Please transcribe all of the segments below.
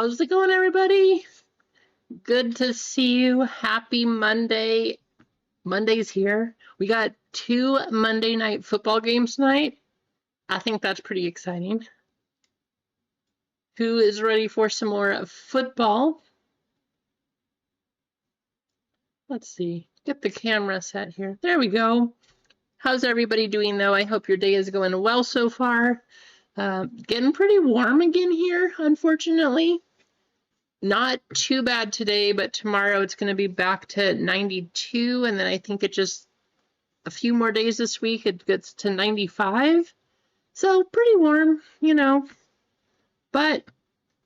How's it going, everybody? Good to see you. Happy Monday. Monday's here. We got 2 Monday night football games tonight. I think that's pretty exciting. Who is ready for some more football? Let's see. Get the camera set here. There we go. How's everybody doing, though? I hope your day is going well so far. Getting pretty warm again here, unfortunately. Not too bad today, but tomorrow it's going to be back to 92, and then I think it just a few more days this week it gets to 95. So pretty warm, you know. But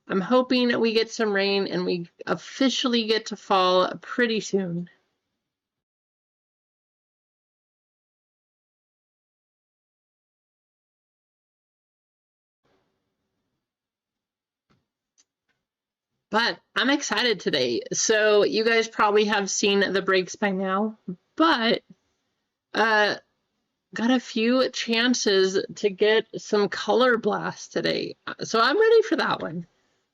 I'm hoping that we get some rain and we officially get to fall pretty soon. But I'm excited today. So you guys probably have seen the breaks by now, but got a few chances to get some color blast today. So I'm ready for that one.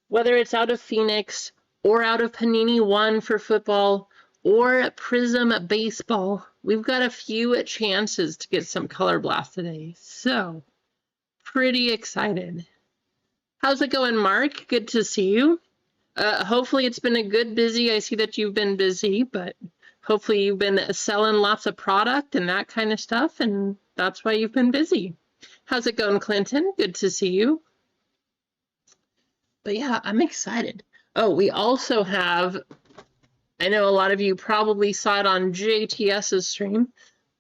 Whether it's out of Phoenix or out of Panini 1 for football or Prism baseball, we've got a few chances to get some color blast today. So pretty excited. How's it going, Mark? Good to see you. Hopefully it's been a good busy. I see that you've been busy, but hopefully you've been selling lots of product and that kind of stuff, and that's why you've been busy. How's it going, Clinton? Good to see you. But yeah, I'm excited. Oh, we also have, I know a lot of you probably saw it on JTS's stream,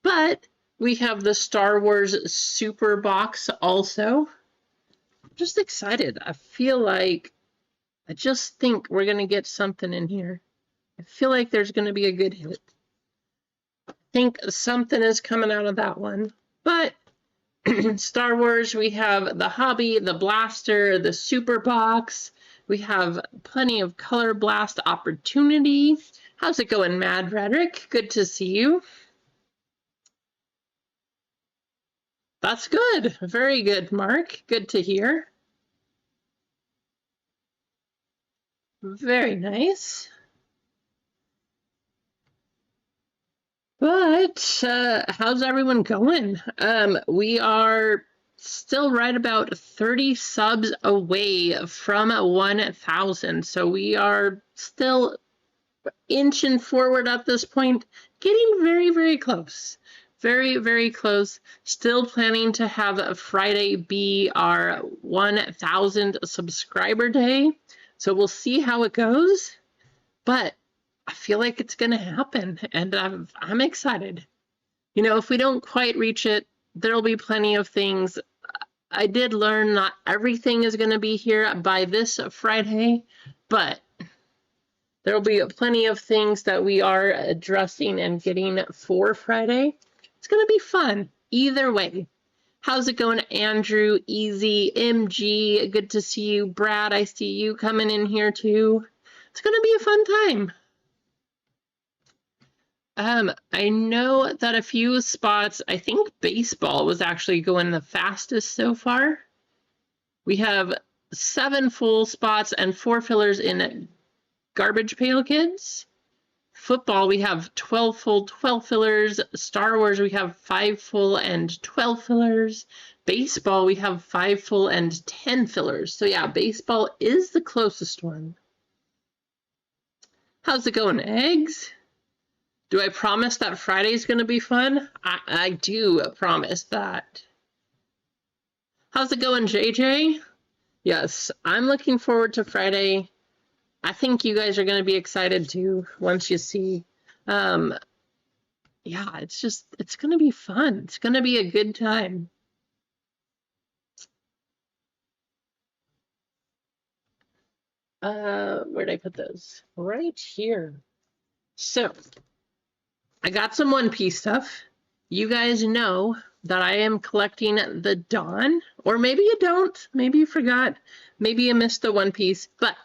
but we have the Star Wars Super Box also. I'm just excited. I just think we're going to get something in here. I feel like there's going to be a good hit. I think something is coming out of that one. But Star Wars, we have the Hobby, the Blaster, the Super Box. We have plenty of color blast opportunity. How's it going, Mad Rhetoric? Good to see you. That's good. Very good, Mark. Good to hear. Very nice. But how's everyone going? We are still right about 30 subs away from 1,000. So we are still inching forward at this point, getting very, very close. Very, very close. Still planning to have Friday be our 1,000 subscriber day. So we'll see how it goes. But I feel like it's going to happen, and I'm excited. You know, if we don't quite reach it, there'll be plenty of things. I did learn not everything is going to be here by this Friday, but there'll be plenty of things that we are addressing and getting for Friday. It's going to be fun either way. How's it going, Andrew, Easy, MG? Good to see you. Brad, I see you coming in here too. It's going to be a fun time. I know that a few spots, I think baseball was actually going the fastest so far. We have 7 full spots and 4 fillers in Garbage Pail Kids. Football, we have 12 full, 12 fillers. Star Wars, we have 5 full and 12 fillers. Baseball, we have 5 full and 10 fillers. So yeah, baseball is the closest one. How's it going, Eggs? Do I promise that Friday's going to be fun? I do promise that. How's it going, JJ? Yes, I'm looking forward to Friday. I think you guys are going to be excited too once you see. Yeah, it's going to be fun. It's going to be a good time. Where'd I put those? Right here. So, I got some One Piece stuff. You guys know that I am collecting the Dawn, or maybe you don't, maybe you forgot, maybe you missed the One Piece, but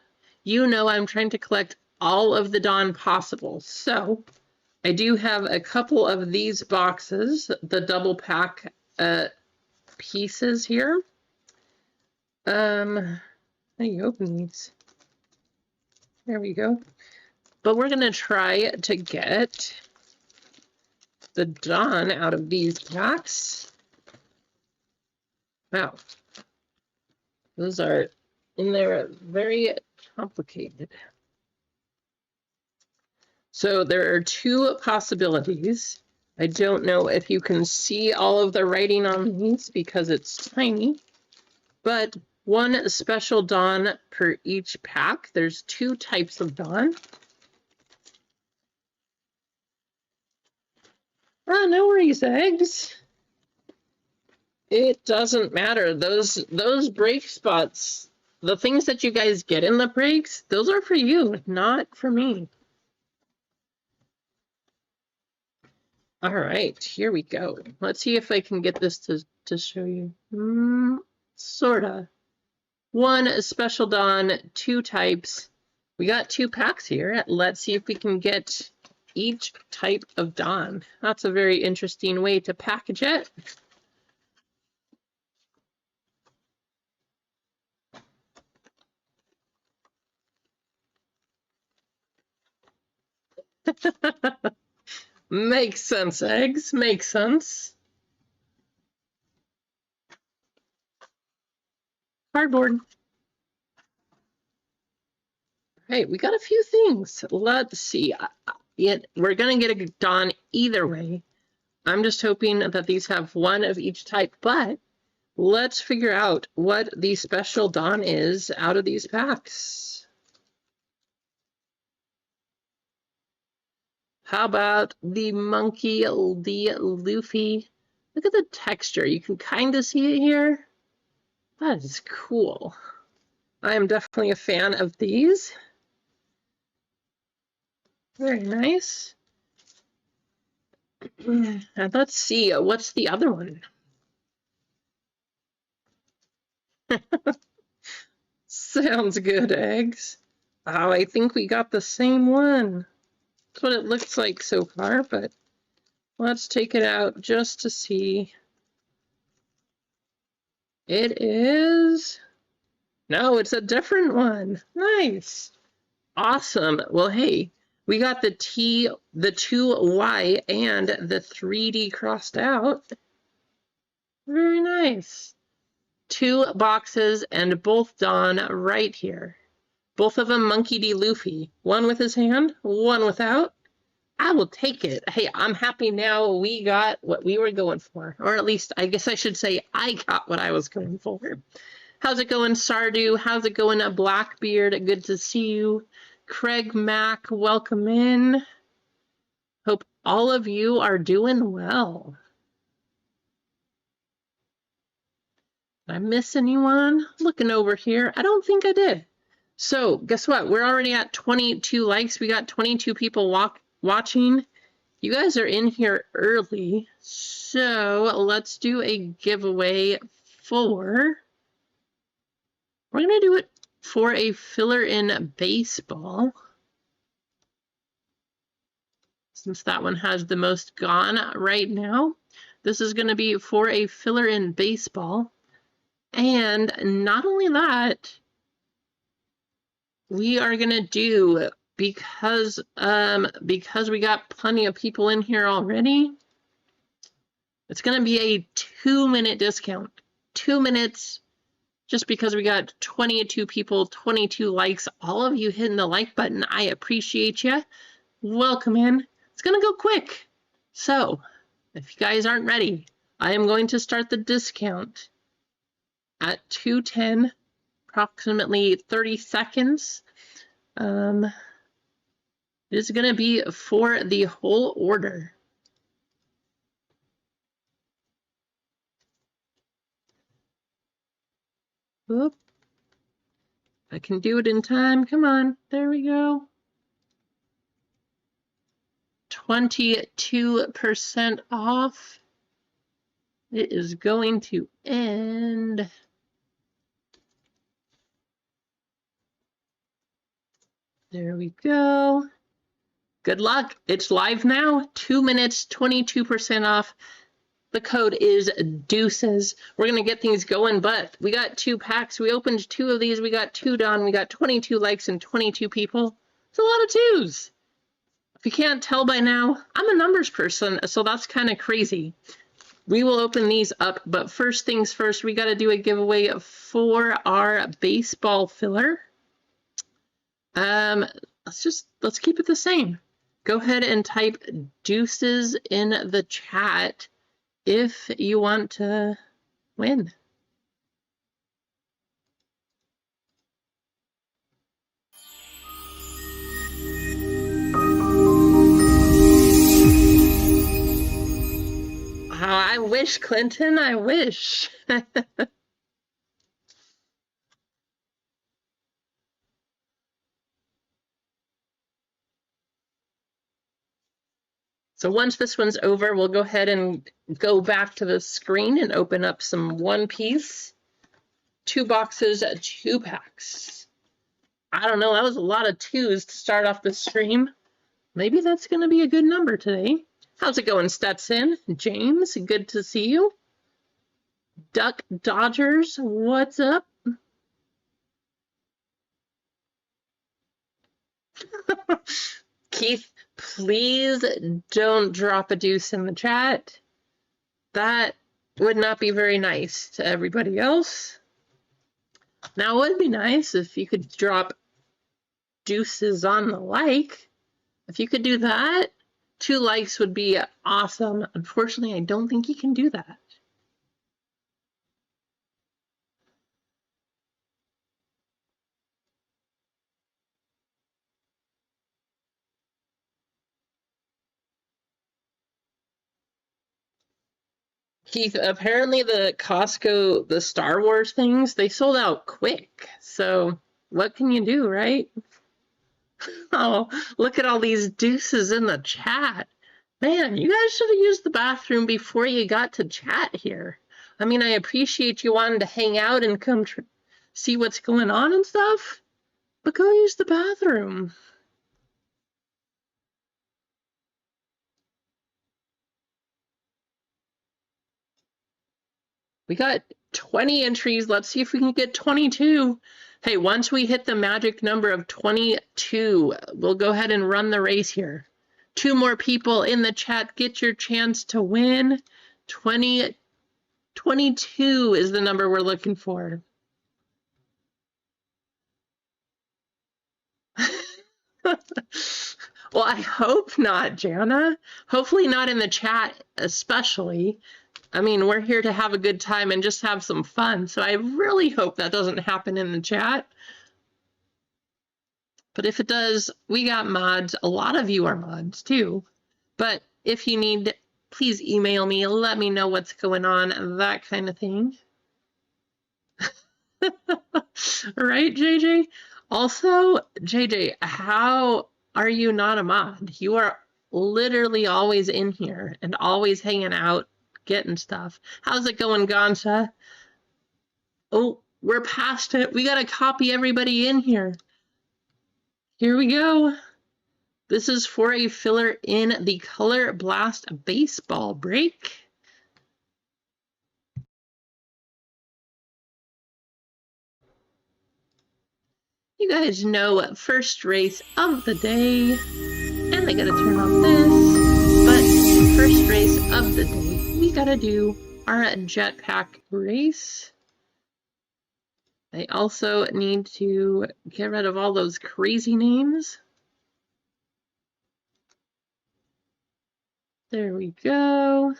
you know I'm trying to collect all of the Dawn possible. So I do have a couple of these boxes, the double pack pieces here. How do you open these? There we go. But we're going to try to get the Dawn out of these packs. Wow. Those are in there very complicated. So there are two possibilities. I don't know if you can see all of the writing on these because it's tiny, but one special Dawn per each pack. There's two types of Dawn. Oh, no worries, eggs. It doesn't matter. Those break spots, the things that you guys get in the breaks, those are for you, not for me. All right, here we go. Let's see if I can get this to show you. Sorta. One special Dawn, two types. We got two packs here. Let's see if we can get each type of Dawn. That's a very interesting way to package it. Makes sense, eggs. Makes sense. Cardboard. Hey, we got a few things. Let's see. We're going to get a Dawn either way. I'm just hoping that these have one of each type, but let's figure out what the special Dawn is out of these packs. How about the Monkey D. Luffy? Look at the texture. You can kind of see it here. That is cool. I am definitely a fan of these. Very nice. And let's see, what's the other one? Sounds good, eggs. Oh, I think we got the same one. That's what it looks like so far, but let's take it out just to see. It is... No, it's a different one. Nice. Awesome. Well, hey, we got the T, the 2Y, and the 3D crossed out. Very nice. Two boxes and both Dawn right here. Both of them Monkey D. Luffy. One with his hand, one without. I will take it. Hey, I'm happy now we got what we were going for. Or at least, I guess I should say I got what I was going for. How's it going, Sardu? How's it going, Blackbeard? Good to see you. Craig Mack, welcome in. Hope all of you are doing well. Did I miss anyone? Looking over here. I don't think I did. So guess what? We're already at 22 likes. We got 22 people watching. You guys are in here early. So let's do a giveaway for... We're going to do it for a filler in baseball. Since that one has the most gone right now. This is going to be for a filler in baseball. And not only that, we are going to do, because we got plenty of people in here already, it's going to be a 2-minute discount. 2 minutes. Just because we got 22 people, 22 likes, all of you hitting the like button, I appreciate you. Welcome in. It's going to go quick. So, if you guys aren't ready, I am going to start the discount at 2:10, approximately 30 seconds. It is going to be for the whole order. Oop. I can do it in time. Come on. There we go. 22% off. It is going to end. There we go. Good luck. It's live now. 2 minutes, 22% off. The code is deuces. We're going to get things going, but we got 2 packs. We opened 2 of these. We got 2 done. We got 22 likes and 22 people. It's a lot of 2s. If you can't tell by now, I'm a numbers person, so that's kind of crazy. We will open these up, but first things first, we got to do a giveaway for our baseball filler. Let's keep it the same. Go ahead and type deuces in the chat if you want to win. I wish, Clinton, I wish. So once this one's over, we'll go ahead and go back to the screen and open up some One Piece. 2 boxes, 2 packs. I don't know, that was a lot of 2s to start off the stream. Maybe that's going to be a good number today. How's it going, Stetson? James, good to see you. Duck Dodgers, what's up? Keith, please don't drop a deuce in the chat. That would not be very nice to everybody else. Now, it would be nice if you could drop deuces on the like. If you could do that, 2 likes would be awesome. Unfortunately, I don't think you can do that. Keith, apparently the Costco, the Star Wars things, they sold out quick. So what can you do, right? Oh, look at all these deuces in the chat. Man, you guys should have used the bathroom before you got to chat here. I mean, I appreciate you wanting to hang out and come see what's going on and stuff, but go use the bathroom. We got 20 entries. Let's see if we can get 22. Hey, once we hit the magic number of 22, we'll go ahead and run the race here. 2 more people in the chat. Get your chance to win. 22 is the number we're looking for. Well, I hope not, Jana. Hopefully not in the chat, especially. I mean, we're here to have a good time and just have some fun. So I really hope that doesn't happen in the chat. But if it does, we got mods. A lot of you are mods too. But if you need, please email me. Let me know what's going on, that kind of thing. Right, JJ? Also, JJ, how are you not a mod? You are literally always in here and always hanging out, getting stuff. How's it going, Gonza? Oh, we're past it. We got to copy everybody in here. Here we go. This is for a filler in the Color Blast baseball break. You guys know first race of the day. And I gotta turn off this. But first race of the day, we gotta do our jetpack race. I also need to get rid of all those crazy names. There we go.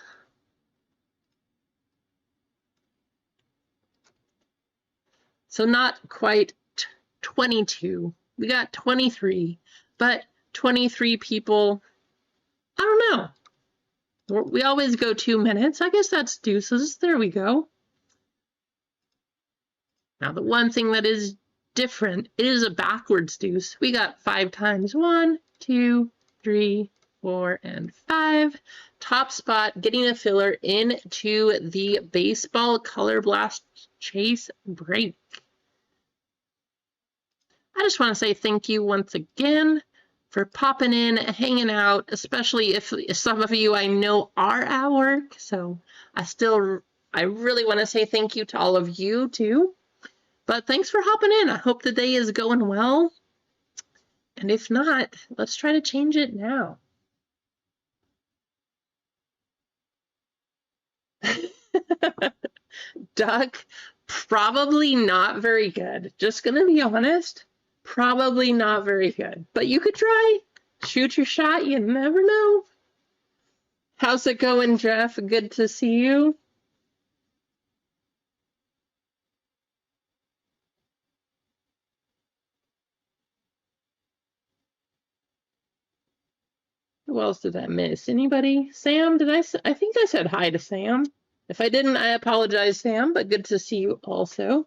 So not quite 22. We got 23, but 23 people, I don't know. We always go 2 minutes. I guess that's deuces. There we go. Now, the one thing that is different is a backwards deuce. We got 5 times. 1, 2, 3, 4, and 5. Top spot, getting a filler into the baseball Color Blast chase break. I just want to say thank you once again for popping in, hanging out, especially if some of you I know are at work. So I really want to say thank you to all of you too. But thanks for hopping in. I hope the day is going well. And if not, let's try to change it now. Duck, probably not very good. Just gonna be honest, probably not very good. But you could try. Shoot your shot, you never know. How's it going, Jeff? Good to see you. Who else did I miss? Anybody? Sam, I think I said hi to Sam. If I didn't, I apologize, Sam, but good to see you also.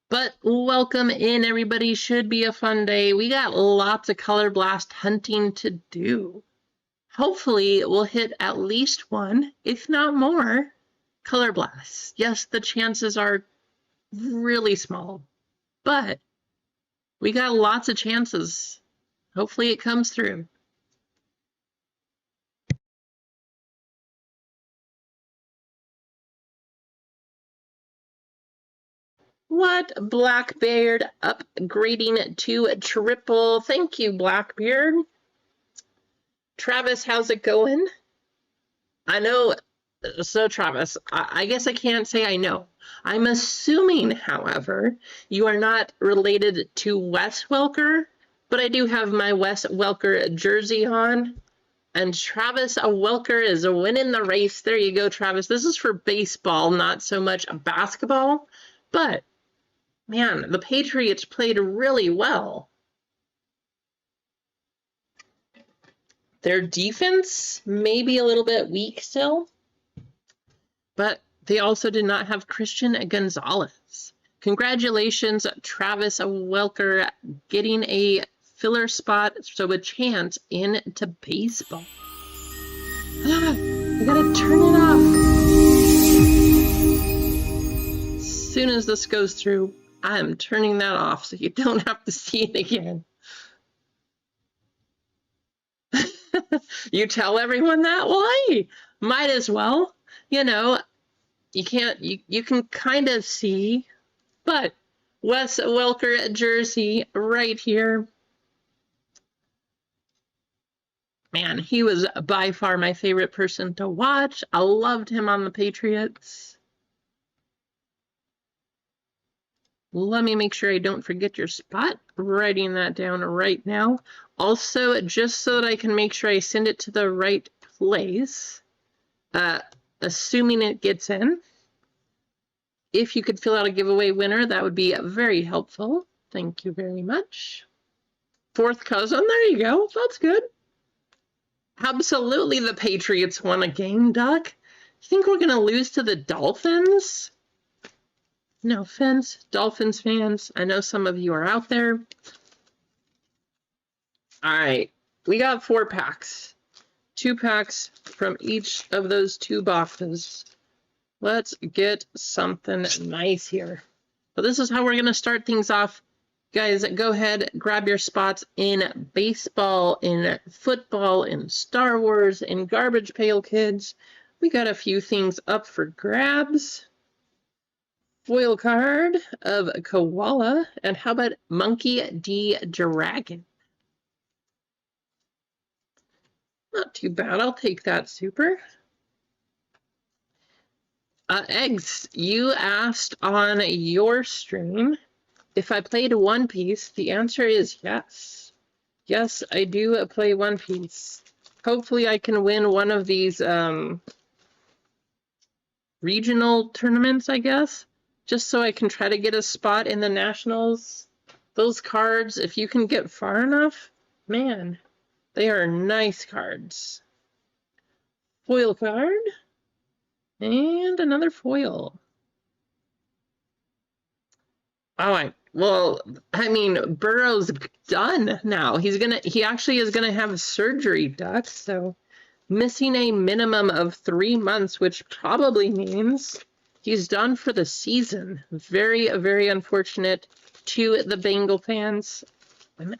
But welcome in, everybody. Should be a fun day. We got lots of Color Blast hunting to do. Hopefully, we'll hit at least one, if not more, Color Blasts. Yes, the chances are really small, but we got lots of chances. Hopefully, it comes through. What? Blackbeard upgrading to a triple. Thank you, Blackbeard. Travis, how's it going? I know. So, Travis, I guess I can't say I know. I'm assuming, however, you are not related to Wes Welker, but I do have my Wes Welker jersey on. And Travis Welker is winning the race. There you go, Travis. This is for baseball, not so much basketball. But, man, the Patriots played really well. Their defense may be a little bit weak still, but they also did not have Christian Gonzalez. Congratulations, Travis Welker, getting a filler spot, so a chance into baseball. I gotta turn it off. As soon as this goes through, I'm turning that off so you don't have to see it again. You tell everyone that? Why? Might as well. You know, you can kind of see, but Wes Welker jersey right here. Man, he was by far my favorite person to watch. I loved him on the Patriots. Let me make sure I don't forget your spot. Writing that down right now. Also, just so that I can make sure I send it to the right place, assuming it gets in. If you could fill out a giveaway winner, that would be very helpful. Thank you very much. Fourth cousin, there you go. That's good. Absolutely, the Patriots won a game, Duck. You think we're going to lose to the Dolphins? No offense, Dolphins fans. I know some of you are out there. All right, we got 4 packs. 2 packs from each of those 2 boxes. Let's get something nice here. So this is how we're going to start things off. Guys, go ahead, grab your spots in baseball, in football, in Star Wars, in Garbage Pail Kids. We got a few things up for grabs. Foil card of Koala, and how about Monkey D. Dragon? Not too bad, I'll take that, super. Eggs, you asked on your stream if I played One Piece. The answer is yes. Yes, I do play One Piece. Hopefully I can win one of these regional tournaments, I guess, just so I can try to get a spot in the Nationals. Those cards, if you can get far enough, man, they are nice cards. Foil card. And another foil. All right. Well, I mean, Burrow's done now. He actually is gonna have surgery, Duck. So missing a minimum of 3 months, which probably means he's done for the season. Very, very unfortunate to the Bengal fans.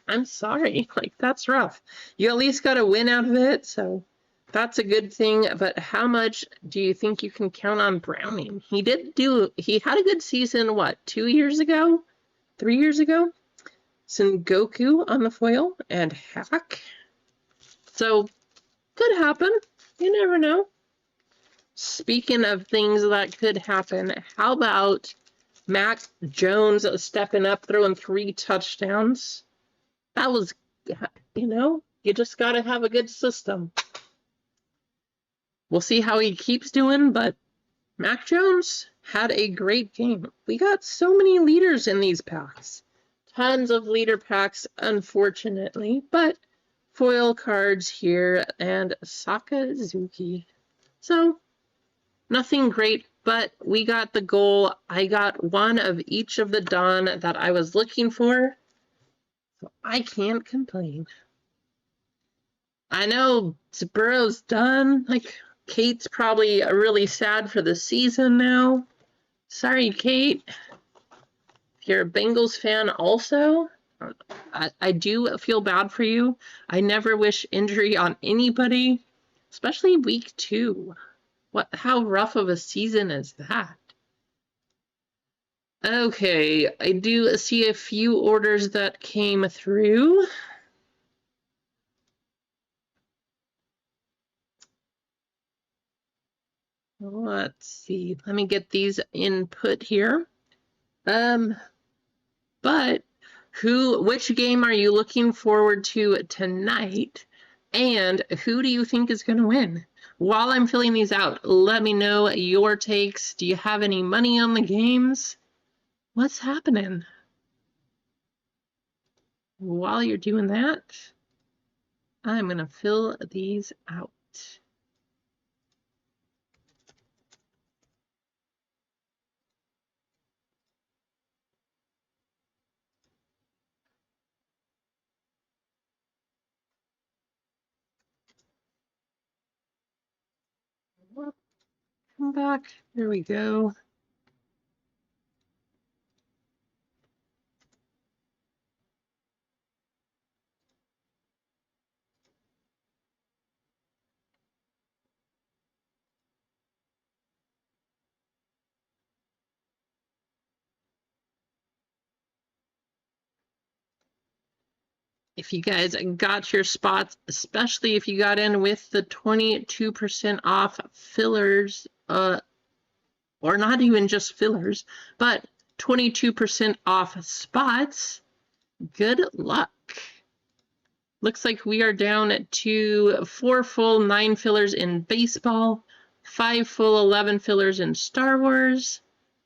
I'm sorry. Like, that's rough. You at least got a win out of it, so that's a good thing. But how much do you think you can count on Browning? He had a good season, what, 2 years ago? 3 years ago? Sengoku on the foil and Hack. So, could happen. You never know. Speaking of things that could happen, how about Mac Jones stepping up, throwing 3 touchdowns? That was, you just got to have a good system. We'll see how he keeps doing, but Mac Jones had a great game. We got so many leaders in these packs. Tons of leader packs, unfortunately, but foil cards here and Sakazuki. So, nothing great, but we got the goal. I got one of each of the Dawn that I was looking for, so I can't complain. I know Burrow's done. Like, Kate's probably really sad for the season now. Sorry, Kate. If you're a Bengals fan also, I do feel bad for you. I never wish injury on anybody, especially week 2. How rough of a season is that? Okay, I do see a few orders that came through. Let's see. Let me get these input here. But which game are you looking forward to tonight? And who do you think is going to win? While I'm filling these out, let me know your takes. Do you have any money on the games? What's happening? While you're doing that, I'm going to fill these out. Come back. There we go. If you guys got your spots, especially if you got in with the 22% off fillers, or not even just fillers, but 22% off spots, good luck. Looks like we are down to 4 full, 9 fillers in baseball, 5 full, 11 fillers in Star Wars,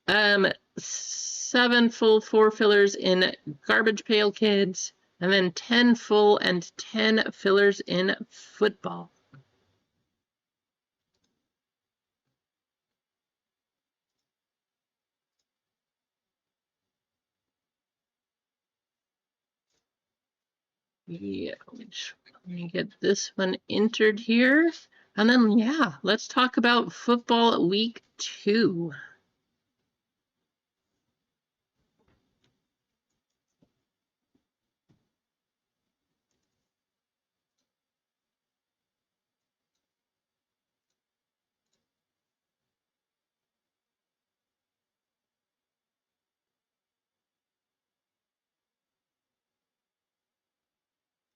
7 full, 4 fillers in Garbage Pail Kids, and then 10 full and 10 fillers in football. Yeah, let me get this one entered here. And then, yeah, let's talk about football week 2.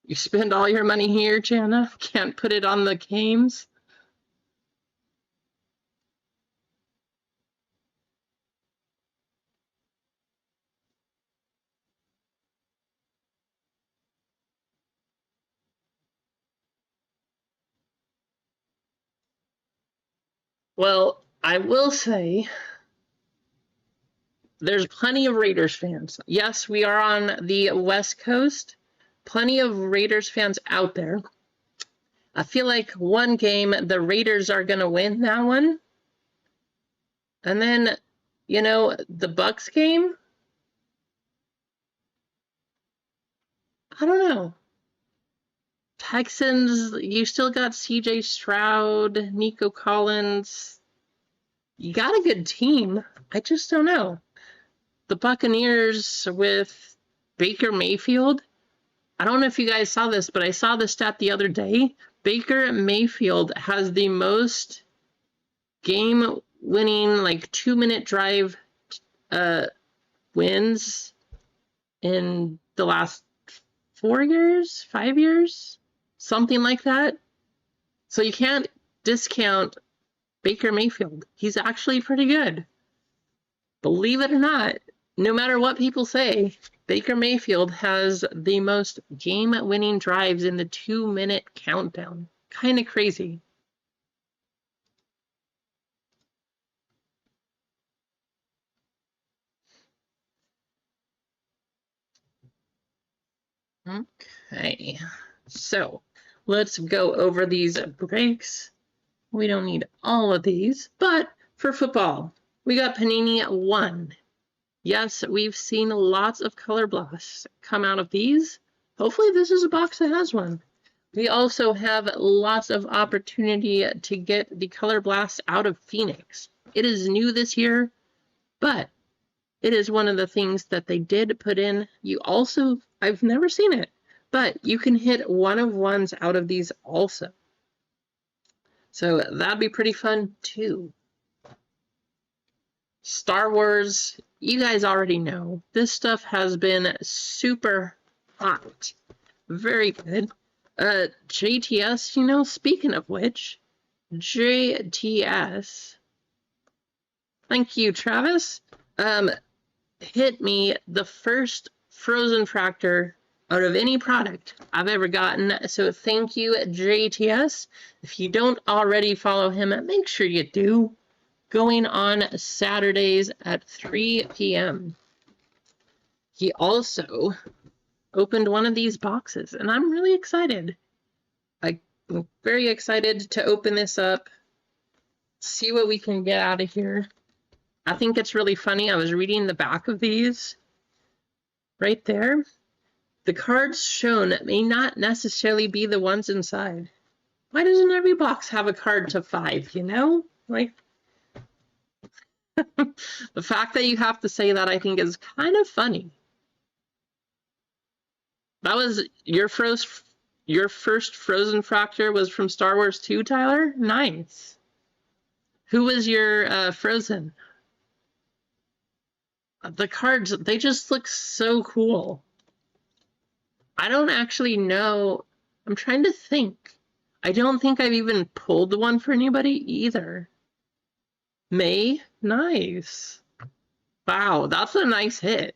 You spend all your money here, Jana? Can't put it on the games? Well, I will say there's plenty of Raiders fans. Yes, we are on the West Coast. Plenty of Raiders fans out there. I feel like one game, the Raiders are going to win that one. And then, the Bucks game, I don't know. Texans, you still got CJ Stroud, Nico Collins. You got a good team. I just don't know. The Buccaneers with Baker Mayfield, I don't know if you guys saw this, but I saw the stat the other day. Baker Mayfield has the most game-winning, like 2-minute drive wins in the last 4 years, 5 years, something like that. So you can't discount Baker Mayfield. He's actually pretty good. Believe it or not, no matter what people say, Baker Mayfield has the most game-winning drives in the 2-minute countdown. Kind of crazy. Okay, so let's go over these breaks. We don't need all of these, but for football, we got Panini 1. Yes, we've seen lots of color blasts come out of these. Hopefully this is a box that has one. We also have lots of opportunity to get the color blast out of Phoenix. It is new this year, but it is one of the things that they did put in. You also, I've never seen it, but you can hit 1 of 1s out of these also. So that'd be pretty fun too. Star Wars, you guys already know. This stuff has been super hot. Very good. JTS, you know, speaking of which, JTS. Thank you, Travis. Hit me the first Frozen Fractor out of any product I've ever gotten. So thank you, JTS. If you don't already follow him, make sure you do. Going on Saturdays at 3 p.m. He also opened one of these boxes, and I'm really excited. I'm very excited to open this up, see what we can get out of here. I think it's really funny. I was reading the back of these right there. The cards shown may not necessarily be the ones inside. Why doesn't every box have a card to 5, you know? Like, the fact that you have to say that, I think, is kind of funny. That was your first Frozen Fractor was from Star Wars 2, Tyler? Nice. Who was your Frozen? The cards, they just look so cool. I don't actually know. I'm trying to think. I don't think I've even pulled one for anybody either. May? Nice. Wow, that's a nice hit.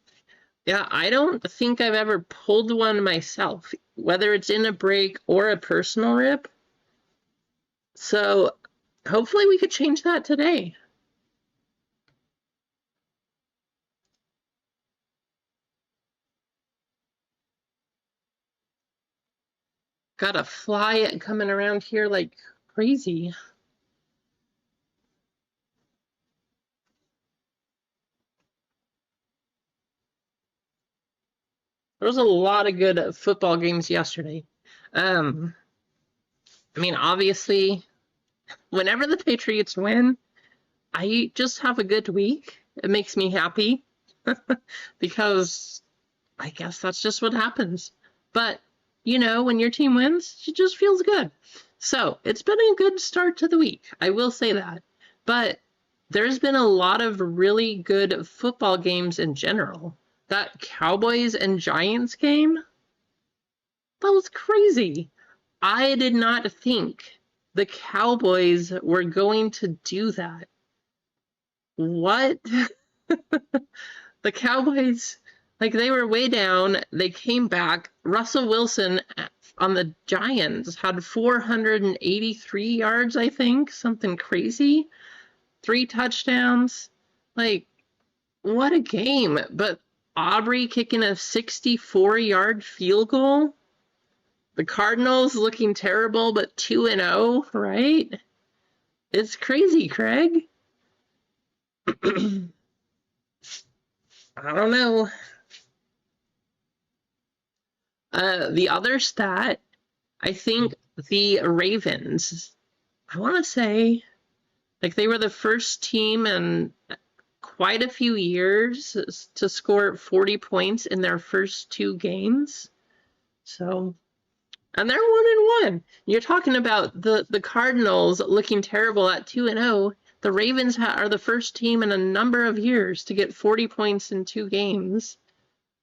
Yeah, I don't think I've ever pulled one myself, whether it's in a break or a personal rip. So hopefully we could change that today. Got a fly coming around here like crazy. There was a lot of good football games yesterday. I mean, obviously, whenever the Patriots win, I just have a good week. It makes me happy because I guess that's just what happens. But, you know, when your team wins, it just feels good. So it's been a good start to the week. I will say that. But there's been a lot of really good football games in general. That Cowboys and Giants game, that was crazy. I did not think the Cowboys were going to do that. What? The Cowboys, like, they were way down. They came back. Russell Wilson on the Giants had 483 yards, I think. Something crazy. 3 touchdowns. Like, what a game. But Aubrey kicking a 64-yard field goal. The Cardinals looking terrible, but 2-0, right? It's crazy, Craig. I don't know. The other stat, I think the Ravens, I want to say, like, they were the first team in quite a few years to score 40 points in their first 2 games. So, and they're 1-1. You're talking about the Cardinals looking terrible at 2-0. The Ravens are the first team in a number of years to get 40 points in 2 games,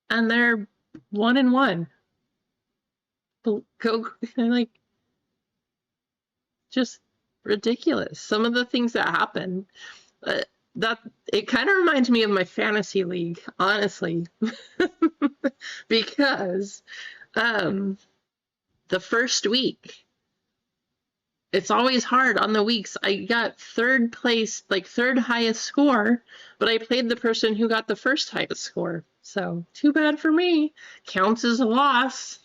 and they're 1-1. Go like just ridiculous. Some of the things that happen. That it kind of reminds me of my fantasy league, honestly, because the first week, it's always hard on the weeks. I got third place, like third highest score, but I played the person who got the first highest score. So too bad for me. Counts as a loss.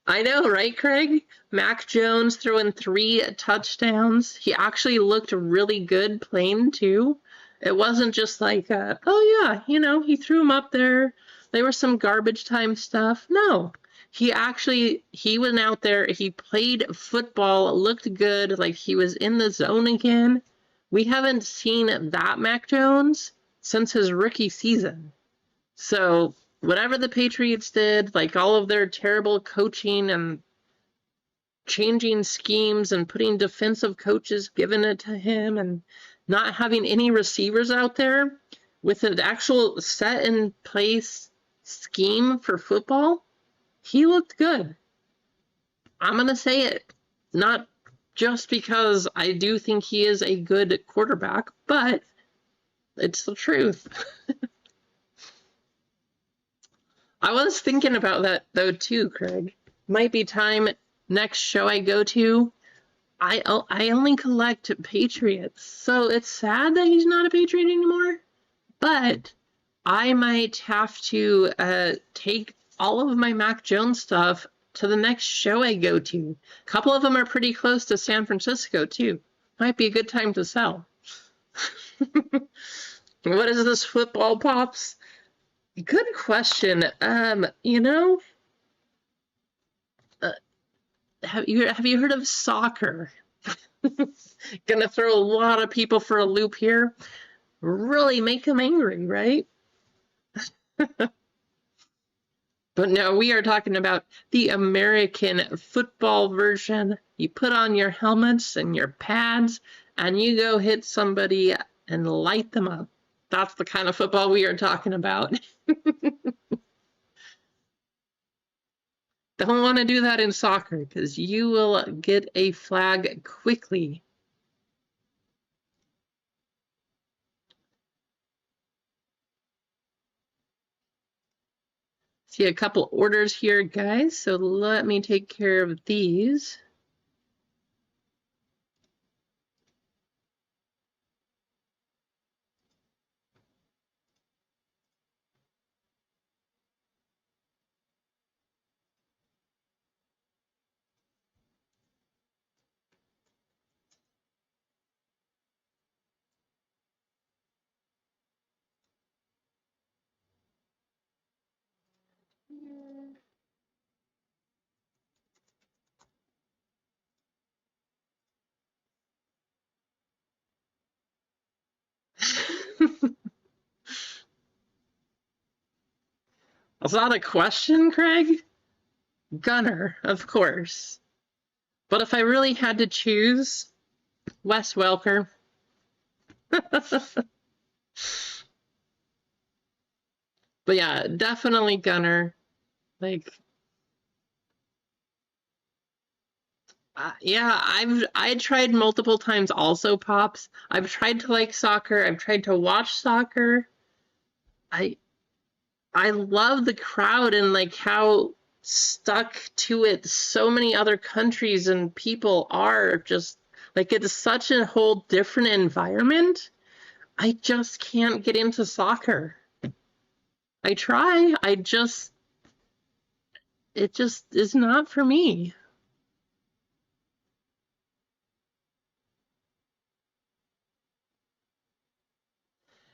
I know, right, Craig? Mac Jones throwing 3 touchdowns. He actually looked really good playing, too. It wasn't just like, oh, yeah, you know, he threw him up there. There was some garbage time stuff. No, he went out there. He played football, looked good, like he was in the zone again. We haven't seen that Mac Jones since his rookie season. So whatever the Patriots did, like all of their terrible coaching and changing schemes and putting defensive coaches giving it to him and not having any receivers out there with an actual set in place scheme for football, he looked good. I'm going to say it, not just because I do think he is a good quarterback, but it's the truth. I was thinking about that, though, too, Craig. Might be time next show I go to. I only collect Patriots, so it's sad that he's not a Patriot anymore. But I might have to take all of my Mac Jones stuff to the next show I go to. A couple of them are pretty close to San Francisco, too. Might be a good time to sell. What is this, football pops? Good question. You know, have you heard of soccer? Gonna throw a lot of people for a loop here. Really make them angry, right? But no, we are talking about the American football version. You put on your helmets and your pads, and you go hit somebody and light them up. That's the kind of football we are talking about. Don't want to do that in soccer because you will get a flag quickly. See a couple orders here, guys, so let me take care of these. That's not a question, Craig. Gunner, of course. But if I really had to choose, Wes Welker. But yeah, definitely Gunner. Like, yeah, I tried multiple times also, Pops. I've tried to like soccer. I've tried to watch soccer. I love the crowd and like how stuck to it so many other countries and people are. Just like it's such a whole different environment. I just can't get into soccer. I try. It just is not for me.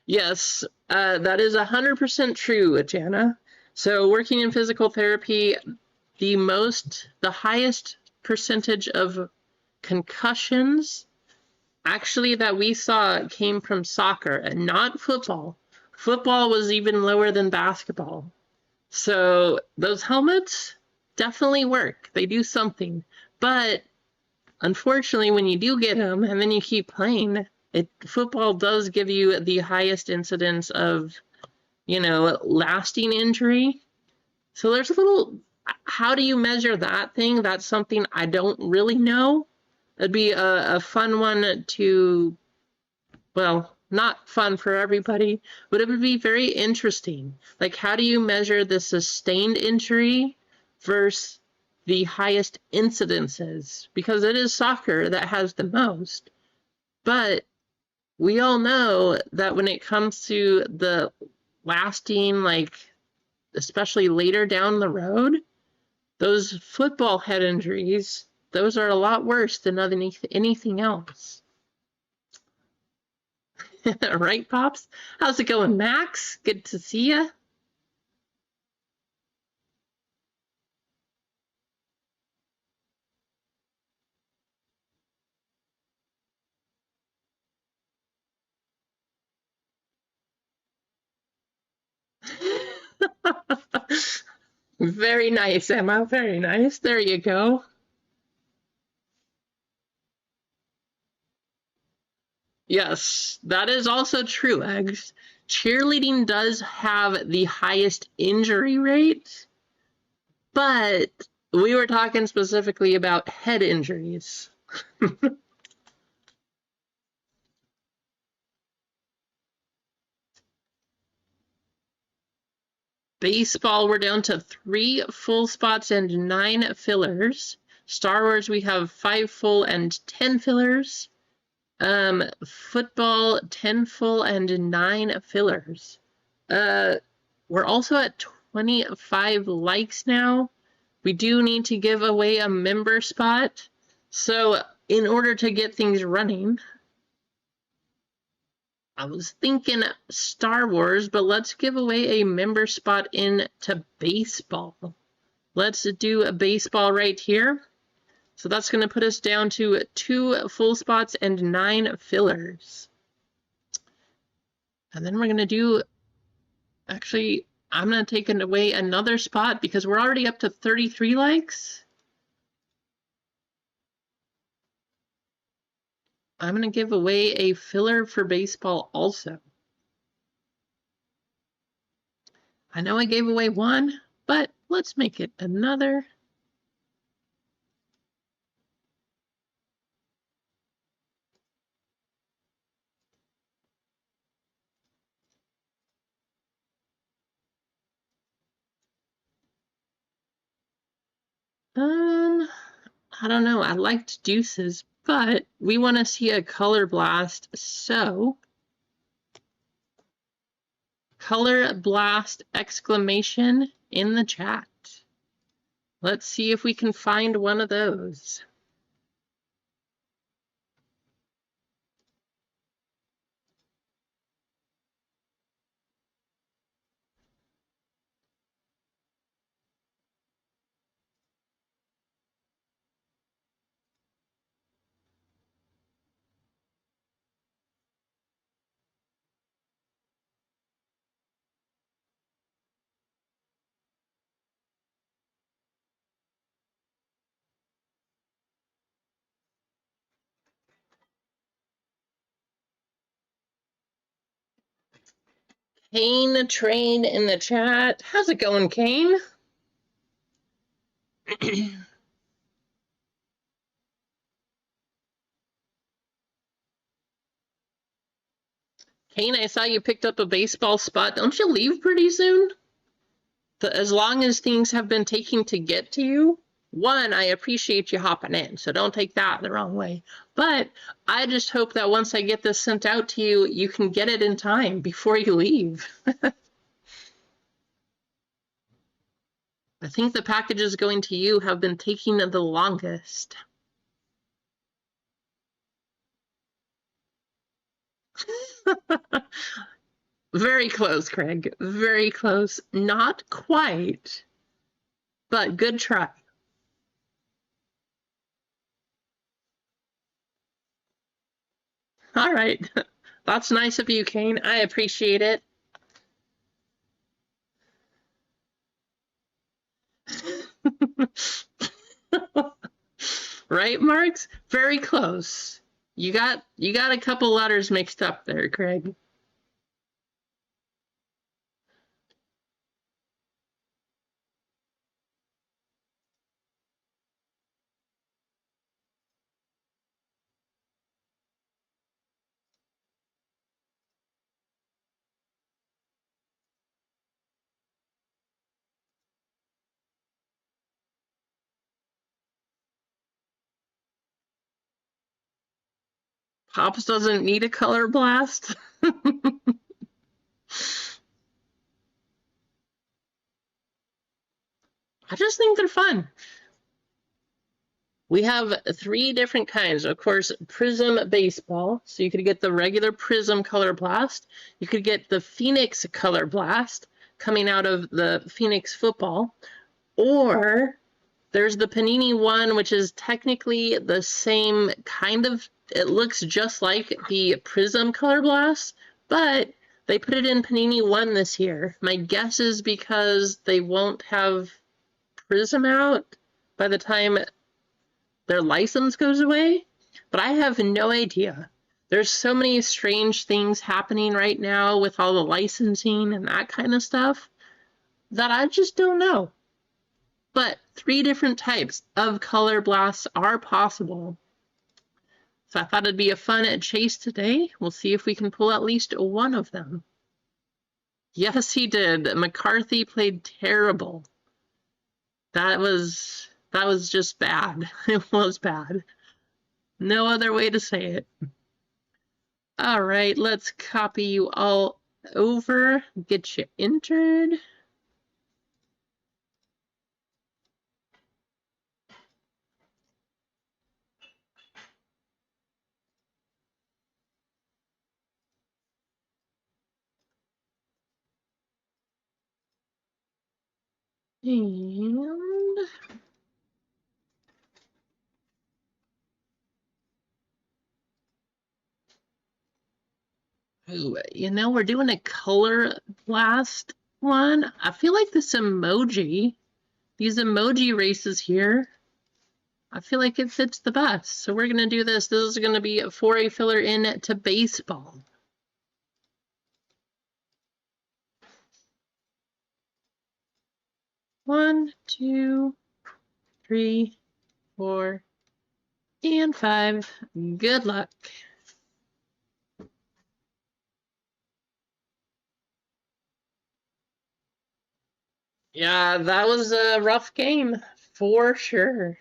Yes, that is 100% true, Jana. So working in physical therapy, the highest percentage of concussions actually that we saw came from soccer and not football. Football was even lower than basketball. So those helmets definitely work. They do something. But unfortunately, when you do get them and then you keep playing, football does give you the highest incidence of, lasting injury. So there's a little, how do you measure that thing? That's something I don't really know. It'd be a fun one to, well, not fun for everybody, but it would be very interesting. Like, how do you measure the sustained injury versus the highest incidences? Because it is soccer that has the most. But we all know that when it comes to the lasting, like, especially later down the road, those football head injuries, those are a lot worse than anything else. Right, Pops? How's it going, Max? Good to see ya. Very nice, Emma. Very nice. There you go. Yes, that is also true, Eggs. Cheerleading does have the highest injury rate, but we were talking specifically about head injuries. Baseball, we're down to 3 full spots and 9 fillers. Star Wars, we have 5 full and 10 fillers. Football, 10 full and 9 fillers. We're also at 25 likes now. We do need to give away a member spot. So in order to get things running, I was thinking Star Wars, but let's give away a member spot into baseball. Let's do a baseball right here. So that's going to put us down to 2 full spots and 9 fillers. And then we're going to do, actually, I'm going to take away another spot because we're already up to 33 likes. I'm going to give away a filler for baseball also. I know I gave away one, but let's make it another. I don't know. I liked deuces, but we want to see a color blast, so color blast exclamation in the chat. Let's see if we can find one of those. Kane Train in the chat. How's it going, Kane? Kane, I saw you picked up a baseball spot. Don't you leave pretty soon? As long as things have been taking to get to you, one, I appreciate you hopping in, so don't take that the wrong way. But I just hope that once I get this sent out to you, you can get it in time before you leave. I think the packages going to you have been taking the longest. Very close, Craig. Very close. Not quite, but good try. All right. That's nice of you, Kane. I appreciate it. Right, Marks? Very close. You got a couple letters mixed up there, Craig. Pops doesn't need a color blast. I just think they're fun. We have 3 different kinds. Of course, Prism Baseball. So you could get the regular Prism Color Blast. You could get the Phoenix Color Blast coming out of the Phoenix football. Or there's the Panini one, which is technically the same kind of, it looks just like the Prism Color Blast, but they put it in Panini 1 this year. My guess is because they won't have Prism out by the time their license goes away, but I have no idea. There's so many strange things happening right now with all the licensing and that kind of stuff that I just don't know. But 3 different types of color blasts are possible. So I thought it'd be a fun chase today. We'll see if we can pull at least one of them. Yes, he did. McCarthy played terrible. That was just bad. It was bad. No other way to say it. All right, let's copy you all over, get you entered. And ooh, you know, we're doing a color blast one. I feel like these emoji races here, I feel like it fits the best. So we're gonna do this. This is gonna be for a filler in to baseball. One, 2, 3, 4, and 5. Good luck. Yeah, that was a rough game for sure.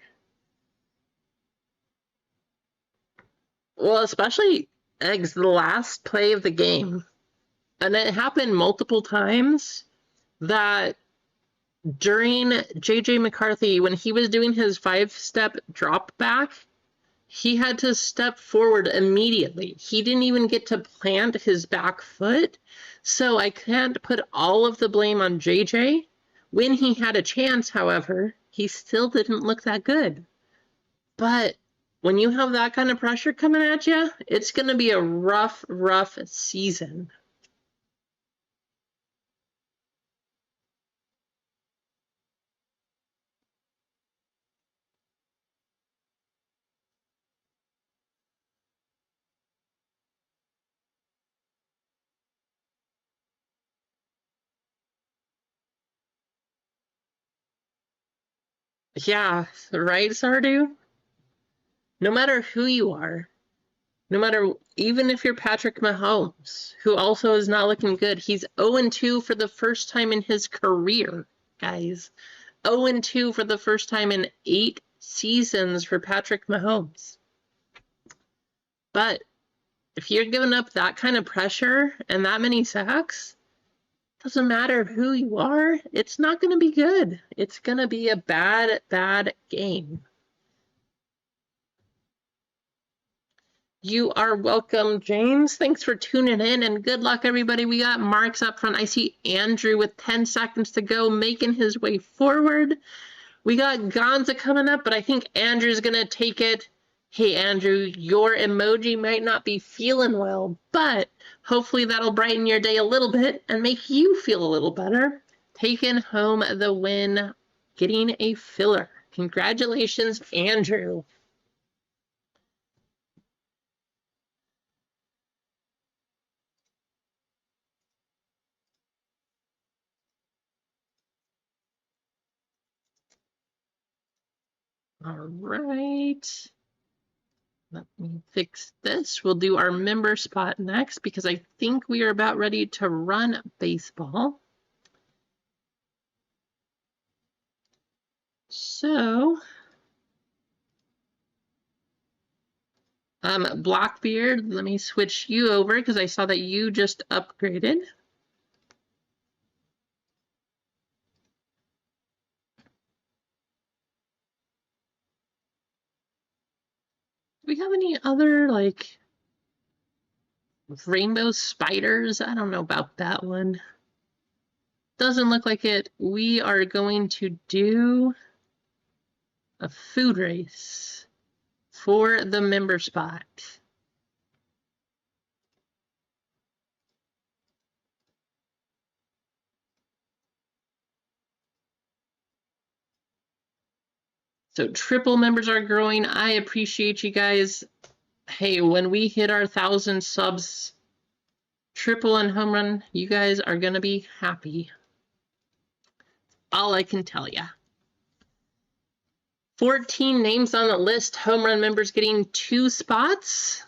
Well, especially Eggs, the last play of the game. And it happened multiple times that during JJ McCarthy, when he was doing his 5-step drop back, he had to step forward immediately. He didn't even get to plant his back foot. So I can't put all of the blame on JJ. When he had a chance, however, he still didn't look that good. But when you have that kind of pressure coming at you, it's going to be a rough season. Yeah, right, Sardu? No matter who you are, no matter, even if you're Patrick Mahomes, who also is not looking good, he's 0-2 for the first time in his career, guys. 0-2 for the first time in 8 seasons for Patrick Mahomes. But if you're giving up that kind of pressure and that many sacks, doesn't matter who you are, it's not going to be good. It's going to be a bad game. You are welcome, James. Thanks for tuning in, and good luck, everybody. We got Marks up front. I see Andrew with 10 seconds to go, making his way forward. We got Gonza coming up, but I think Andrew's going to take it. Hey, Andrew, your emoji might not be feeling well, but hopefully that'll brighten your day a little bit and make you feel a little better. Taking home the win, getting a filler. Congratulations, Andrew. All right. Let me fix this. We'll do our member spot next because I think we are about ready to run baseball. So, Blackbeard, let me switch you over because I saw that you just upgraded. Do we have any other, like, rainbow spiders? I don't know about that one. Doesn't look like it. We are going to do a food race for the member spot. So triple members are growing. I appreciate you guys. Hey, when we hit our 1,000 subs, triple and home run, you guys are going to be happy. All I can tell you. 14 names on the list. Home run members getting 2 spots.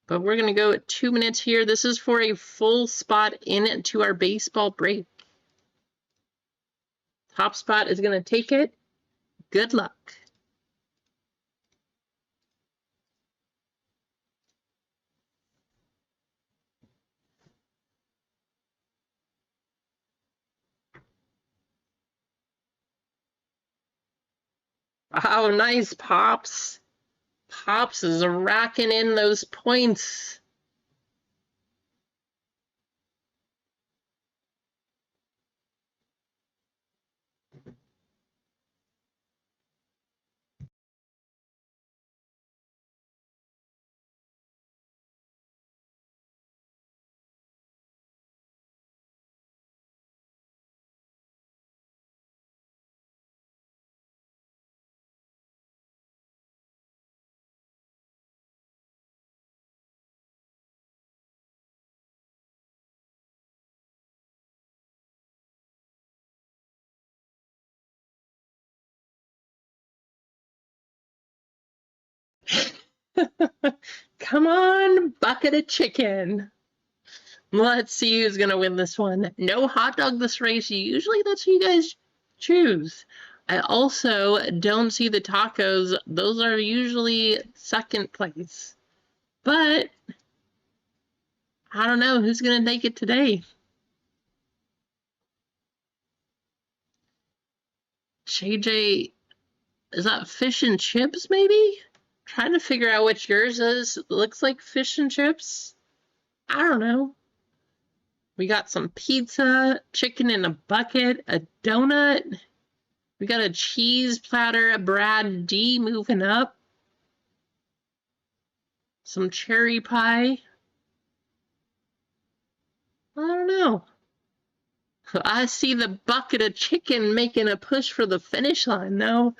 But we're going to go at 2 minutes here. This is for a full spot into our baseball break. Top spot is going to take it. Good luck. Oh, nice, Pops. Pops is racking in those points. Come on, bucket of chicken. Let's see who's going to win this one. No hot dog this race. Usually that's who you guys choose. I also don't see the tacos. Those are usually second place. But I don't know who's going to take it today. JJ, is that fish and chips maybe? Trying to figure out which yours is. It looks like fish and chips. I don't know. We got some pizza, chicken in a bucket, a donut. We got a cheese platter, Brad D moving up. Some cherry pie. I don't know. I see the bucket of chicken making a push for the finish line, though.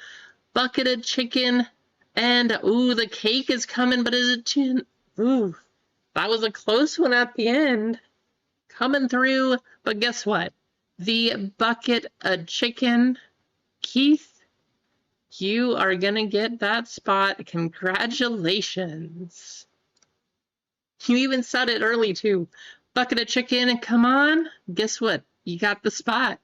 Bucket of chicken. And, ooh, the cake is coming, but is it too... Ooh, that was a close one at the end. Coming through, but guess what? The bucket of chicken. Keith, you are going to get that spot. Congratulations. You even said it early, too. Bucket of chicken, come on. Guess what? You got the spot.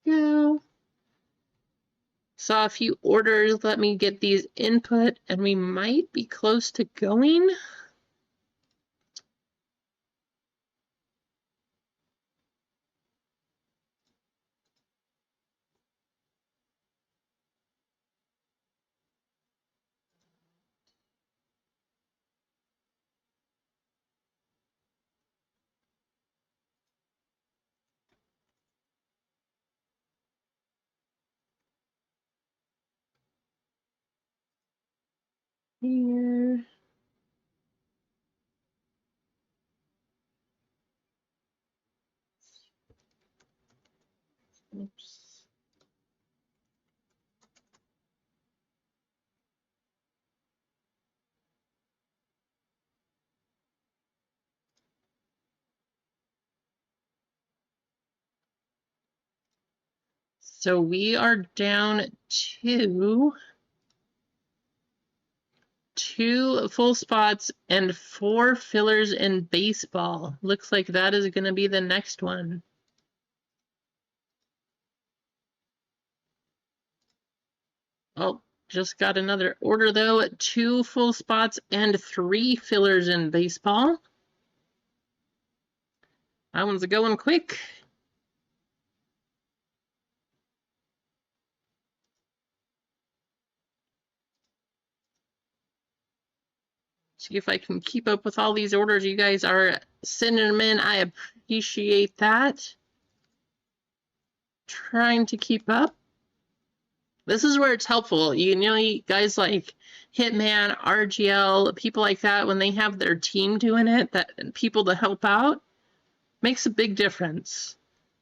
Go. Saw a few orders. Let me get these input, and we might be close to going. Here. Oops. So we are down to 2 full spots and 4 fillers in baseball. Looks like that is going to be the next one. Oh, just got another order though. 2 full spots and 3 fillers in baseball. That one's going quick. See if I can keep up with all these orders. You guys are sending them in. I appreciate that. Trying to keep up. This is where it's helpful. You know, guys like Hitman, RGL, people like that, when they have their team doing it, that people to help out, makes a big difference.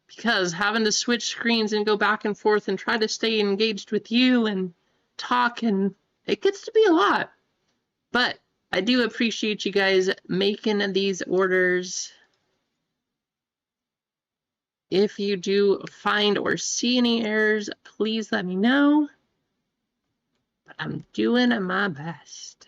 Because having to switch screens and go back and forth and try to stay engaged with you and talk, and it gets to be a lot. But I do appreciate you guys making these orders. If you do find or see any errors, please let me know. But I'm doing my best.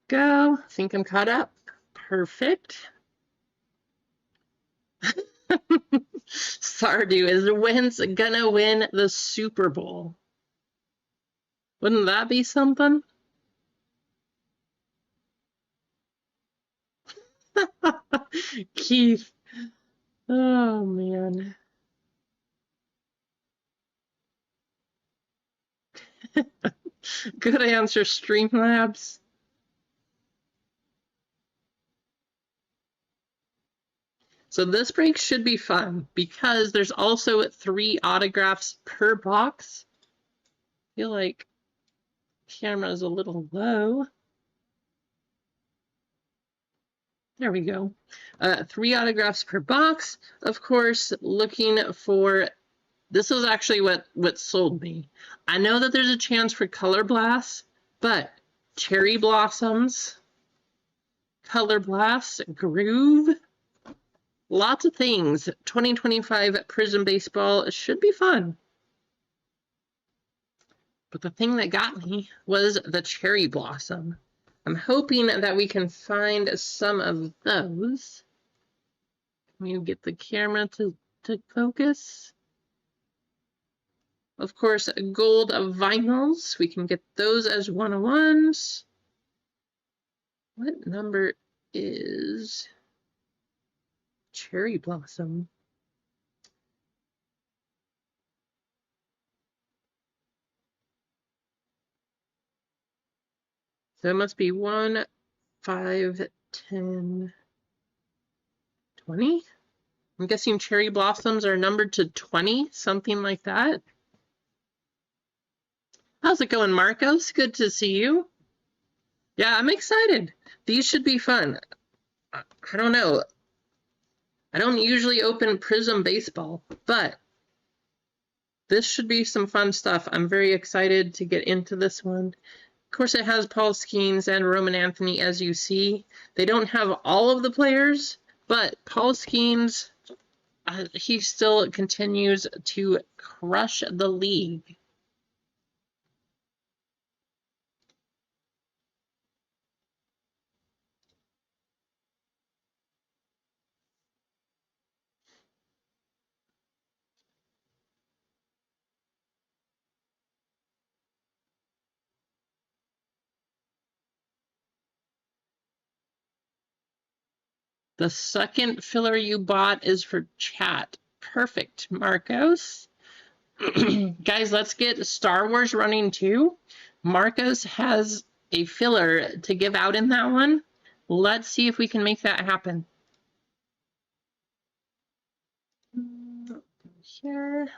Go. Think I'm caught up. Perfect. Sardu is gonna win the Super Bowl. Wouldn't that be something? Keith. Oh, man. Good answer, Streamlabs. So this break should be fun because there's also 3 autographs per box. I feel like camera is a little low. There we go. 3 autographs per box. Of course, looking for, this is actually what sold me. I know that there's a chance for Color Blast, but Cherry Blossoms, Color Blast, Groove, lots of things. 2025 Prism Baseball should be fun. But the thing that got me was the Cherry Blossom. I'm hoping that we can find some of those. Can you get the camera to focus? Of course, gold vinyls. We can get those as 101s. What number is Cherry Blossom? So it must be 1, 5, 10, 20. I'm guessing Cherry Blossoms are numbered to 20, something like that. How's it going, Marcos? Good to see you. Yeah, I'm excited. These should be fun. I don't know. I don't usually open Prism Baseball, but this should be some fun stuff. I'm very excited to get into this one. Of course, it has Paul Skeens and Roman Anthony, as you see. They don't have all of the players, but Paul Skeens, he still continues to crush the league. The second filler you bought is for chat. Perfect, Marcos. Guys, let's get Star Wars running too. Marcos has a filler to give out in that one. Let's see if we can make that happen. Here.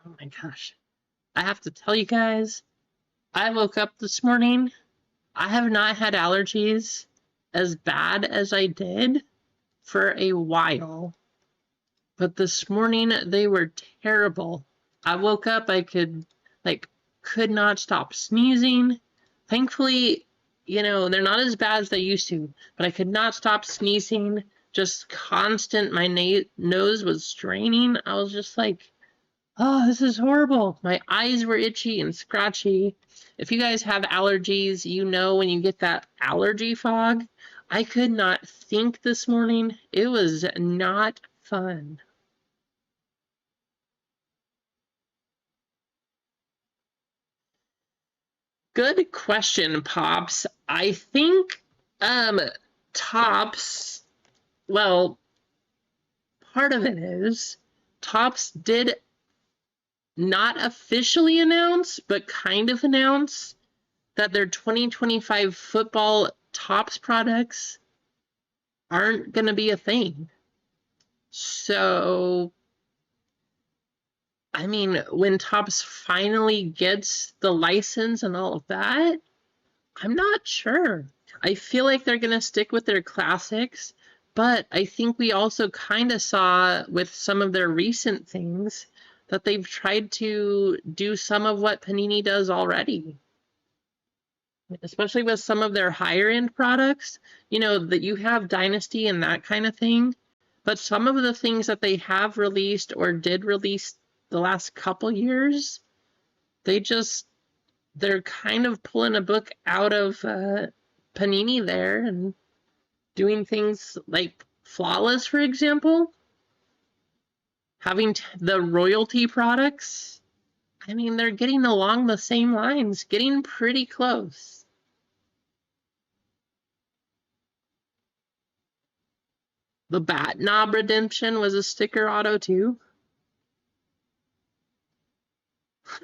Oh my gosh. I have to tell you guys, I woke up this morning. I have not had allergies as bad as I did for a while. But this morning they were terrible. I woke up, I could not stop sneezing. Thankfully, they're not as bad as they used to, but I could not stop sneezing. Just constant, my nose was straining. I was just like, oh, this is horrible. My eyes were itchy and scratchy. If you guys have allergies, when you get that allergy fog. I could not think this morning. It was not fun. Good question, Pops. I think Tops, well, part of it is Tops did not officially announce, but kind of announce that their 2025 football Tops products aren't going to be a thing. So, I mean, when Tops finally gets the license and all of that, I'm not sure. I feel like they're going to stick with their classics, but I think we also kind of saw with some of their recent things that they've tried to do some of what Panini does already, especially with some of their higher end products, that you have Dynasty and that kind of thing. But some of the things that they have released or did release the last couple years, they're kind of pulling a book out of Panini there and doing things like Flawless, for example, having the royalty products. I mean, they're getting along the same lines, getting pretty close. The Bat Knob Redemption was a sticker auto too.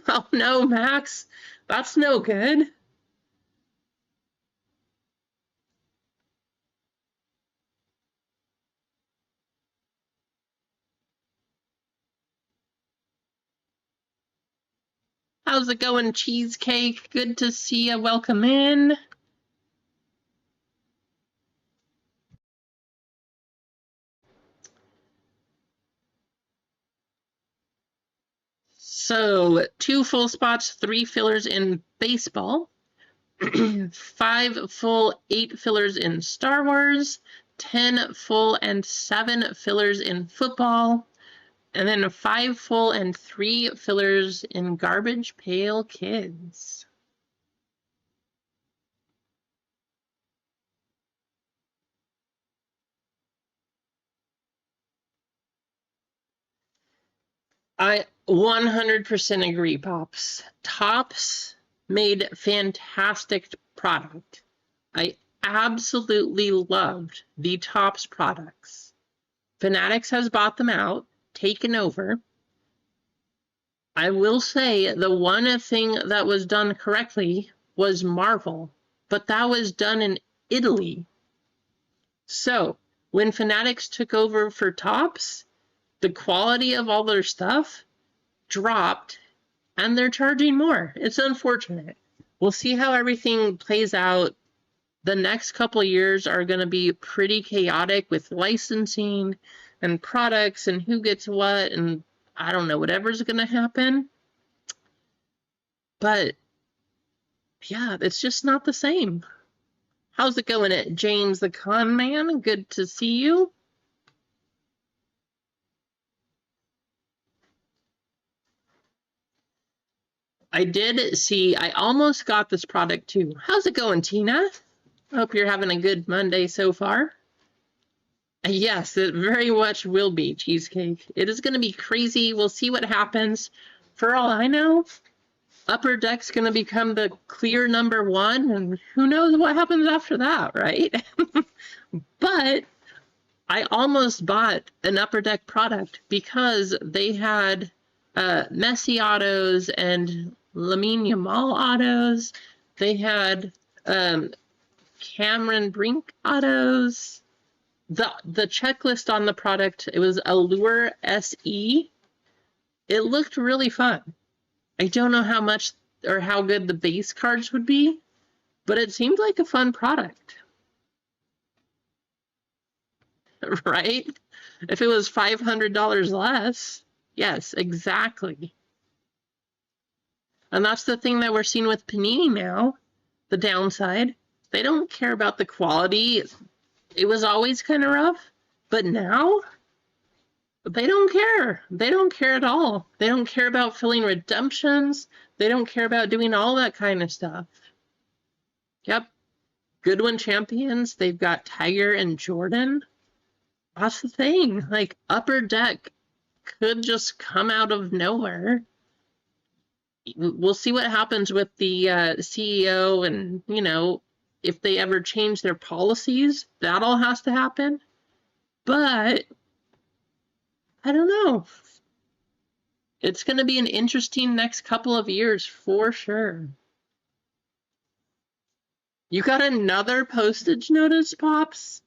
Oh no, Max, that's no good. How's it going, Cheesecake? Good to see you. Welcome in. So 2 full spots, 3 fillers in baseball, 5 full, 8 fillers in Star Wars, 10 full and 7 fillers in football, and then 5 full and 3 fillers in Garbage Pail Kids. I 100% agree, Pops. Topps made fantastic product. I absolutely loved the Topps products. Fanatics has bought them out, taken over. I will say the one thing that was done correctly was Marvel, but that was done in Italy. So when Fanatics took over for Topps, the quality of all their stuff dropped and they're charging more. It's unfortunate. We'll see how everything plays out. The next couple of years are going to be pretty chaotic with licensing and products and who gets what, and I don't know, whatever's going to happen. But yeah, it's just not the same. How's it going at James the Con Man? Good to see you. I did see, I almost got this product too. How's it going, Tina? I hope you're having a good Monday so far. Yes, it very much will be, Cheesecake. It is going to be crazy. We'll see what happens. For all I know, Upper Deck's going to become the clear #1, and who knows what happens after that, right? But I almost bought an Upper Deck product because they had Messi autos and Lamine Yamal autos. They had Cameron Brink autos. The checklist on the product, it was Allure SE. It looked really fun. I don't know how much or how good the base cards would be, but it seemed like a fun product. Right? If it was $500 less, yes, exactly. And that's the thing that we're seeing with Panini now, the downside. They don't care about the quality. It was always kind of rough, but now they don't care. They don't care at all. They don't care about filling redemptions. They don't care about doing all that kind of stuff. Yep. Goodwin champions, they've got Tiger and Jordan. That's the thing. Like, Upper Deck could just come out of nowhere. We'll see what happens with the CEO and, you know, if they ever change their policies, that all has to happen. But I don't know. It's going to be an interesting next couple of years for sure. You got another postage notice, Pops?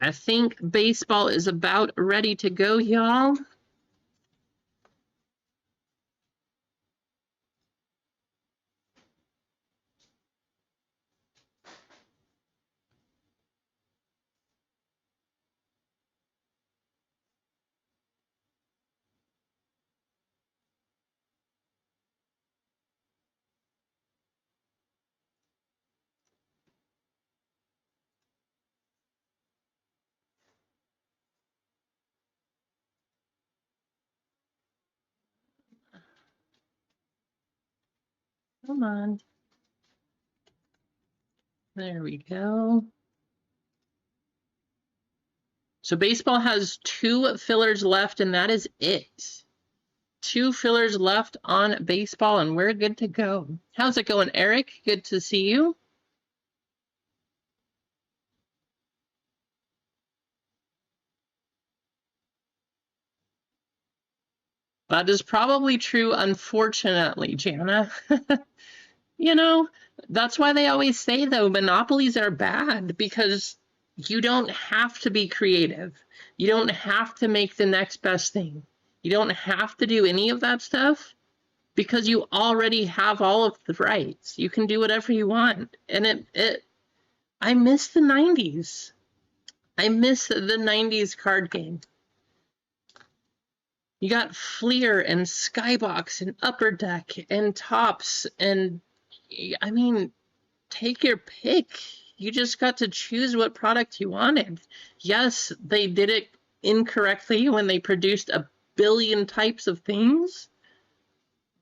I think baseball is about ready to go, y'all. Come on. There we go. So baseball has 2 fillers left, and that is it. 2 fillers left on baseball, and we're good to go. How's it going, Eric? Good to see you. That is probably true, unfortunately, Jana. You know, that's why they always say, though, monopolies are bad because you don't have to be creative. You don't have to make the next best thing. You don't have to do any of that stuff because you already have all of the rights. You can do whatever you want. And I miss the 90s. I miss the 90s card game. You got Fleer and Skybox and Upper Deck and Tops and, I mean, take your pick. You just got to choose what product you wanted. Yes, they did it incorrectly when they produced a billion types of things,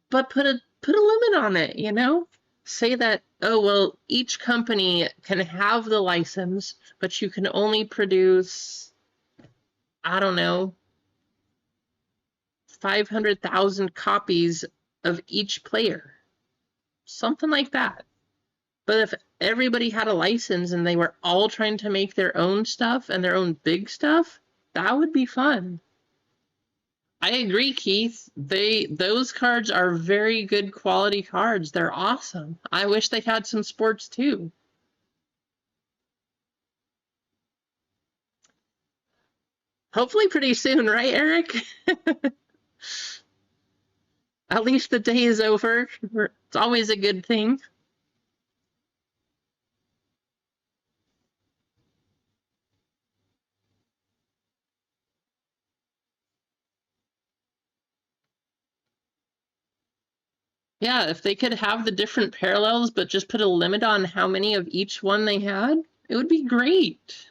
but put a limit on it, you know? Say that, oh, well, each company can have the license, but you can only produce, I don't know, 500,000 copies of each player. Something like that. But if everybody had a license and they were all trying to make their own stuff and their own big stuff, that would be fun. I agree, Keith. Those cards are very good quality cards. They're awesome. I wish they had some sports too. Hopefully pretty soon, right, Eric? At least the day is over. It's always a good thing. Yeah, if they could have the different parallels, but just put a limit on how many of each one they had, it would be great.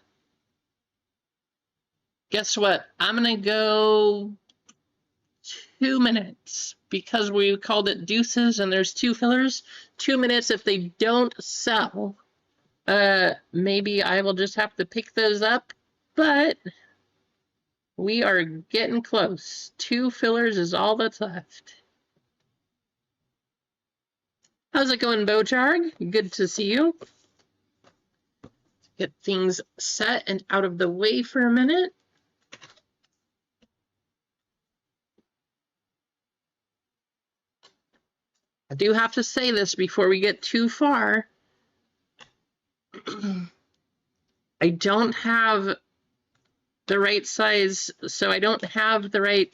Guess what? I'm going to go 2 minutes because we called it deuces and there's 2 fillers. 2 minutes. If they don't sell, maybe I will just have to pick those up, but we are getting close. 2 fillers is all that's left. How's it going, Bocharg? Good to see you. Get things set and out of the way for a minute. I do have to say this before we get too far. I don't have the right size, so I don't have the right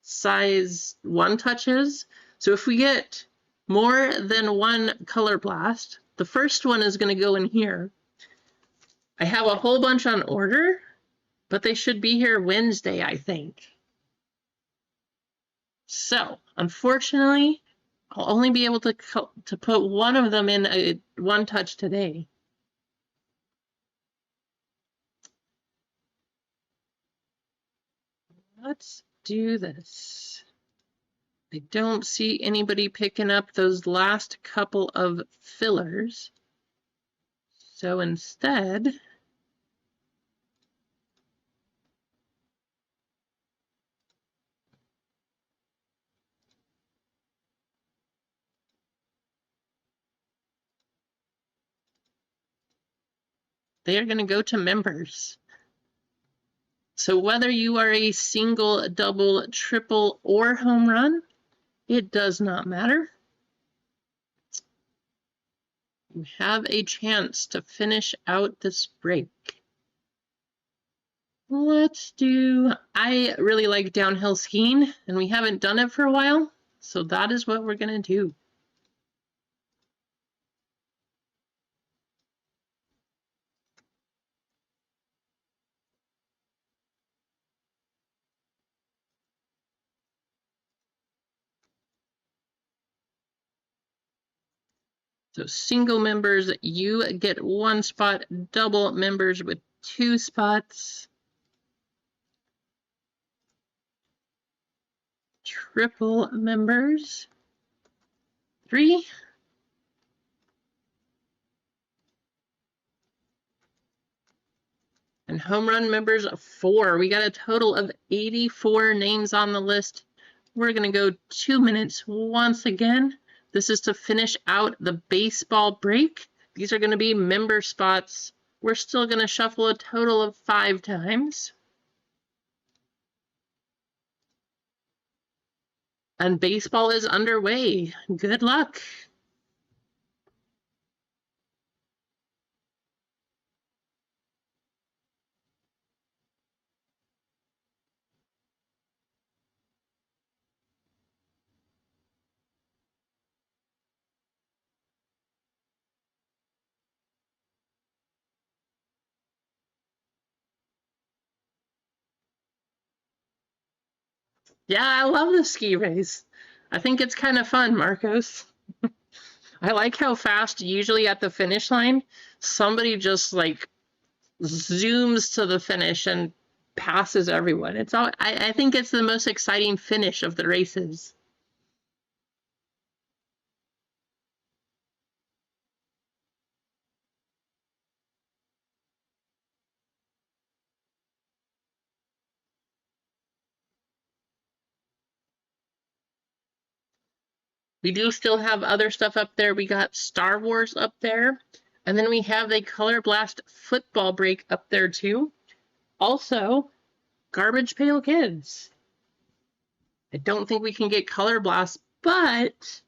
size one touches. So if we get more than one color blast, the first one is going to go in here. I have a whole bunch on order, but they should be here Wednesday, I think. So unfortunately, I'll only be able to put one of them in one touch today. Let's do this. I don't see anybody picking up those last couple of fillers. So instead, they are going to go to members. So whether you are a single, double, triple, or home run, it does not matter. You have a chance to finish out this break. Let's do, I really like downhill skiing, and we haven't done it for a while, so that is what we're going to do. So single members, you get one spot. Double members with 2 spots. Triple members, 3. And home run members, 4. We got a total of 84 names on the list. We're going to go 2 minutes once again. This is to finish out the baseball break. These are going to be member spots. We're still going to shuffle a total of 5 times. And baseball is underway. Good luck. Yeah, I love the ski race. I think it's kind of fun, Marcos. I like how fast, usually at the finish line, somebody just like zooms to the finish and passes everyone. It's all, I think it's the most exciting finish of the races. We do still have other stuff up there. We got Star Wars up there. And then we have a Color Blast football break up there too. Also, Garbage Pail Kids. I don't think we can get Color Blast, but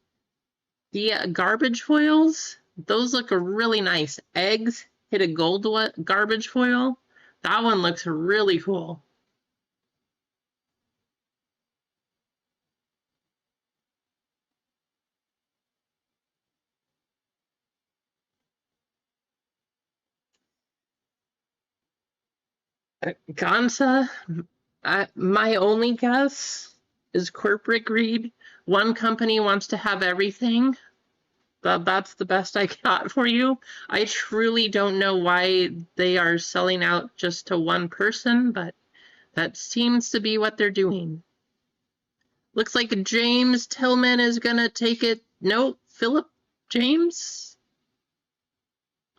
the garbage foils, those look really nice. Eggs hit a gold garbage foil. That one looks really cool. Gansa, my only guess is corporate greed. One company wants to have everything. That's the best I got for you. I truly don't know why they are selling out just to one person, but that seems to be what they're doing. Looks like James Tillman is gonna take it. No, Philip James?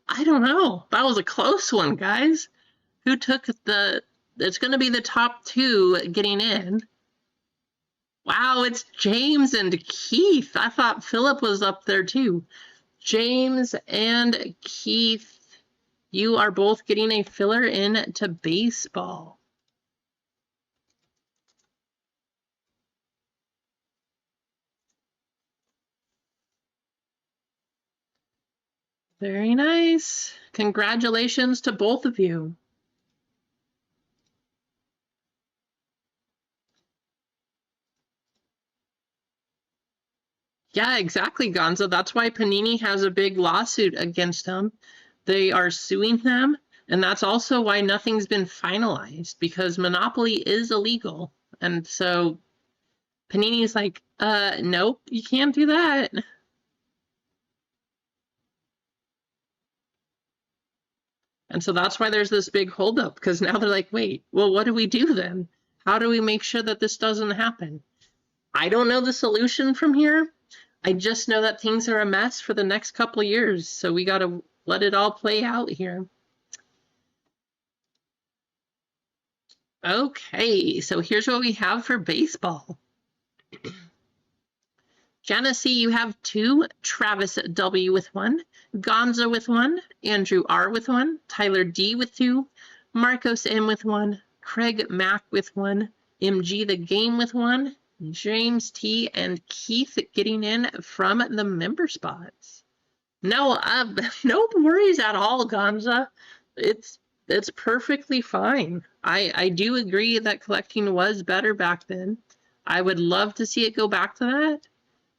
I don't know. That was a close one, guys. Who took the, it's gonna be the top 2 getting in. Wow, it's James and Keith. I thought Philip was up there too. James and Keith, you are both getting a filler in to baseball. Very nice. Congratulations to both of you. Yeah, exactly, Gonzo. That's why Panini has a big lawsuit against them. They are suing them, and that's also why nothing's been finalized, because monopoly is illegal. And so Panini's like, nope, you can't do that. And so that's why there's this big holdup, because now they're like, wait, well, what do we do then? How do we make sure that this doesn't happen? I don't know the solution from here. I just know that things are a mess for the next couple of years. So we got to let it all play out here. Okay, so here's what we have for baseball. Genesee, you have 2, Travis W with 1, Gonzo with 1, Andrew R with 1, Tyler D with 2, Marcos M with 1, Craig Mack with 1, MG the Game with 1, James T, and Keith getting in from the member spots. No, no worries at all, Gonza. It's perfectly fine. I do agree that collecting was better back then. I would love to see it go back to that,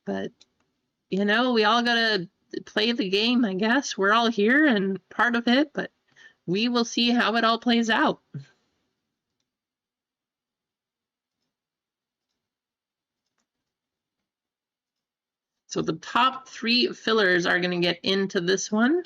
but you know, we all gotta play the game, I guess. We're all here and part of it, but we will see how it all plays out. So the top 3 fillers are going to get into this one.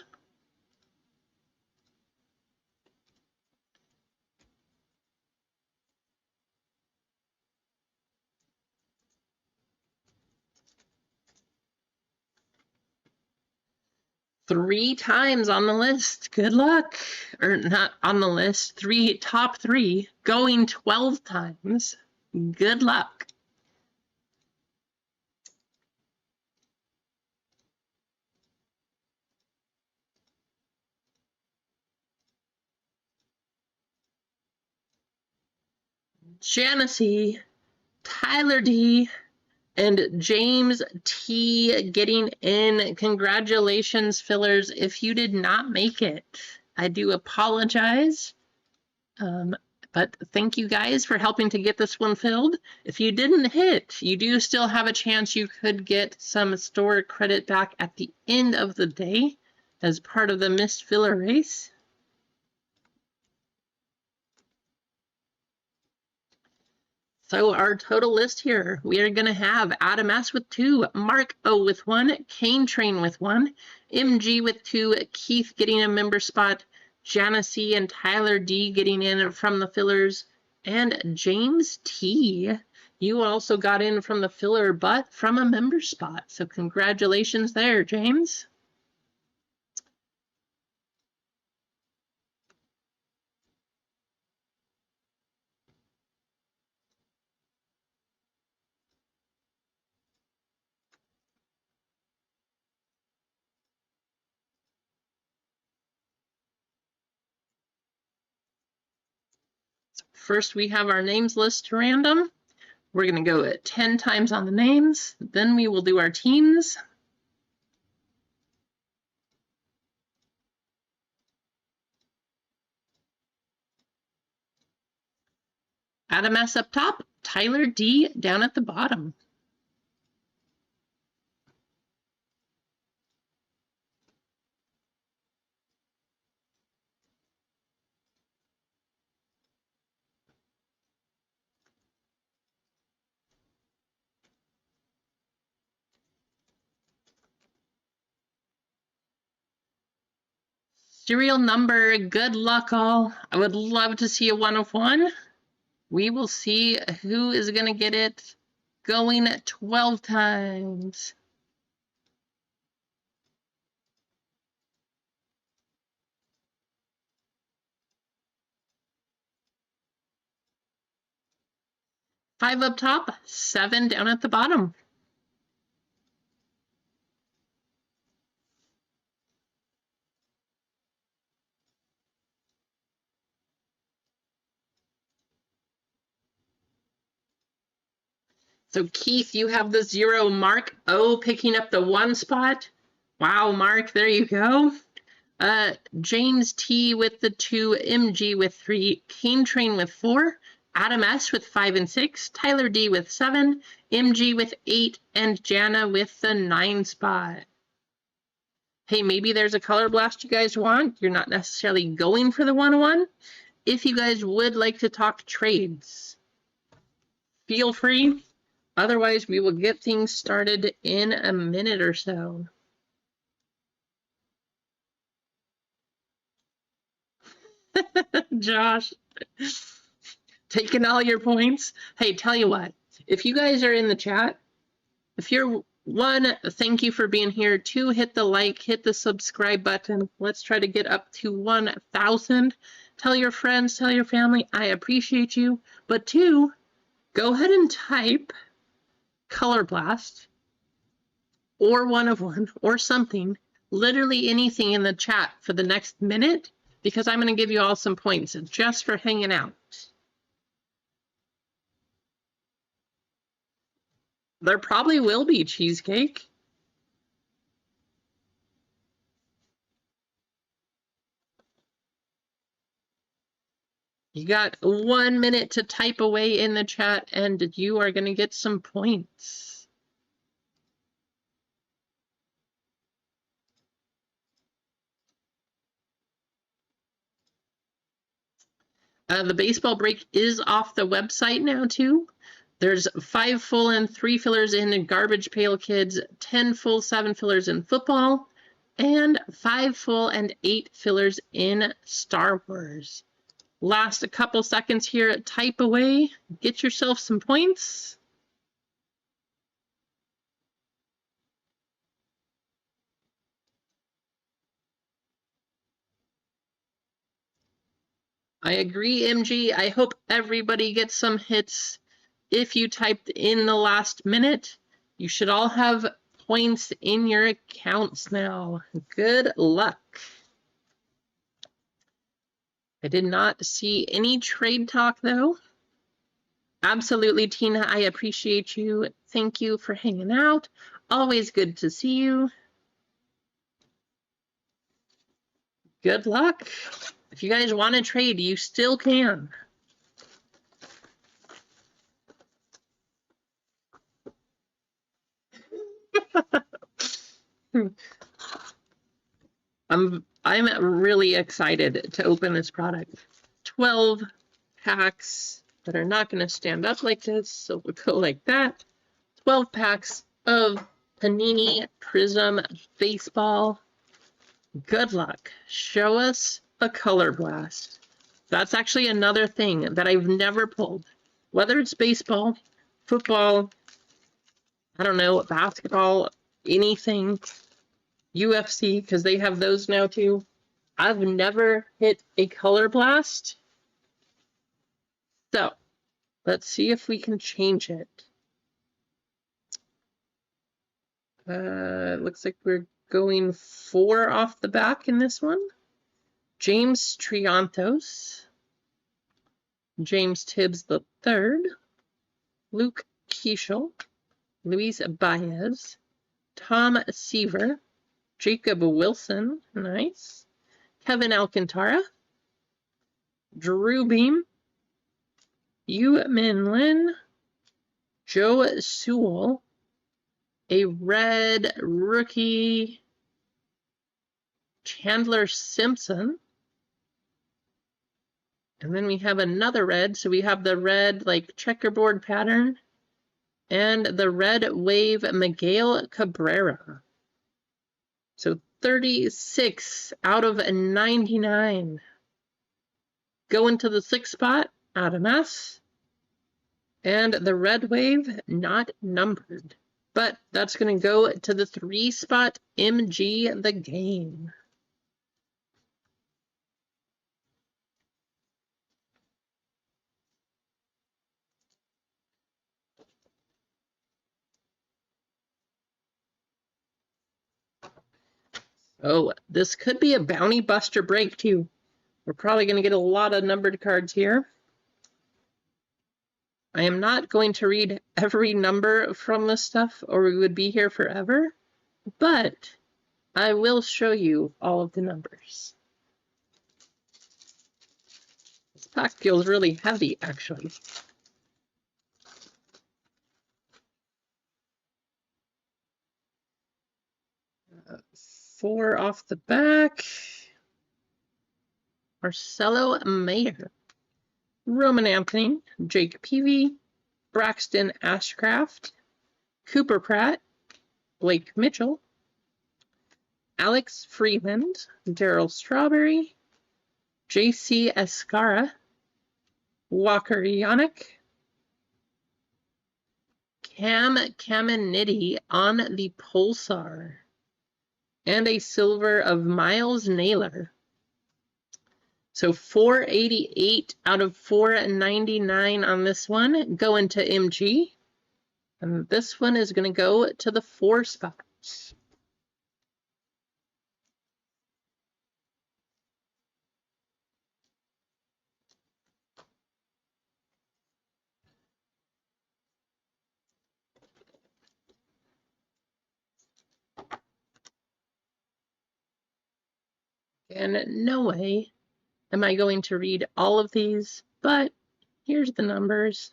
Three times on the list. Good luck. Or not on the list. Top three going 12 times. Good luck. Janice, Tyler D, and James T getting in. Congratulations, fillers. If you did not make it, I do apologize. But thank you guys for helping to get this one filled. If you didn't hit, you do still have a chance you could get some store credit back at the end of the day as part of the missed filler race. So our total list here, we are going to have Adam S with 2, Mark O with 1, Kane Train with 1, MG with 2, Keith getting a member spot, Janice and Tyler D getting in from the fillers, and James T. You also got in from the filler, but from a member spot. So congratulations there, James. First, we have our names list to random. We're going to go at 10 times on the names. Then we will do our teams. Adam S up top, Tyler D down at the bottom. Serial number, good luck all. I would love to see a 1 of 1. We will see who is going to get it going 12 times. 5 up top, 7 down at the bottom. So Keith, you have the 0. Mark O picking up the 1 spot. Wow, Mark, there you go. James T with the 2, MG with 3, Cane Train with 4, Adam S with 5 and 6, Tyler D with 7, MG with 8, and Jana with the 9 spot. Hey, maybe there's a color blast you guys want. You're not necessarily going for the 101. If you guys would like to talk trades, feel free. Otherwise, we will get things started in a minute or so. Josh, taking all your points. Hey, tell you what, if you guys are in the chat, if you're 1, thank you for being here. 2, hit the like, hit the subscribe button. Let's try to get up to 1,000. Tell your friends, tell your family, I appreciate you. But 2, go ahead and type Color Blast or 1 of 1 or something, literally anything in the chat for the next minute, because I'm going to give you all some points just for hanging out. There probably will be cheesecake. You got 1 minute to type away in the chat, and you are going to get some points. The baseball break is off the website now, too. There's 5 full and 3 fillers in Garbage Pail Kids, 10 full, 7 fillers in football, and 5 full and 8 fillers in Star Wars. Last a couple seconds here, type away, get yourself some points. I agree, MG. I hope everybody gets some hits. If you typed in the last minute, you should all have points in your accounts now. Good luck. I did not see any trade talk, though. Absolutely, Tina. I appreciate you. Thank you for hanging out. Always good to see you. Good luck. If you guys want to trade, you still can. I'm really excited to open this product. 12 packs that are not going to stand up like this, so we'll go like that. 12 packs of Panini Prism Baseball. Good luck. Show us a color blast. That's actually another thing that I've never pulled. Whether it's baseball, football, I don't know, basketball, anything, UFC, because they have those now too. I've never hit a color blast. So let's see if we can change it. Looks like we're going 4 off the back in this one. James Triantos, James Tibbs III, Luke Keishel, Luis Baez, Tom Seaver, Jacob Wilson, nice, Kevin Alcantara, Drew Beam, Yu Min Lin, Joe Sewell, a red rookie, Chandler Simpson, and then we have another red, so we have the red like checkerboard pattern, and the red wave Miguel Cabrera. So 36 out of 99. Going to the 6th spot, Adam S. And the red wave, not numbered. But that's going to go to the 3 spot, MG the Game. Oh, this could be a bounty buster break too. We're probably going to get a lot of numbered cards here. I am not going to read every number from this stuff or we would be here forever, but I will show you all of the numbers. This pack feels really heavy, actually. Four off the back. Marcelo Mayer, Roman Anthony, Jake Peavy, Braxton Ashcraft, Cooper Pratt, Blake Mitchell, Alex Freeland, Daryl Strawberry, J.C. Escara, Walker Yannick, Cam Caminiti on the Pulsar, and a silver of Miles Naylor. So 488 out of 499 on this one going to MG. And this one is going to go to the 4 spots. And no way am I going to read all of these, but here's the numbers.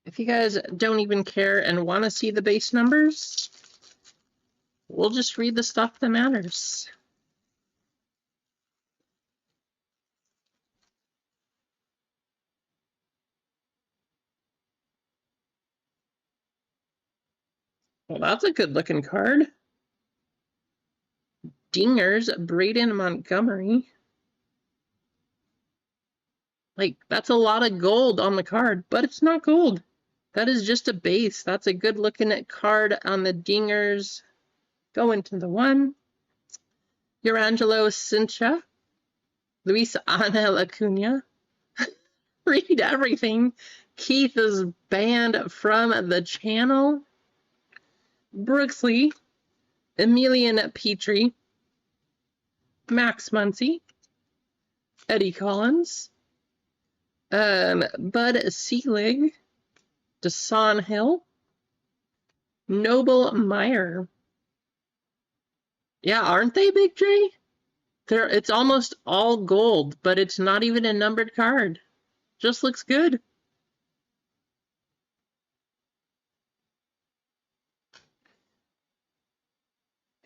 If you guys don't even care and want to see the base numbers, we'll just read the stuff that matters. Well, that's a good looking card. Dingers, Braden Montgomery. Like, that's a lot of gold on the card, but it's not gold. That is just a base. That's a good looking card on the Dingers. Going to the 1. Urangelo Cincha. Luis Angel Acuna. Read everything. Keith is banned from the channel. Brooksley. Emilian Petrie. Max Muncy. Eddie Collins. Bud Selig. Desan Hill. Noble Meyer. Yeah, aren't they, Big J? It's almost all gold, but it's not even a numbered card. Just looks good.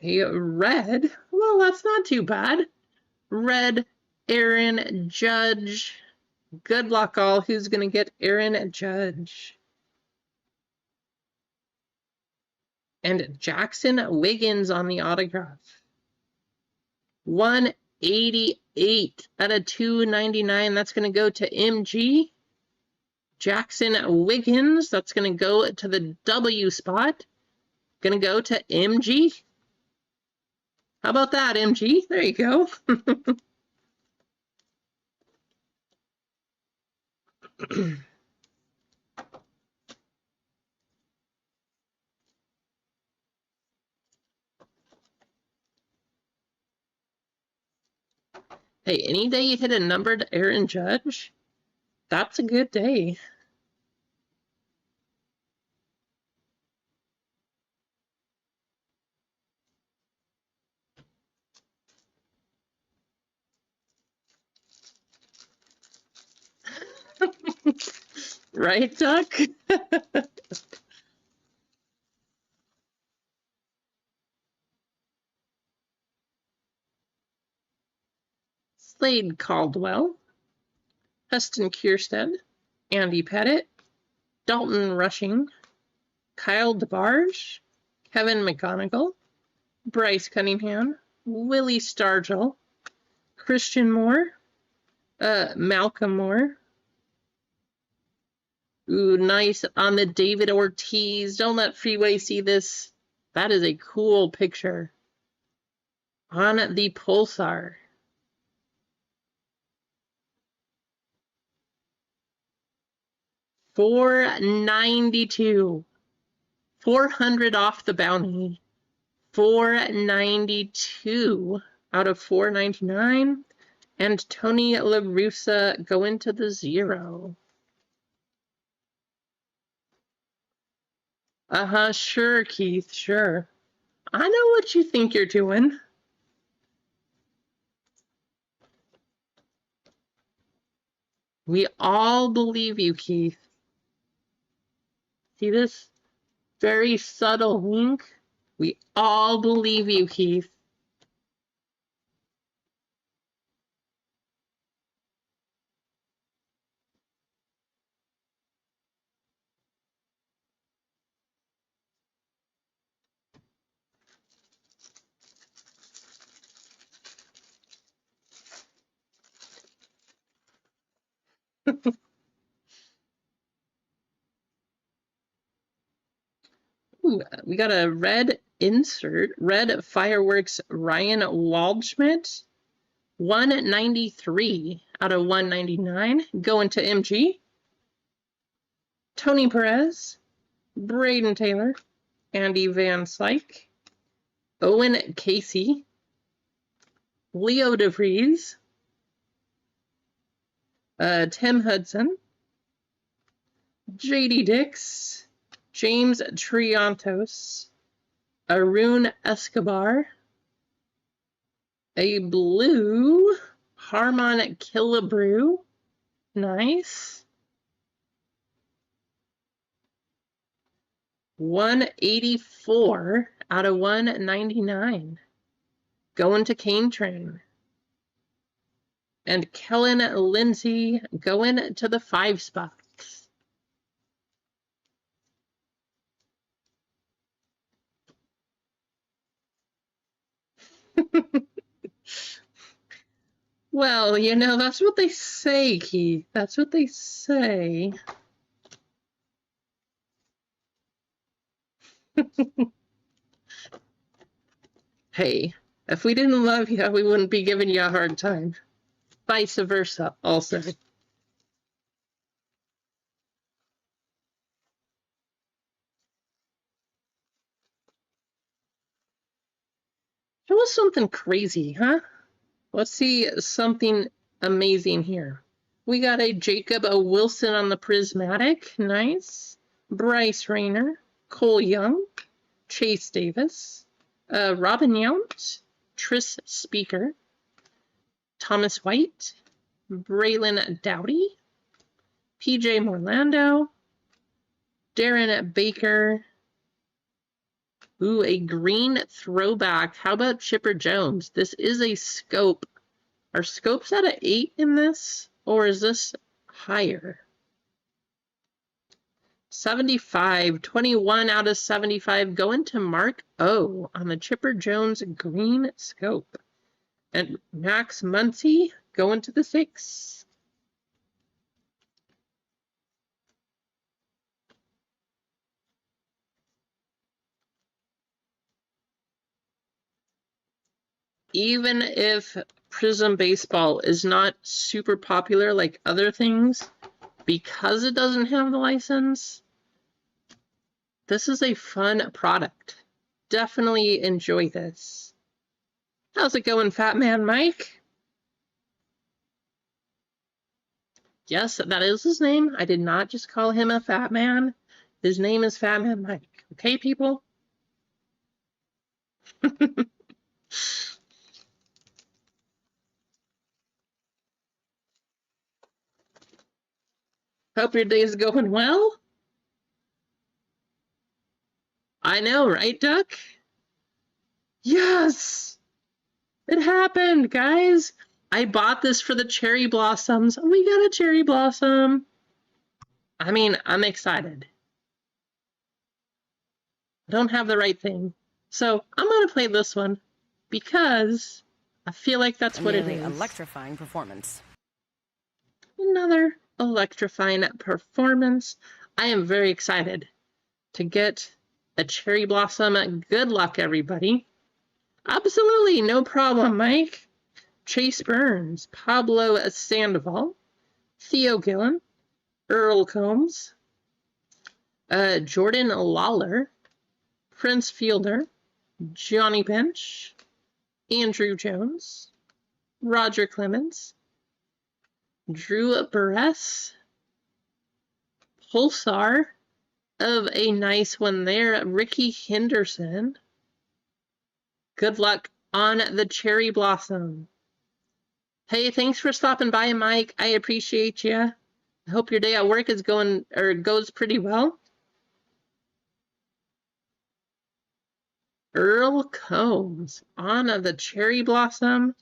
A red. Well, that's not too bad. Red, Aaron Judge. Good luck, all. Who's going to get Aaron Judge? And Jackson Wiggins on the autograph. 188 out of 299. That's going to go to MG. Jackson Wiggins. That's going to go to the W spot. Going to go to MG. How about that, MG? There you go. Hey, any day you hit a numbered Aaron Judge, that's a good day. Right, Duck? Slade Caldwell, Heston Kierstead, Andy Pettit, Dalton Rushing, Kyle DeBarge, Kevin McGonigal, Bryce Cunningham, Willie Stargell, Christian Moore, Malcolm Moore. Ooh, nice on the David Ortiz. Don't let Freeway see this. That is a cool picture. On the Pulsar. $492. 400 off the bounty. 492 out of 499. And Tony La Russa going to the 0. Sure, Keith, sure. I know what you think you're doing. We all believe you, Keith. See this very subtle wink? We all believe you, Keith. Ooh, we got a red insert, red fireworks Ryan Waldschmidt, 193 out of 199, going to MG. Tony Perez, Braden Taylor, Andy Van Slyke, Owen Casey, Leo DeVries, Tim Hudson, JD Dix, James Triantos, Arun Escobar, a blue Harmon Killebrew, nice. 184 out of 199, going to Cane Train. And Kellen Lindsay going to the 5 spots. Well, you know, that's what they say, Keith. That's what they say. Hey, if we didn't love you, we wouldn't be giving you a hard time. Vice versa, also. Show us something crazy, huh? Let's see something amazing here. We got a Jacob Wilson on the Prismatic. Nice. Bryce Rayner. Cole Young. Chase Davis. Robin Yount. Tris Speaker. Thomas White. Braylon Dowdy. PJ Morlando. Darren Baker. Ooh, a green throwback. How about Chipper Jones? This is a scope. Are scopes at an 8 in this? Or is this higher? 75. 21 out of 75 going to Mark O on the Chipper Jones green scope. And Max Muncy going to the 6. Even if Prism Baseball is not super popular like other things, because it doesn't have the license, this is a fun product. Definitely enjoy this. How's it going, Fat Man Mike? Yes, that is his name. I did not just call him a fat man. His name is Fat Man Mike. Okay, people? Hope your day is going well. I know, right, Duck? Yes! It happened, guys! I bought this for the cherry blossoms. We got a cherry blossom. I mean, I'm excited. I don't have the right thing. So I'm going to play this one because I feel like that's what it is. Electrifying performance. Another electrifying performance. I am very excited to get a cherry blossom. Good luck, everybody. Absolutely, no problem, Mike. Chase Burns, Pablo Sandoval, Theo Gillen, Earl Combs, Jordan Lawler, Prince Fielder, Johnny Bench, Andrew Jones, Roger Clemens, Drew Barres, Pulsar of a nice one there, Ricky Henderson. Good luck on the Cherry Blossom. Hey, thanks for stopping by, Mike. I appreciate you. I hope your day at work is goes pretty well. Earl Combs on the Cherry Blossom.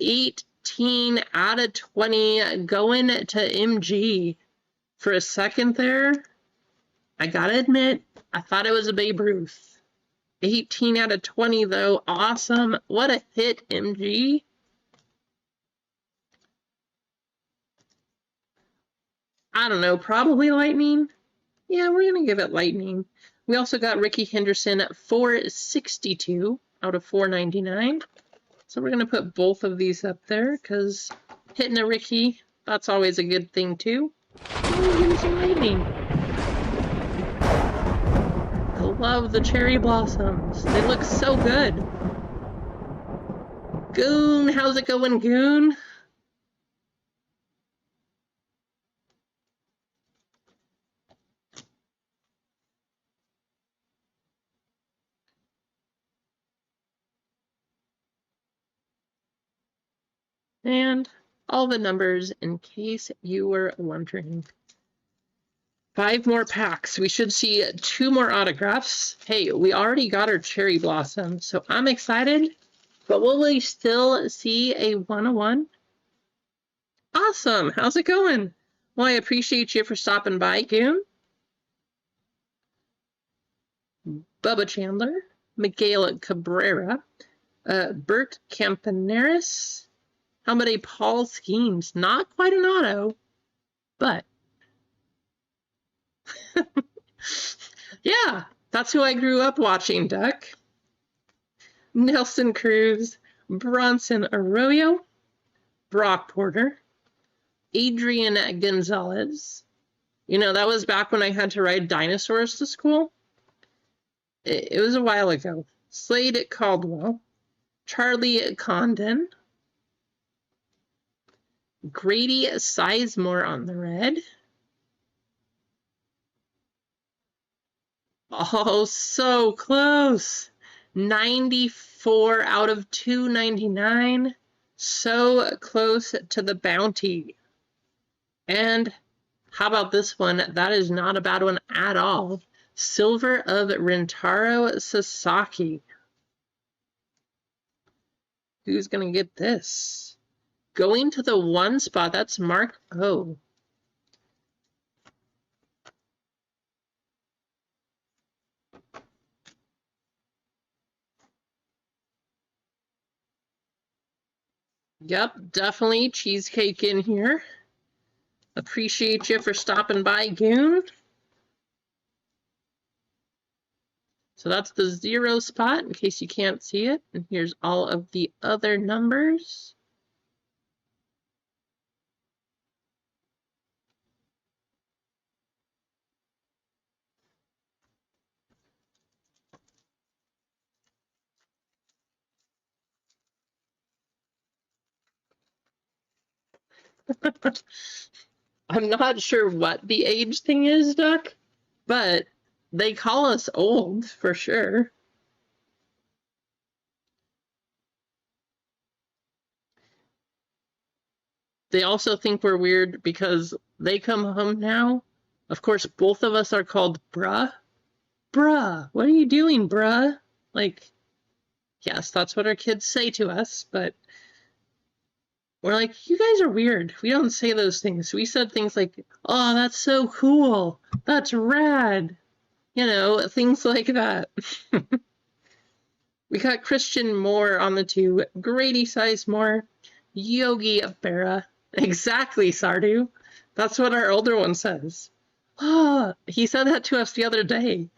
18 out of 20 going to MG. For a second there, I gotta admit, I thought it was a Babe Ruth. 18 out of 20 though, awesome. What a hit, MG. I don't know, probably Lightning. Yeah, we're gonna give it Lightning. We also got Ricky Henderson at 462 out of 499. So we're gonna put both of these up there because hitting a Ricky, that's always a good thing too. Oh, give me some Lightning. I love the Cherry Blossoms. They look so good. Goon, how's it going, Goon? And all the numbers in case you were wondering. 5 more packs. We should see 2 more autographs. Hey, we already got our Cherry Blossom, so I'm excited. But will we still see a 101? Awesome. How's it going? Well, I appreciate you for stopping by, Goon. Bubba Chandler, Miguel Cabrera, Bert Campaneris. How about a Paul Skeens? Not quite an auto, but yeah, that's who I grew up watching, Duck. Nelson Cruz, Bronson Arroyo, Brock Porter, Adrian Gonzalez. You know, that was back when I had to ride dinosaurs to school. It was a while ago. Slade Caldwell, Charlie Condon, Grady Sizemore on the red. Oh, so close. 94 out of 299. So close to the bounty. And how about this one? That is not a bad one at all. Silver of Rentaro Sasaki. Who's going to get this? Going to the 1 spot, that's Mark O. Yep, definitely cheesecake in here. Appreciate you for stopping by, Goon. So that's the 0 spot in case you can't see it. And here's all of the other numbers. I'm not sure what the age thing is, Duck, but they call us old for sure. They also think we're weird because they come home now. Of course, both of us are called bruh. Bruh, what are you doing, bruh? Like, yes, that's what our kids say to us, but we're like, you guys are weird. We don't say those things. We said things like, oh, that's so cool. That's rad. You know, things like that. We got Christian Moore on the 2, Grady Sizemore, Yogi Berra. Exactly, Sardu. That's what our older one says. Oh, he said that to us the other day.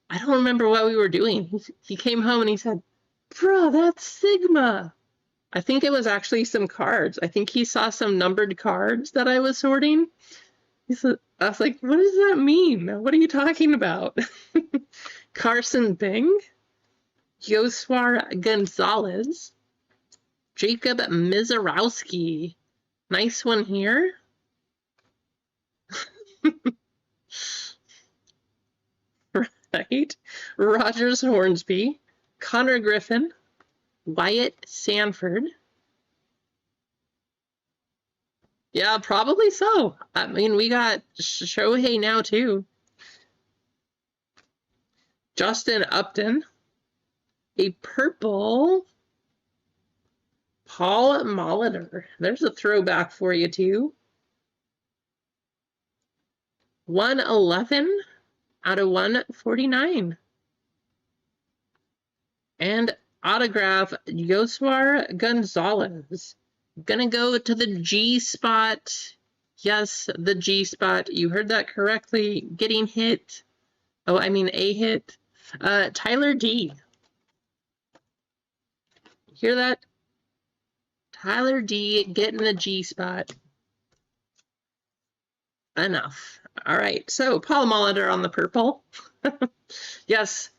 I don't remember what we were doing. He came home and he said, bro, that's Sigma. I think it was actually some cards. I think he saw some numbered cards that I was sorting. He said, I was like, what does that mean? What are you talking about? Carson Bing, Joswar Gonzalez, Jacob Mizarowski. Nice one here. Right? Rogers Hornsby, Connor Griffin, Wyatt Sanford. Yeah, probably so. I mean, we got Shohei now, too. Justin Upton. A purple Paul Molitor. There's a throwback for you, too. 111 out of 149. And autograph Joswar Gonzalez. Gonna go to the G spot. Yes, the G spot. You heard that correctly. Getting hit. Oh, I mean a hit. Tyler D. Hear that? Tyler D getting the G spot. Enough. All right. So Paul Molitor on the purple. Yes.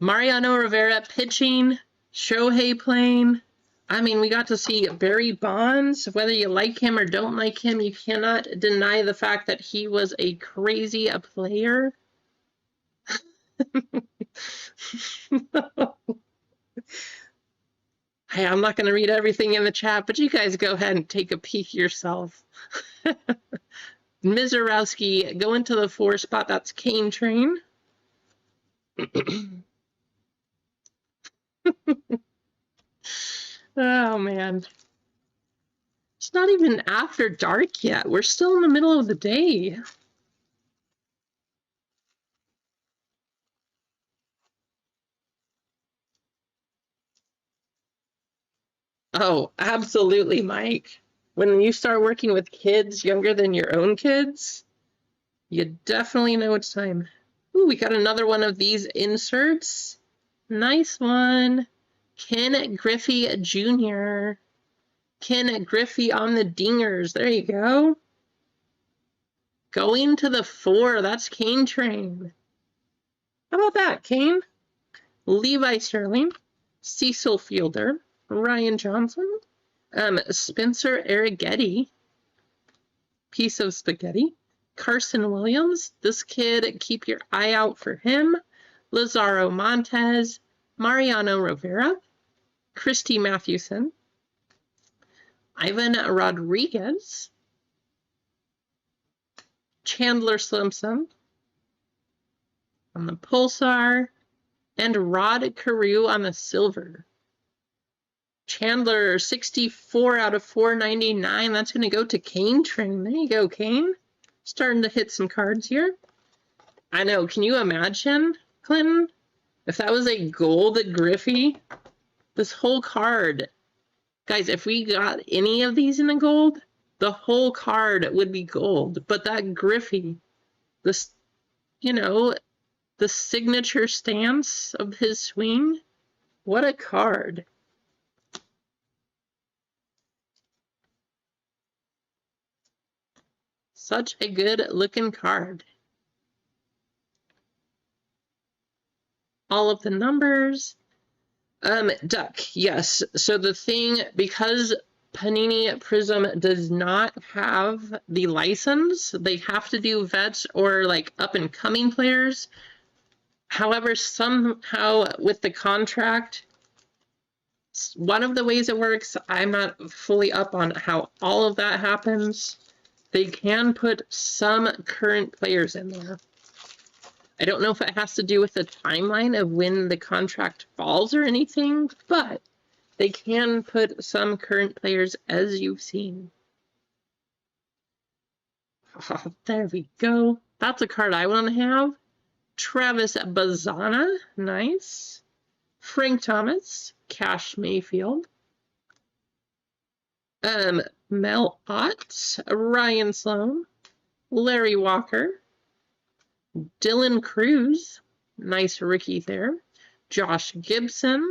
Mariano Rivera pitching. Shohei playing. I mean, we got to see Barry Bonds. Whether you like him or don't like him, you cannot deny the fact that he was a crazy player. Hey, I'm not going to read everything in the chat, but you guys go ahead and take a peek yourself. Mizarowski going to the 4 spot. That's Cane Train. Oh, man. It's not even after dark yet. We're still in the middle of the day. Oh, absolutely, Mike. When you start working with kids younger than your own kids, you definitely know it's time. Ooh, we got another one of these inserts. Nice one. Ken Griffey Jr. Ken Griffey on the dingers. There you go. Going to the 4. That's Cane Train. How about that, Kane? Levi Sterling. Cecil Fielder. Ryan Johnson. Spencer Arrighetti. Piece of spaghetti. Carson Williams. This kid, keep your eye out for him. Lazaro Montez. Mariano Rivera. Christy Mathewson. Ivan Rodriguez. Chandler Simpson on the Pulsar. And Rod Carew on the silver. Chandler, 64 out of 499. That's going to go to Cane Train. There you go, Cane. Starting to hit some cards here. I know. Can you imagine, Clinton, if that was a gold Griffey? This whole card. Guys, if we got any of these in a gold, the whole card would be gold. But that Griffey, this, you know, the signature stance of his swing, what a card. Such a good looking card. All of the numbers. Duck, yes. So the thing, because Panini Prism does not have the license, they have to do vets or like up and coming players. However, somehow with the contract, one of the ways it works, I'm not fully up on how all of that happens. They can put some current players in there. I don't know if it has to do with the timeline of when the contract falls or anything, but they can put some current players, as you've seen. Oh, there we go. That's a card I want to have. Travis Bazzana, nice. Frank Thomas, Cash Mayfield. Mel Ott, Ryan Sloan, Larry Walker, Dylan Cruz, nice rookie there. Josh Gibson,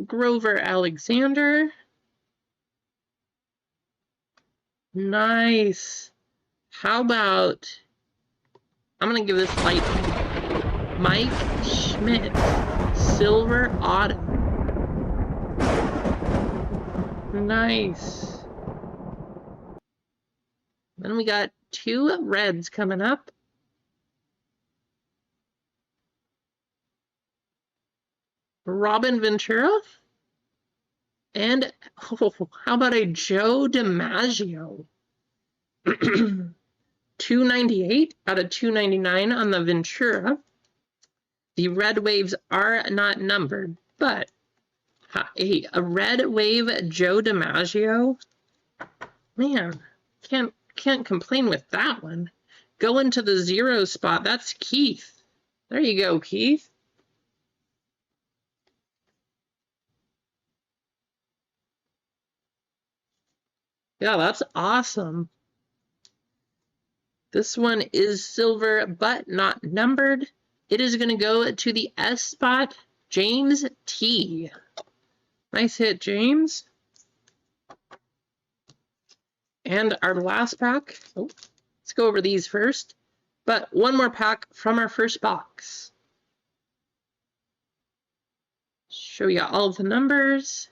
Grover Alexander, nice. How about, I'm going to give this light Mike Schmidt, silver auto. Nice. Then we got 2 reds coming up. Robin Ventura. And oh, how about a Joe DiMaggio? 298 out of 299 on the Ventura. The red waves are not numbered, but a red wave Joe DiMaggio, man, can't complain with that one. Go into the 0 spot. That's Keith. There you go, Keith. Yeah, that's awesome. This one is silver, but not numbered. It is going to go to the S spot, James T. Nice hit, James. And our last pack. Oh, let's go over these first. But one more pack from our first box. Show you all the numbers.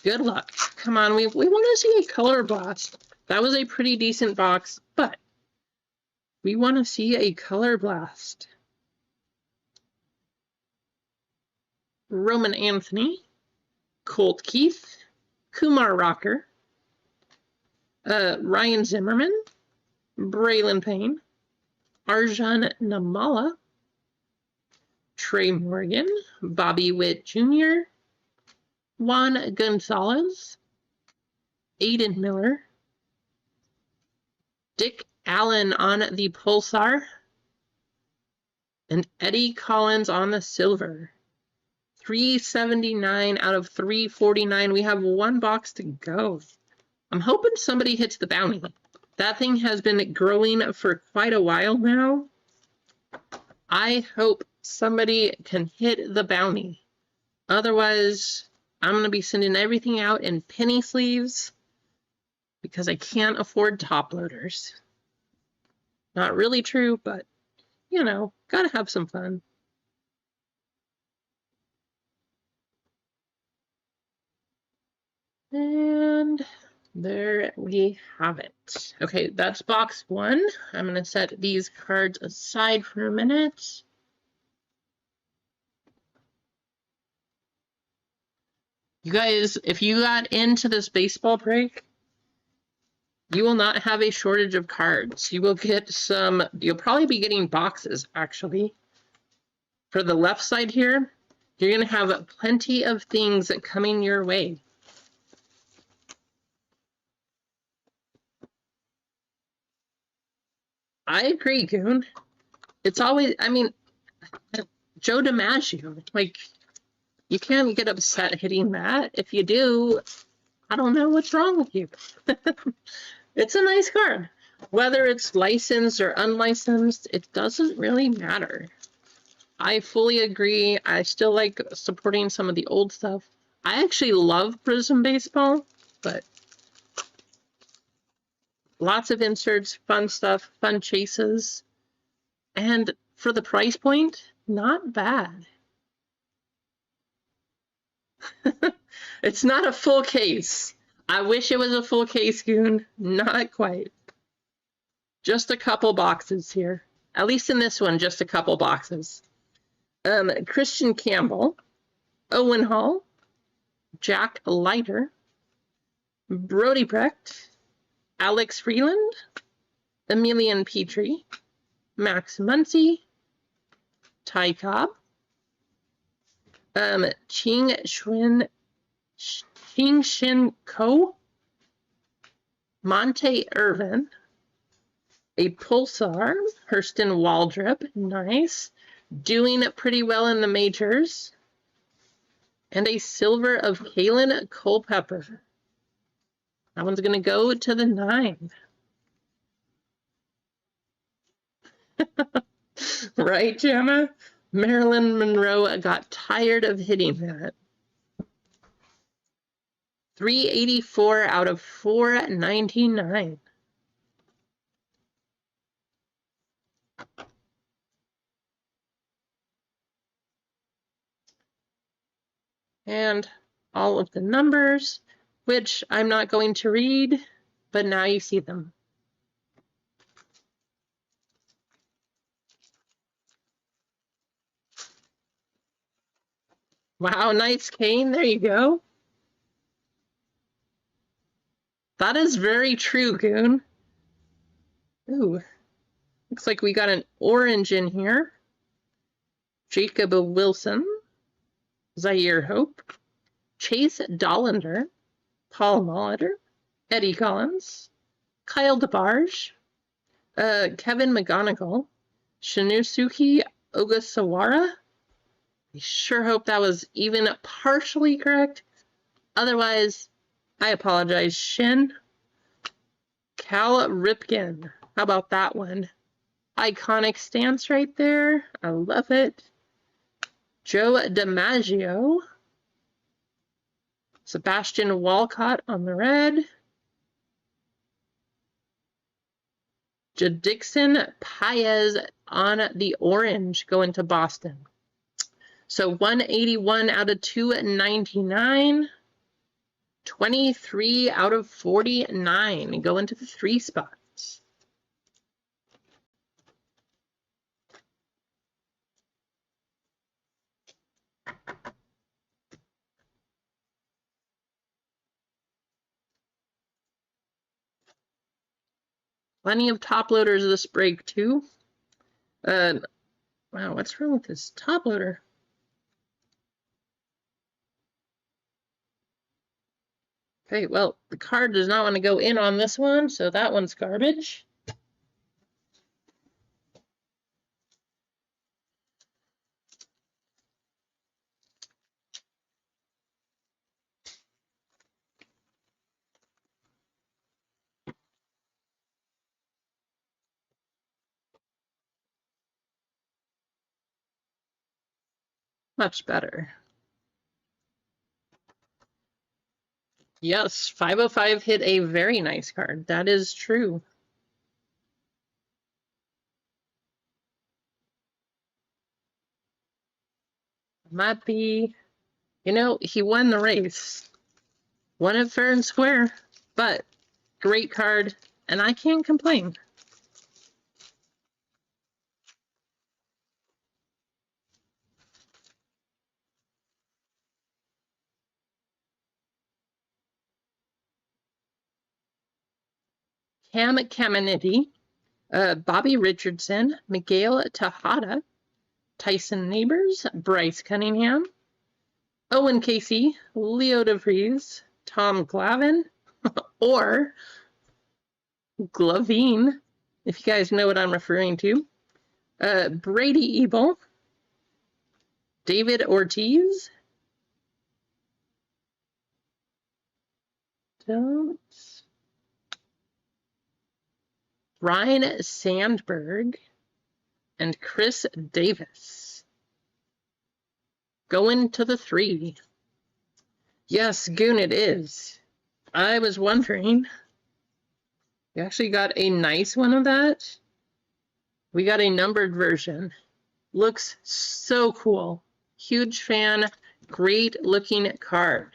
Good luck. Come on, we want to see a color blast. That was a pretty decent box, but we want to see a color blast. Roman Anthony, Colt Keith, Kumar Rocker, Ryan Zimmerman, Braylon Payne, Arjun Namala, Trey Morgan, Bobby Witt Jr., Juan Gonzalez, Aiden Miller, Dick Allen on the Pulsar, and Eddie Collins on the silver. 379 out of 349. We have one box to go. I'm hoping somebody hits the bounty. That thing has been growing for quite a while now. I hope somebody can hit the bounty. Otherwise, I'm going to be sending everything out in penny sleeves because I can't afford top loaders. Not really true, but, you know, gotta have some fun. And there we have it. Okay, that's box 1. I'm going to set these cards aside for a minute. You guys, if you got into this baseball break, you will not have a shortage of cards. You will get some, you'll probably be getting boxes, actually. For the left side here, you're going to have plenty of things coming your way. I agree, Goon. It's always, I mean, Joe DiMaggio, like, you can't get upset hitting that. If you do, I don't know what's wrong with you. It's a nice card. Whether it's licensed or unlicensed, it doesn't really matter. I fully agree. I still like supporting some of the old stuff. I actually love Prism Baseball, but lots of inserts, fun stuff, fun chases. And for the price point, not bad. It's not a full case. I wish it was a full case, Goon. Not quite. Just a couple boxes here. At least in this one, just a couple boxes. Christian Campbell, Owen Hall, Jack Leiter, Brody Brecht, Alex Freeland, Emilian Petrie, Max Muncy, Ty Cobb, Ching Shin Ko, Monte Irvin, a Pulsar, Hurston Waldrop, nice, doing pretty well in the majors, and a silver of Kalen Culpepper. That one's going to go to the 9. Right, Gemma? Marilyn Monroe got tired of hitting that. 384 out of 499. and all of the numbers, which I'm not going to read, but now you see them. Wow, nice cane. There you go. That is very true, Goon. Ooh, looks like we got an orange in here. Jacob Wilson, Zaire Hope, Chase Dollander, Paul Molitor, Eddie Collins, Kyle DeBarge, Kevin McGonigal, Shinosuke Ogasawara. I sure hope that was even partially correct. Otherwise, I apologize. Shin. Cal Ripken. How about that one? Iconic stance right there. I love it. Joe DiMaggio. Sebastian Walcott on the red. Jadixon Paez on the orange going to Boston. So 181 out of 299. 23 out of 49 go into the 3 spots. Plenty of top loaders this break too. Wow, what's wrong with this top loader? Okay, well, the card does not want to go in on this one, so that one's garbage. Much better. Yes, 505 hit a very nice card. That is true. Might be, you know, he won the race. Won it fair and square, but great card, and I can't complain. Cam Caminiti, Bobby Richardson, Miguel Tejada, Tyson Neighbors, Bryce Cunningham, Owen Casey, Leo DeVries, Tom Glavine, or Glavine, if you guys know what I'm referring to, Brady Ebel, David Ortiz, Ryan Sandberg, and Chris Davis. Going to the 3. Yes, Goon, it is. I was wondering. We actually got a nice one of that. We got a numbered version. Looks so cool. Huge fan. Great looking card.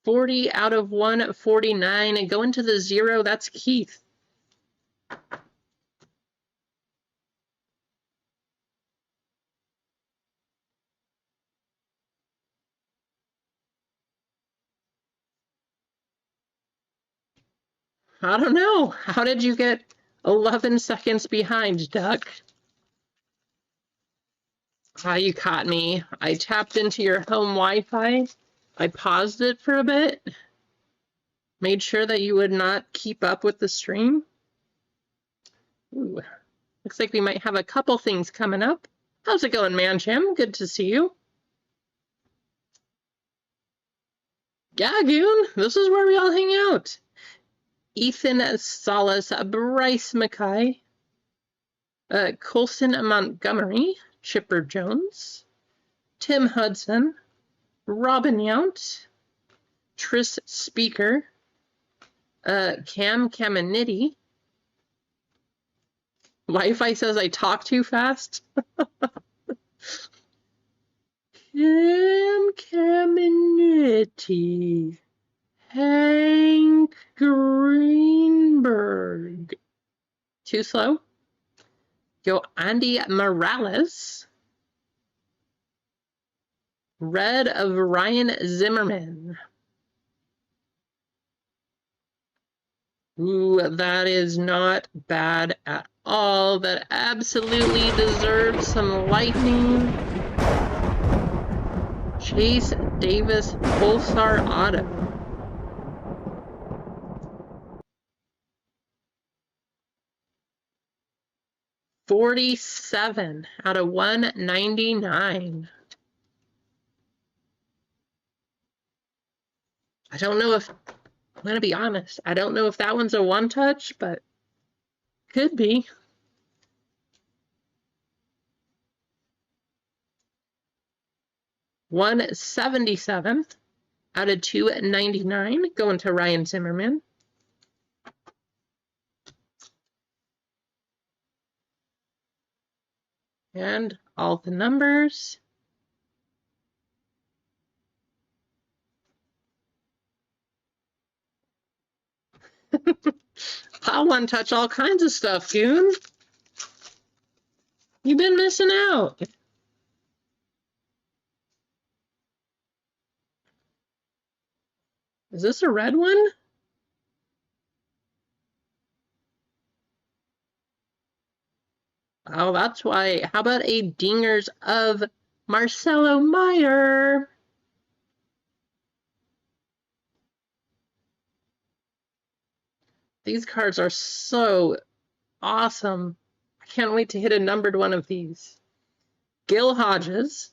$40 out of 149. And going to the 0, that's Keith. I don't know. How did you get 11 seconds behind, Duck? Ah, you caught me. I tapped into your home Wi-Fi. I paused it for a bit. Made sure that you would not keep up with the stream. Ooh, looks like we might have a couple things coming up. How's it going, Mancham? Good to see you. Yeah, Goon, this is where we all hang out. Ethan Salas, Bryce Mackay, Colson Montgomery, Chipper Jones, Tim Hudson, Robin Yount, Tris Speaker, Cam Caminiti, Wi-Fi says I talk too fast. Kim Caminiti. Hank Greenberg. Too slow? Yo, Andy Morales. Red of Ryan Zimmerman. Ooh, that is not bad at all. That absolutely deserves some lightning. Chase Davis Pulsar Auto. $47 out of $199. I don't know if, I'm going to be honest, I don't know if that one's a one-touch, but could be. $177 out of $299 going to Ryan Zimmerman. And all the numbers. I'll one-touch all kinds of stuff, Goon. You've been missing out. Is this a red one? Oh, that's why. How about a dingers of Marcelo Meyer? These cards are so awesome. I can't wait to hit a numbered one of these. Gil Hodges,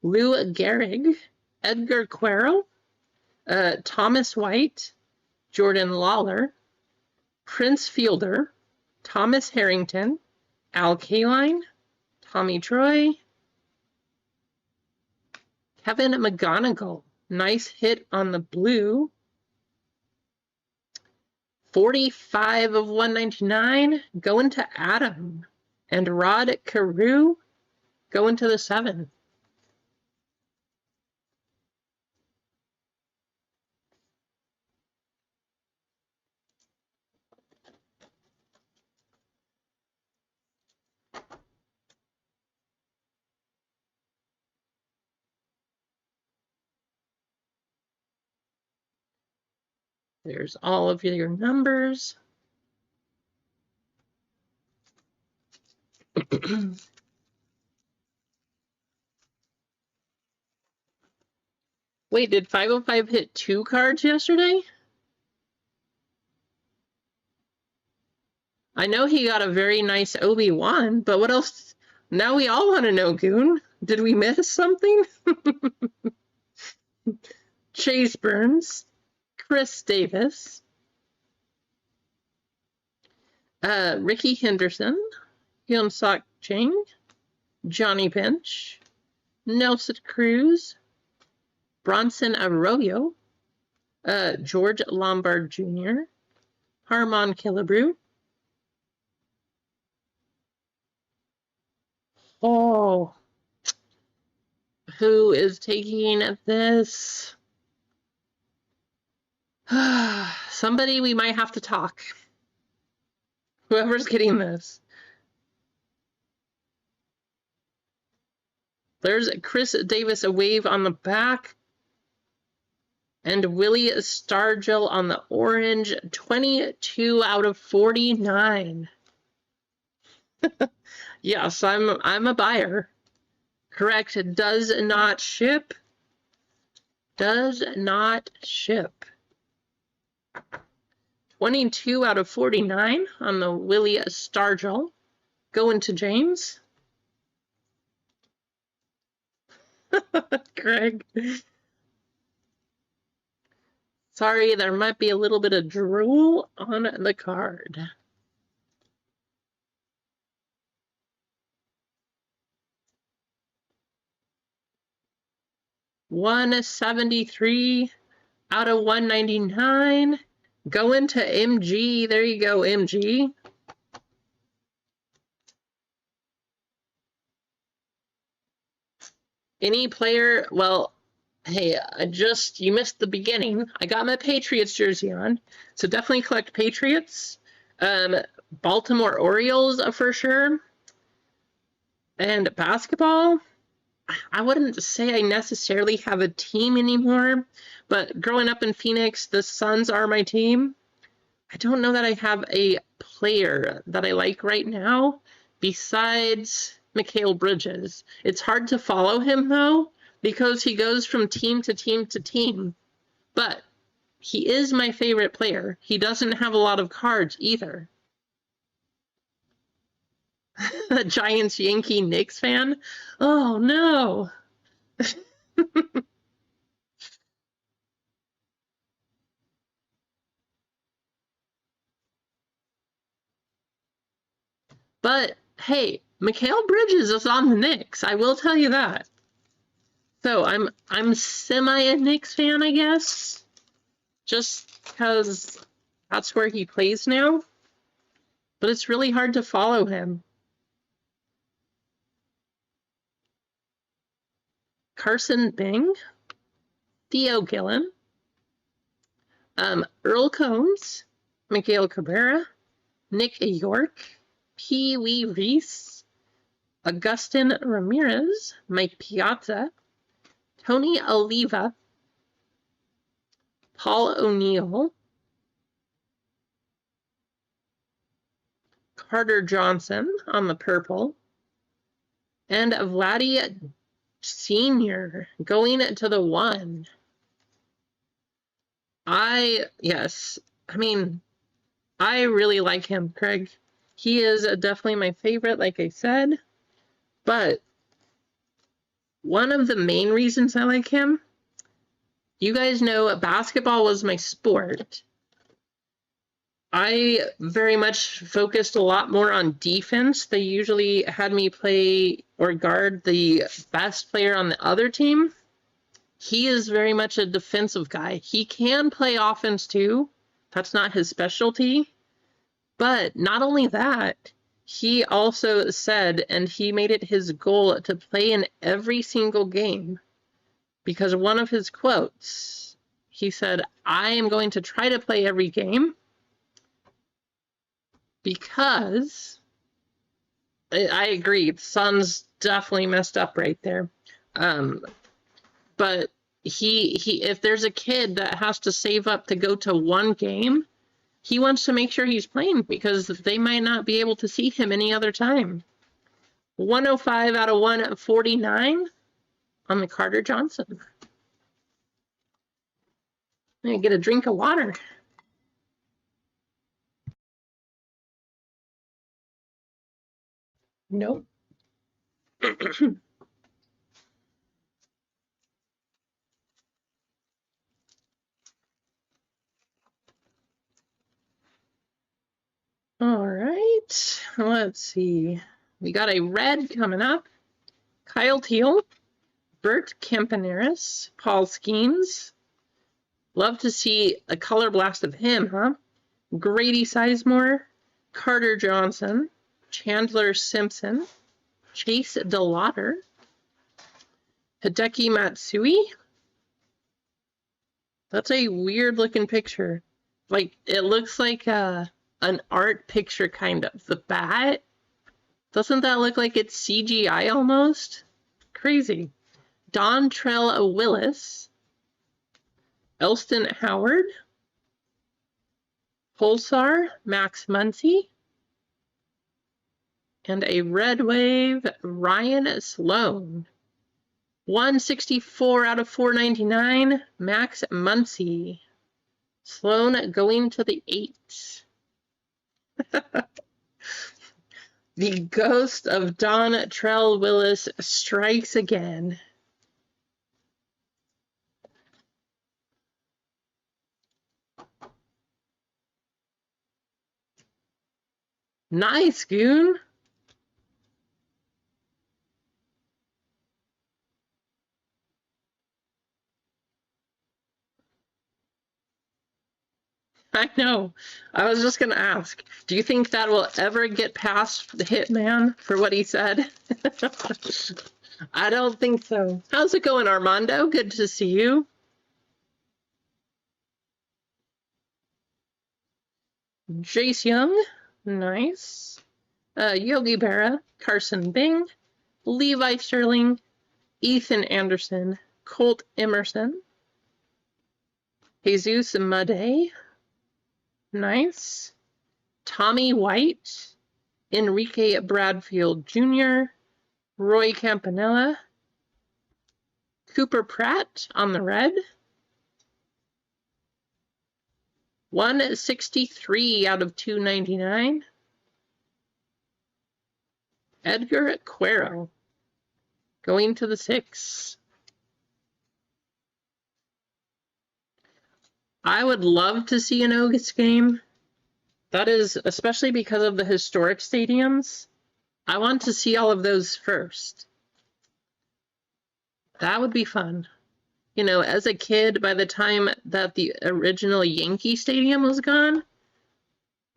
Lou Gehrig, Edgar Quero, Thomas White, Jordan Lawler, Prince Fielder, Thomas Harrington, Al Kaline, Tommy Troy, Kevin McGonigal. Nice hit on the blue. 45 of 199 going to Adam. And Rod Carew going to the 7. There's all of your numbers. Wait, did 505 hit 2 cards yesterday? I know he got a very nice Obi-Wan, but what else? Now we all want to know, Goon. Did we miss something? Chase Burns, Chris Davis, Ricky Henderson, Hyun Sok Chang, Johnny Bench, Nelson Cruz, Bronson Arroyo, George Lombard Jr., Harmon Killebrew. Oh, who is taking this? Somebody we might have to talk. Whoever's getting this. There's Chris Davis, a wave on the back. And Willie Stargell on the orange. 22 out of 49. Yes, I'm a buyer. Correct. Does not ship. Does not ship. 22 out of 49 on the Willie Stargell. Going to James. Greg. Sorry, there might be a little bit of drool on the card. $173 out of $199. Going to MG. There you go, MG. Any player, well, hey, you missed the beginning. I got my Patriots jersey on, so definitely collect Patriots. Baltimore Orioles for sure. And basketball, I wouldn't say I necessarily have a team anymore, but growing up in Phoenix, the Suns are my team. I don't know that I have a player that I like right now besides Mikal Bridges. It's hard to follow him, though, because he goes from team to team to team. But he is my favorite player. He doesn't have a lot of cards either. The Giants, Yankee, Knicks fan? Oh, no. But hey, Mikal Bridges is on the Knicks. I will tell you that. So I'm semi a Knicks fan, I guess, just because that's where he plays now. But it's really hard to follow him. Carson Bing, Theo Gillen, Earl Combs, Miguel Cabrera, Nick York, Pee Wee Reese, Augustin Ramirez, Mike Piazza, Tony Oliva, Paul O'Neill, Carter Johnson on the purple, and Vladdy Sr. going to the 1. I really like him, Craig. He is definitely my favorite, like I said. But one of the main reasons I like him, you guys know basketball was my sport. I very much focused a lot more on defense. They usually had me play or guard the best player on the other team. He is very much a defensive guy. He can play offense too. That's not his specialty. But not only that, he also said, and he made it his goal to play in every single game. Because one of his quotes, he said, I am going to try to play every game. Because I agree, the Suns definitely messed up right there. But he if there's a kid that has to save up to go to one game, he wants to make sure he's playing because they might not be able to see him any other time. 105 out of 149 on the Carter Johnson. I'm gonna get a drink of water. Nope. All right, let's see. We got a red coming up. Kyle Teal, Bert Campaneris, Paul Skeens. Love to see a color blast of him, huh? Grady Sizemore, Carter Johnson, Chandler Simpson, Chase DeLauder, Hideki Matsui. That's a weird looking picture. Like, it looks like an art picture, kind of. The bat. Doesn't that look like it's CGI almost? Crazy. Dontrell Willis, Elston Howard, Pulsar, Max Muncy, and a Red Wave, Ryan Sloan. 164 out of 499, Max Muncy. Sloan going to the 8. The ghost of Dontrell Willis strikes again. Nice, Goon. I know. I was just going to ask, do you think that will ever get past the Hitman for what he said? I don't think so. How's it going, Armando? Good to see you. Jace Young, nice. Yogi Berra, Carson Bing, Levi Sterling, Ethan Anderson, Colt Emerson, Jesus Made, nice. Tommy White, Enrique Bradfield Jr., Roy Campanella, Cooper Pratt on the red, 163 out of 299. Edgar Cuero going to the 6. I would love to see an Ogus game. That is, especially because of the historic stadiums. I want to see all of those first. That would be fun. You know, as a kid, by the time that the original Yankee Stadium was gone,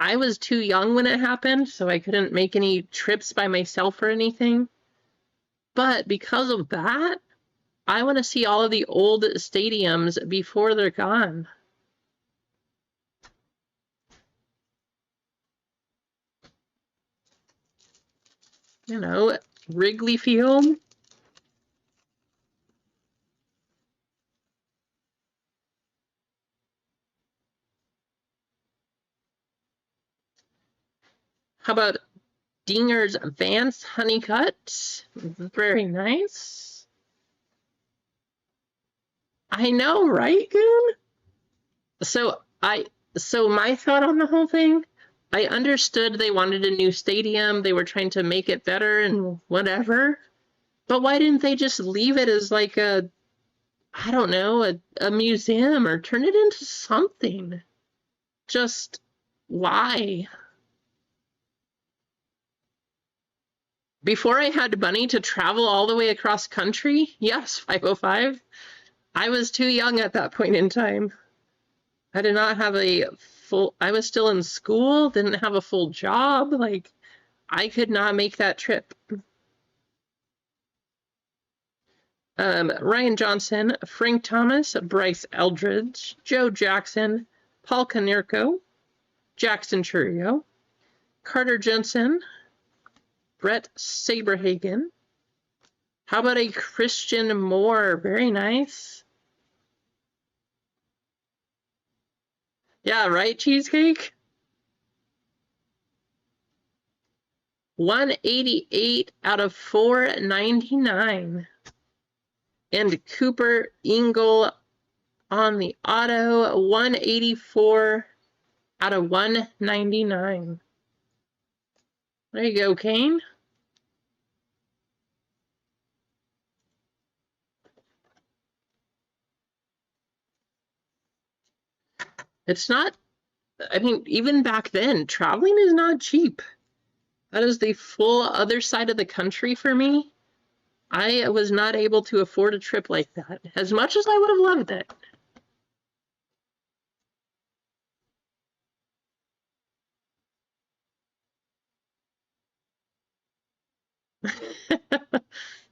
I was too young when it happened, so I couldn't make any trips by myself or anything. But because of that, I want to see all of the old stadiums before they're gone. You know, Wrigley Field. How about Dinger's Vance Honeycutt? Very nice. I know, right, Goon? So my thought on the whole thing, I understood they wanted a new stadium, they were trying to make it better and whatever, but why didn't they just leave it as like a, I don't know, a museum or turn it into something? Just why? Before I had money to travel all the way across country, yes, 505, I was too young at that point in time. I did not have I was still in school, didn't have a full job. Like, I could not make that trip. Ryan Johnson, Frank Thomas, Bryce Eldridge, Joe Jackson, Paul Konerko, Jackson Churio, Carter Jensen, Brett Saberhagen. How about a Christian Moore? Very nice. Yeah, right, Cheesecake? 188 out of 499. And Cooper Ingle on the auto, 184 out of 199. There you go, Kane. It's not, I mean, even back then, traveling is not cheap. That is the full other side of the country for me. I was not able to afford a trip like that, as much as I would have loved it.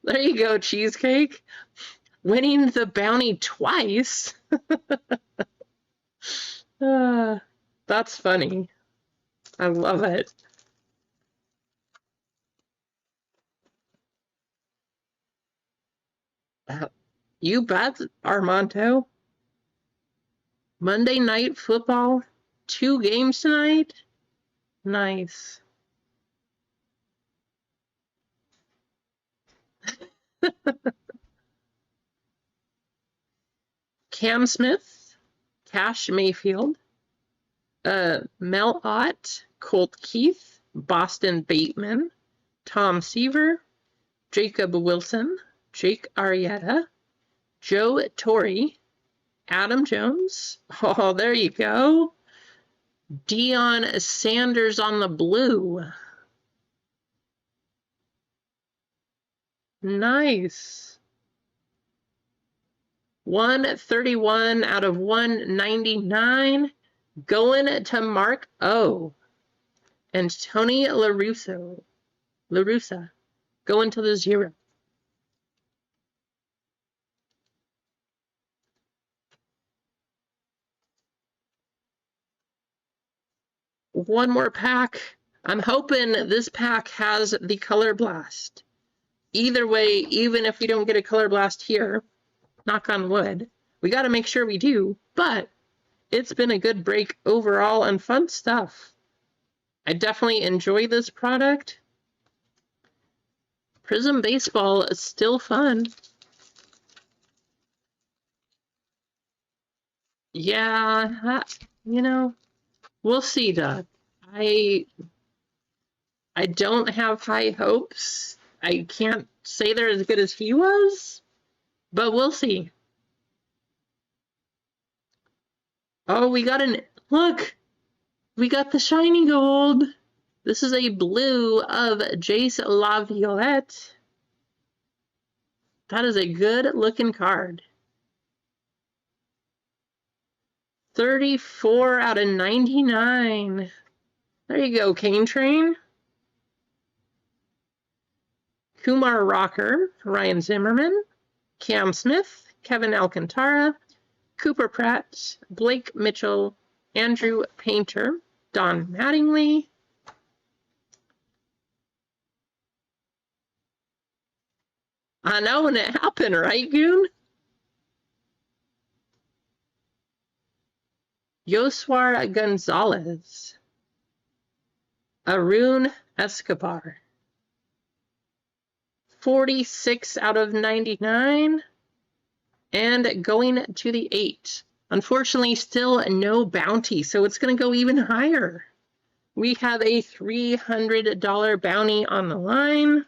There you go, Cheesecake. Winning the bounty twice. That's funny. I love it. You bet, Armando. Monday Night Football, 2 games tonight. Nice. Cam Smith, Cash Mayfield, Mel Ott, Colt Keith, Boston Bateman, Tom Seaver, Jacob Wilson, Jake Arrieta, Joe Torre, Adam Jones. Oh, there you go. Deion Sanders on the blue. Nice. 131 out of 199. Going to Mark O. And Tony LaRussa going to the 0. one more pack. I'm hoping this pack has the Color Blast. Either way, even if we don't get a Color Blast here, knock on wood, we got to make sure we do, but it's been a good break overall and fun stuff. I definitely enjoy this product. Prism Baseball is still fun. Yeah, you know, we'll see, Doug. I don't have high hopes. I can't say they're as good as he was, but we'll see. Oh, we got we got the shiny gold. This is a blue of Jace Laviolette. That is a good looking card. 34 out of 99. There you go, Cane Train. Kumar Rocker, Ryan Zimmerman, Cam Smith, Kevin Alcantara, Cooper Pratt, Blake Mitchell, Andrew Painter, Don Mattingly. I know when it happened, right, Goon? Yoswar Gonzalez, Arun Escobar. 46 out of 99. And going to the 8. Unfortunately, still no bounty, so it's going to go even higher. We have a $300 bounty on the line.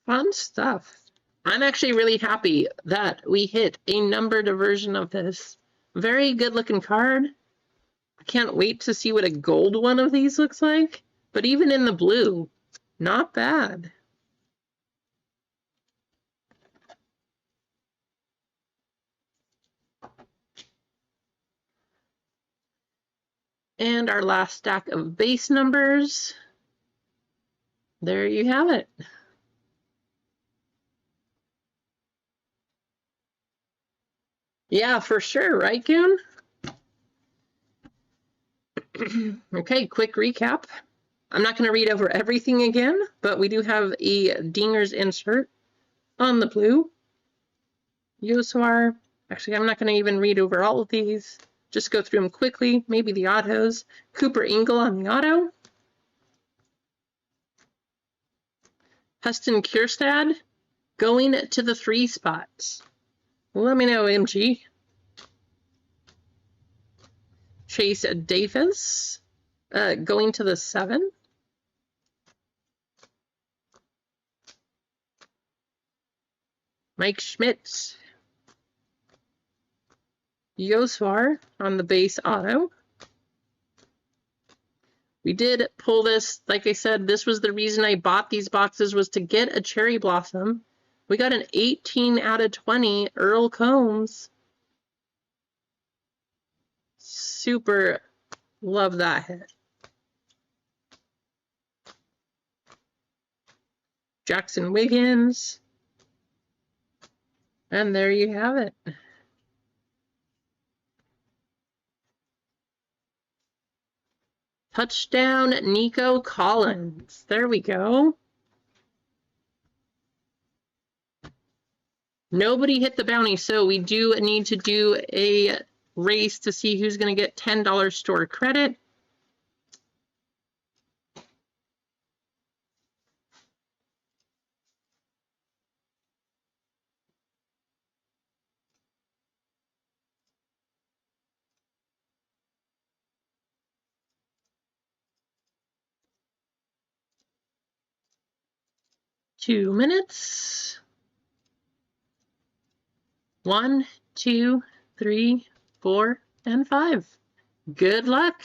Fun stuff. I'm actually really happy that we hit a numbered version of this. Very good looking card. I can't wait to see what a gold one of these looks like. But even in the blue, not bad. And our last stack of base numbers. There you have it. Yeah, for sure, right, Goon? Okay, quick recap. I'm not going to read over everything again, but we do have a Dinger's insert on the blue. Yoswar. Actually, I'm not going to even read over all of these. Just go through them quickly. Maybe the autos. Cooper Ingle on the auto. Heston Kierstad going to the 3 spots. Let me know, MG. Chase Davis going to the 7. Mike Schmidt. Yoswar on the base auto. We did pull this, like I said, this was the reason I bought these boxes, was to get a Cherry Blossom. We got an 18 out of 20 Earl Combs. Super love that hit. Jackson Wiggins. And there you have it. Touchdown, Nico Collins. There we go. Nobody hit the bounty, so we do need to do a race to see who's going to get $10 store credit. Two minutes. 1, 2, 3, 4, and 5. Good luck.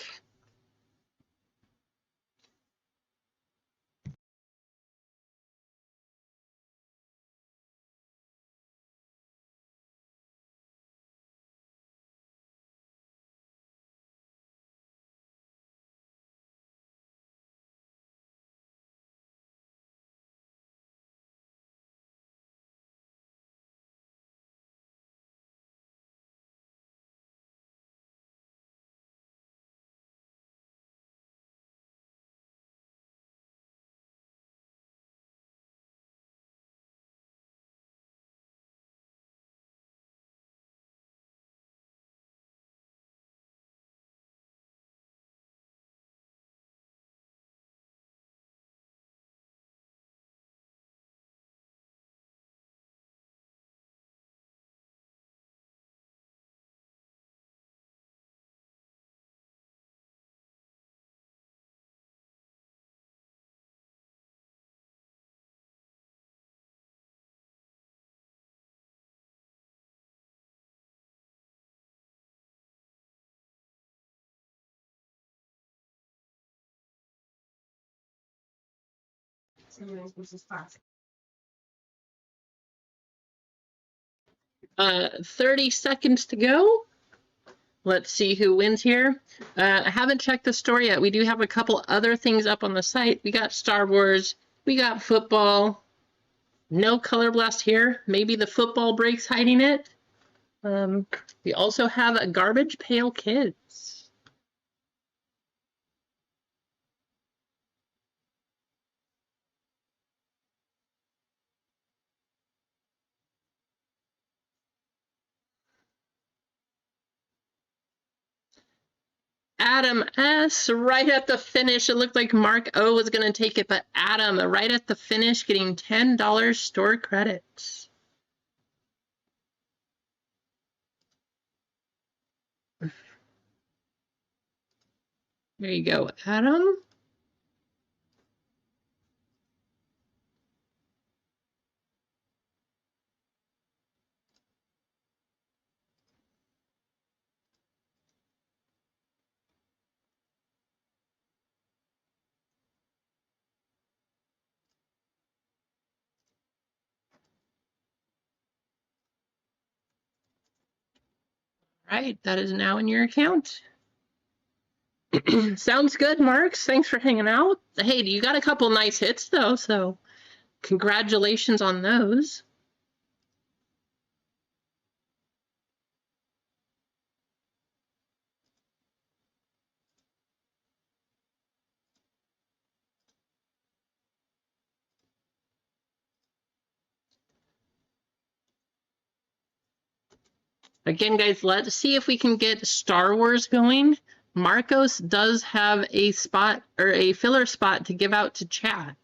30 seconds to go. Let's see who wins here. I haven't checked the store yet. We do have a couple other things up on the site. We got Star Wars. We got football. No color blast here. Maybe the football break's hiding it. We also have a Garbage Pail Kids. Adam S. right at the finish. It looked like Mark O was going to take it, but Adam right at the finish getting $10 store credits. There you go, Adam. Right, that is now in your account. Sounds good, Marks. Thanks for hanging out. Hey, you got a couple nice hits, though, so congratulations on those. Again, guys, let's see if we can get Star Wars going. Marcos does have a spot or a filler spot to give out to chat.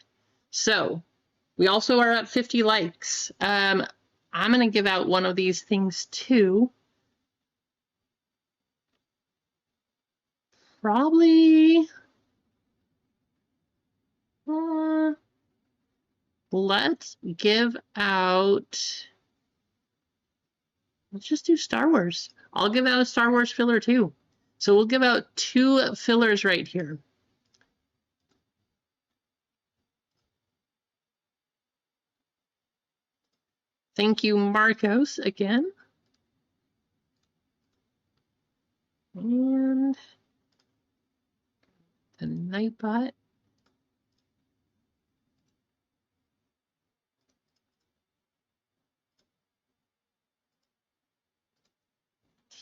So we also are at 50 likes. I'm going to give out one of these things too. Probably. Let's give out. Let's just do Star Wars. I'll give out a Star Wars filler too. So we'll give out 2 fillers right here. Thank you, Marcos, again. And the Nightbot.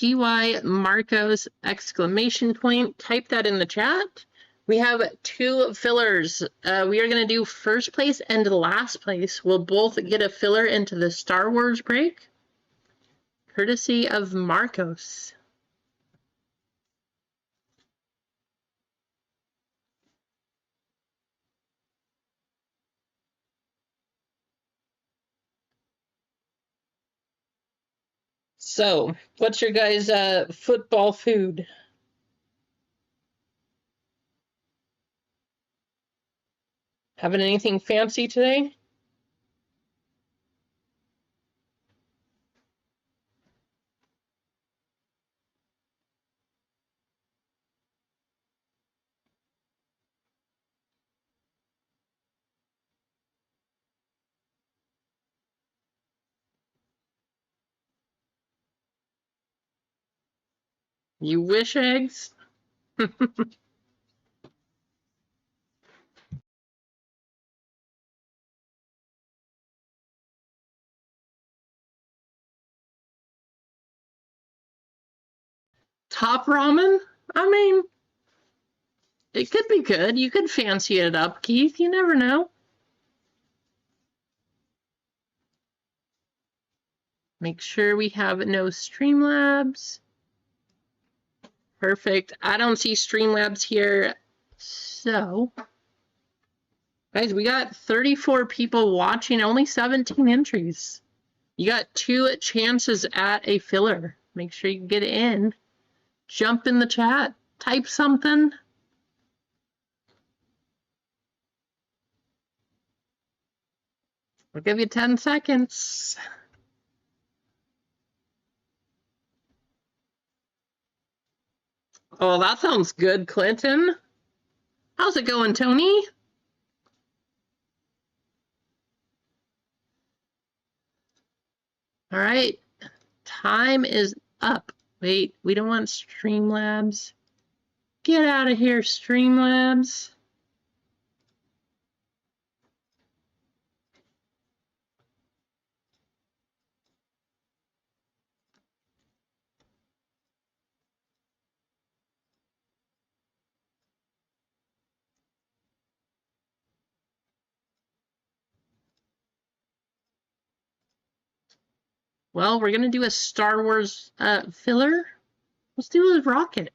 TY Marcos exclamation point. Type that in the chat. We have 2 fillers. We are going to do first place and last place. We'll both get a filler into the Star Wars break, courtesy of Marcos. So, what's your guys' football food? Having anything fancy today? You wish eggs? Top ramen? I mean, it could be good. You could fancy it up, Keith. You never know. Make sure we have no Streamlabs. Perfect. I don't see Streamlabs here. So, guys, we got 34 people watching, only 17 entries. You got 2 chances at a filler. Make sure you get in. Jump in the chat. Type something. I'll give you 10 seconds. Oh, that sounds good, Clinton. How's it going, Tony? All right, time is up. Wait, we don't want Streamlabs. Get out of here, Streamlabs. Well, we're gonna do a Star Wars filler. Let's do a rocket.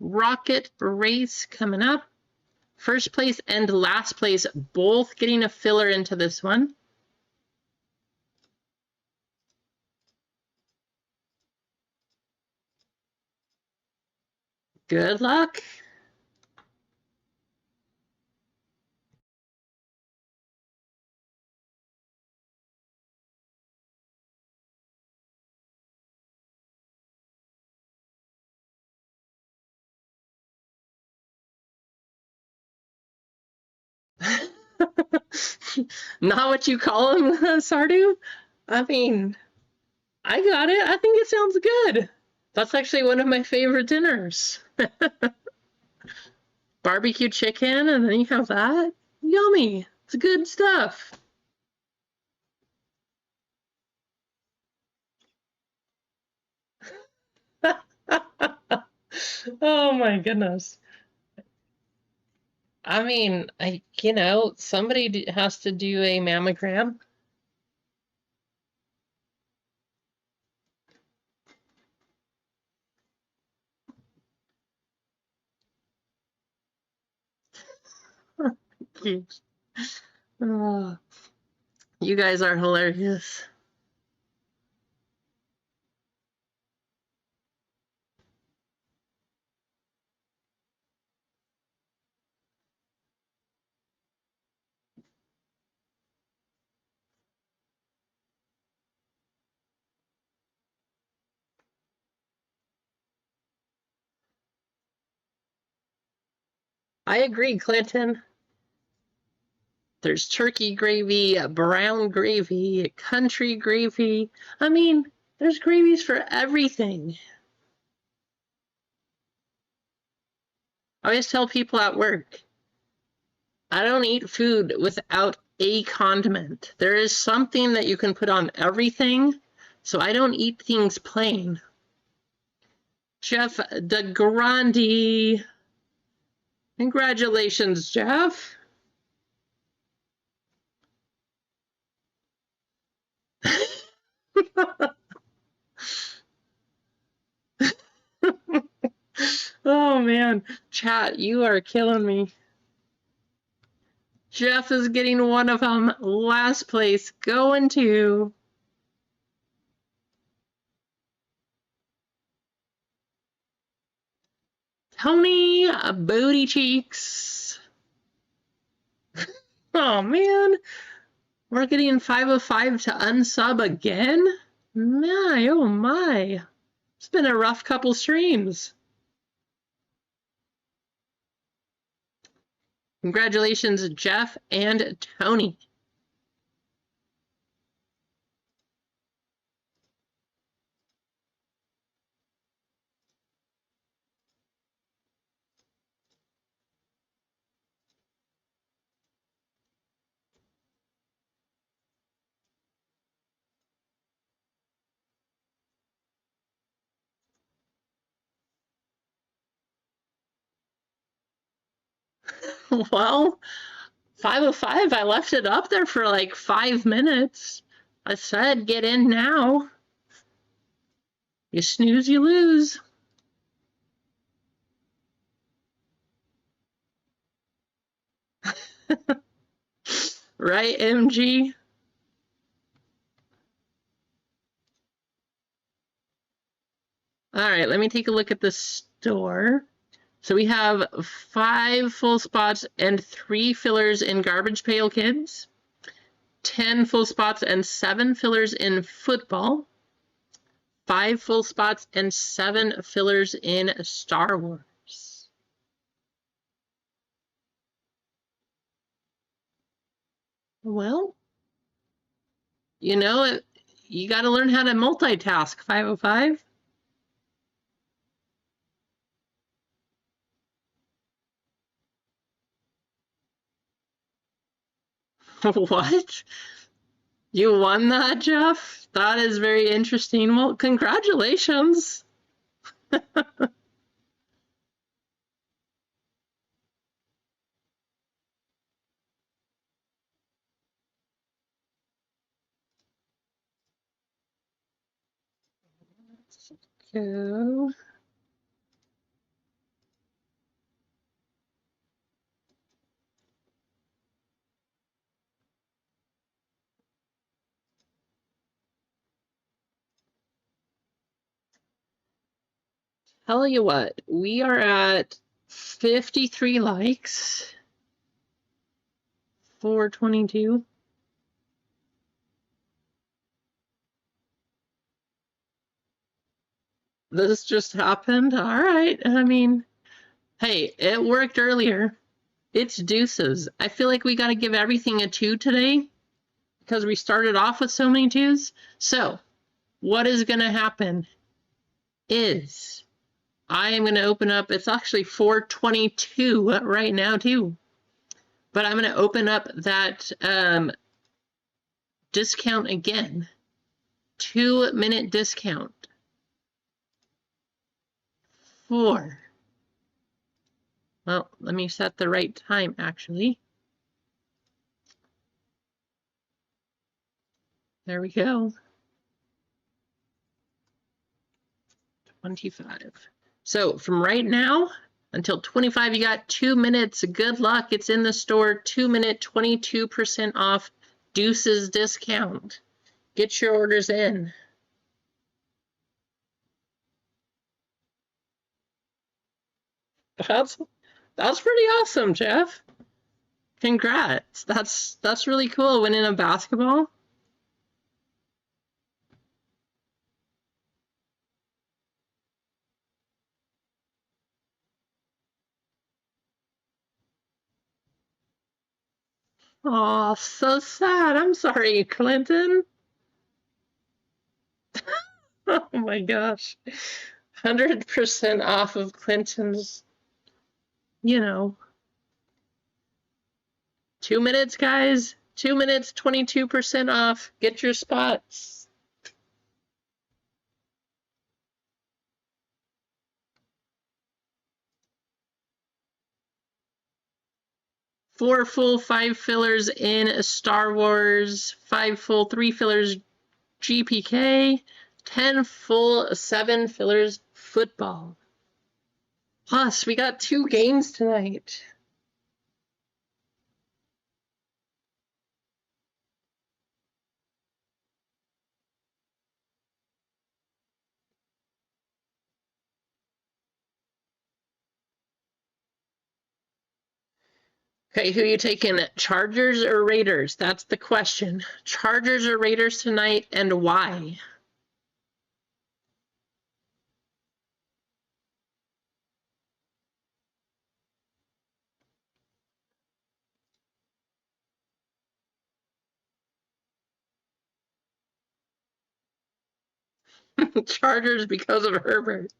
Rocket race coming up. First place and last place both getting a filler into this one. Good luck. Not what you call him, Sardu? I mean, I got it. I think it sounds good. That's actually one of my favorite dinners. Barbecue chicken, and then you have that. Yummy. It's good stuff. Oh my goodness. I mean, somebody has to do a mammogram. Oh, you guys are hilarious. I agree, Clinton. There's turkey gravy, brown gravy, country gravy. I mean, there's gravies for everything. I always tell people at work, I don't eat food without a condiment. There is something that you can put on everything, so I don't eat things plain. Jeff de Grande. Congratulations, Jeff. Oh man, chat, you are killing me. Jeff is getting one of them. Last place going to Tony Booty Cheeks. Oh man, we're getting 505 to unsub again? My, oh my. It's been a rough couple streams. Congratulations, Jeff and Tony. Well, 505, I left it up there for like 5 minutes. I said, get in now. You snooze, you lose. Right, MG? All right, let me take a look at the store. So we have 5 full spots and 3 fillers in Garbage Pail Kids, 10 full spots and 7 fillers in football, 5 full spots and 7 fillers in Star Wars. Well, You got to learn how to multitask, 505. What? You won that, Jeff? That is very interesting. Well, congratulations. Let's go. Tell you what, we are at 53 likes, 422. This just happened. All right. I mean, hey, it worked earlier. It's deuces. I feel like we got to give everything a 2 today because we started off with so many 2s. So, what is going to happen is I am going to open up, it's actually 422 right now too, but I'm going to open up that discount again. 2-minute discount. 4. Well, let me set the right time actually. There we go. 25. So from right now until 25, you got 2 minutes. Good luck. It's in the store. 2-minute, 22% off. Deuces discount. Get your orders in. That's pretty awesome, Jeff. Congrats. That's really cool winning a basketball. Oh, so sad. I'm sorry, Clinton. Oh my gosh. 100% off of Clinton's, 2 minutes, guys. 2 minutes, 22% off. Get your spots. Four full, 5 fillers in Star Wars. 5 full, 3 fillers GPK. 10 full, 7 fillers football. Plus, we got 2 games tonight. Okay, who are you taking? Chargers or Raiders? That's the question. Chargers or Raiders tonight, and why? Chargers because of Herbert.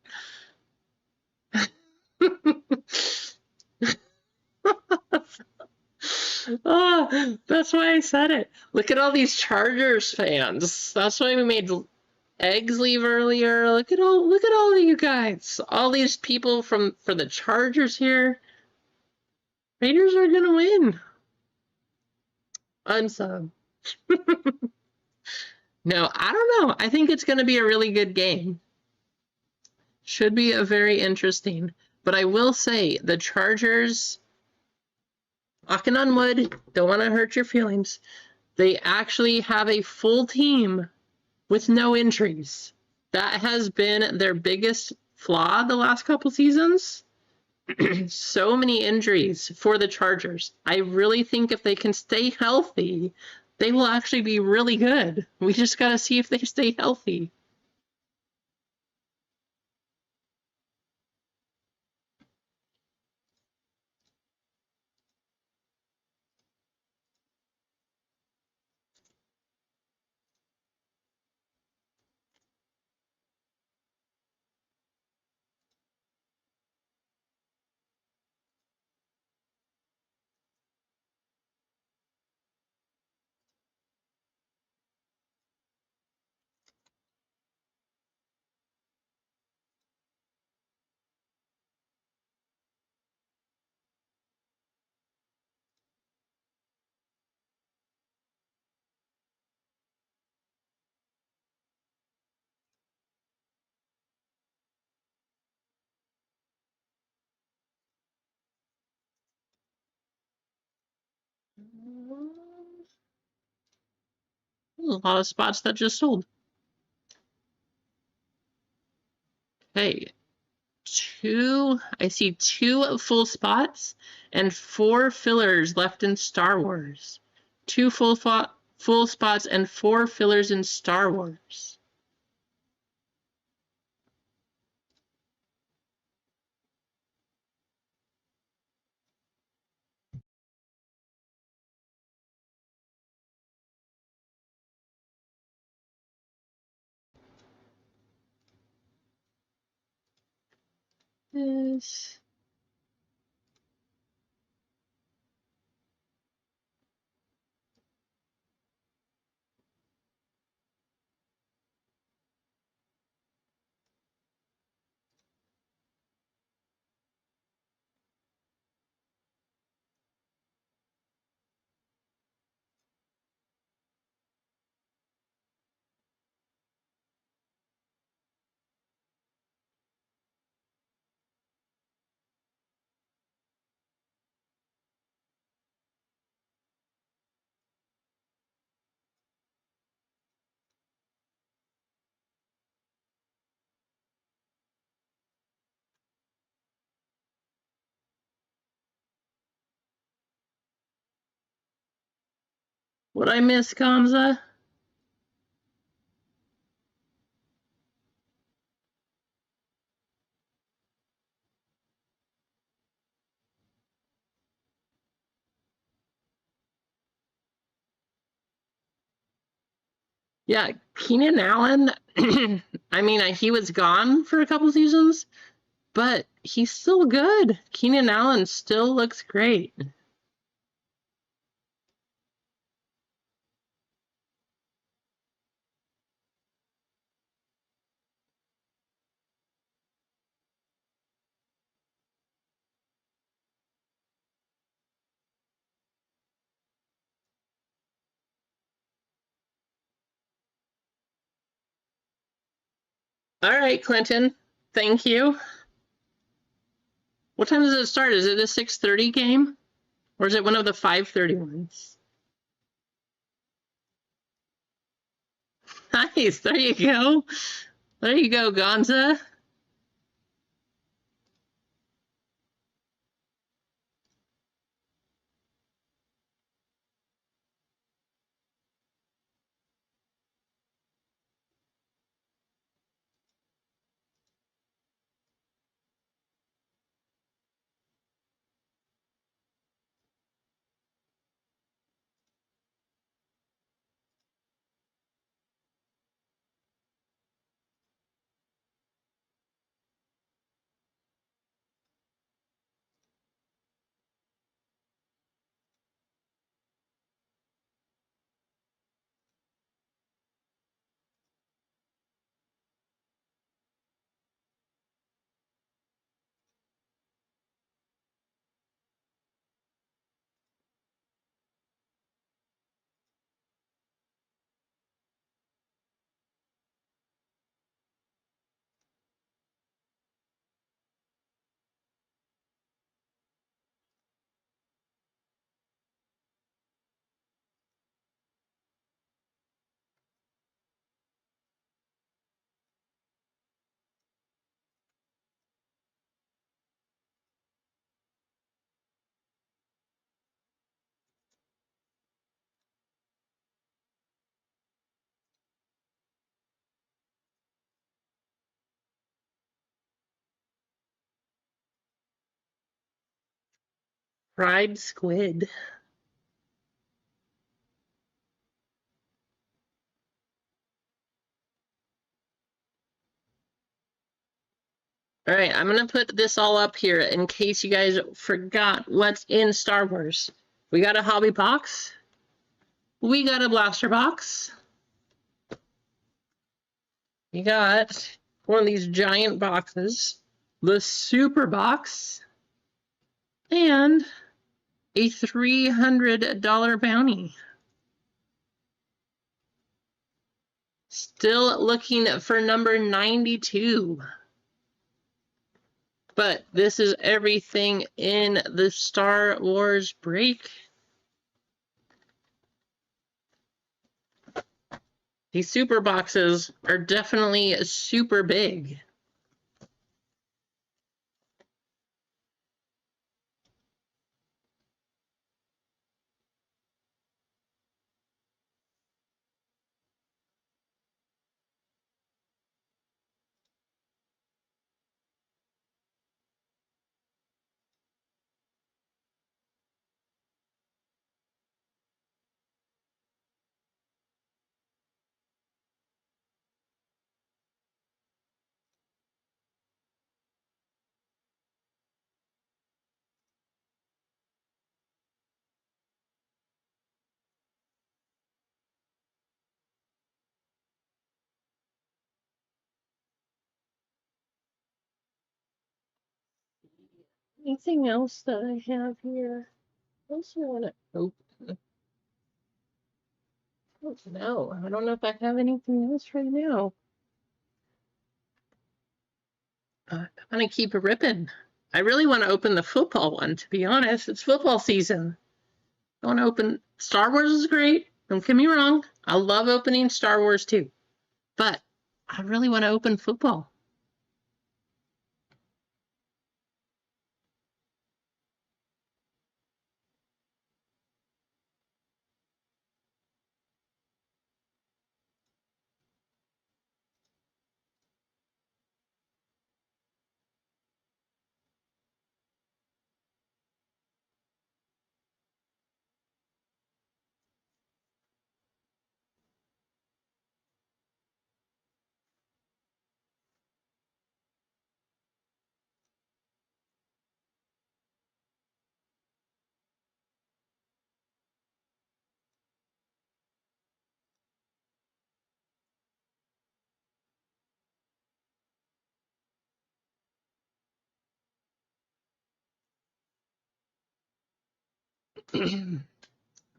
Oh, that's why I said it. Look at all these Chargers fans. That's why we made Eggs leave earlier. Look at all of you guys. All these people for the Chargers here. Raiders are gonna win. Unsub. No, I don't know. I think it's gonna be a really good game. Should be a very interesting. But I will say the Chargers, knocking on wood, don't want to hurt your feelings. They actually have a full team with no injuries. That has been their biggest flaw the last couple seasons. So many injuries for the Chargers. I really think if they can stay healthy, they will actually be really good. We just got to see if they stay healthy. A lot of spots that just sold. Okay. I see 2 full spots and 4 fillers left in Star Wars. 2 full spots and 4 fillers in Star Wars. This. What I miss, Kamza? Yeah, Keenan Allen. I mean, he was gone for a couple seasons, but he's still good. Keenan Allen still looks great. All right, Clinton. Thank you. What time does it start? Is it a 6:30 game? Or is it one of the 5:30 ones? Nice. There you go. There you go, Gonza. Fried squid. All right, I'm going to put this all up here in case you guys forgot what's in Star Wars. We got a hobby box. We got a blaster box. You got one of these giant boxes, the super box, and a $300 bounty. Still looking for number 92. But this is everything in the Star Wars break. These super boxes are definitely super big. Anything else that I have here? I also want to open. Oh, no, I don't know if I have anything else right now. I'm going to keep ripping. I really want to open the football one, to be honest. It's football season. I want to open. Star Wars is great. Don't get me wrong. I love opening Star Wars too. But I really want to open football.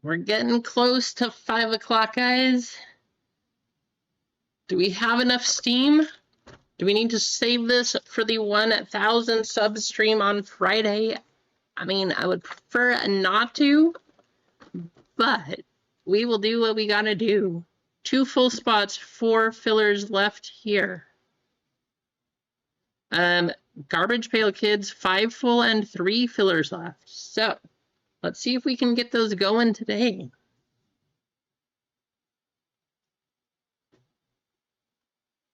We're getting close to 5 o'clock, guys. Do we have enough steam? Do we need to save this for the 1,000 sub stream on Friday? I mean, I would prefer not to, but we will do what we gotta do. 2 full spots, 4 fillers left here. Garbage Pail Kids, 5 full and 3 fillers left. So let's see if we can get those going today.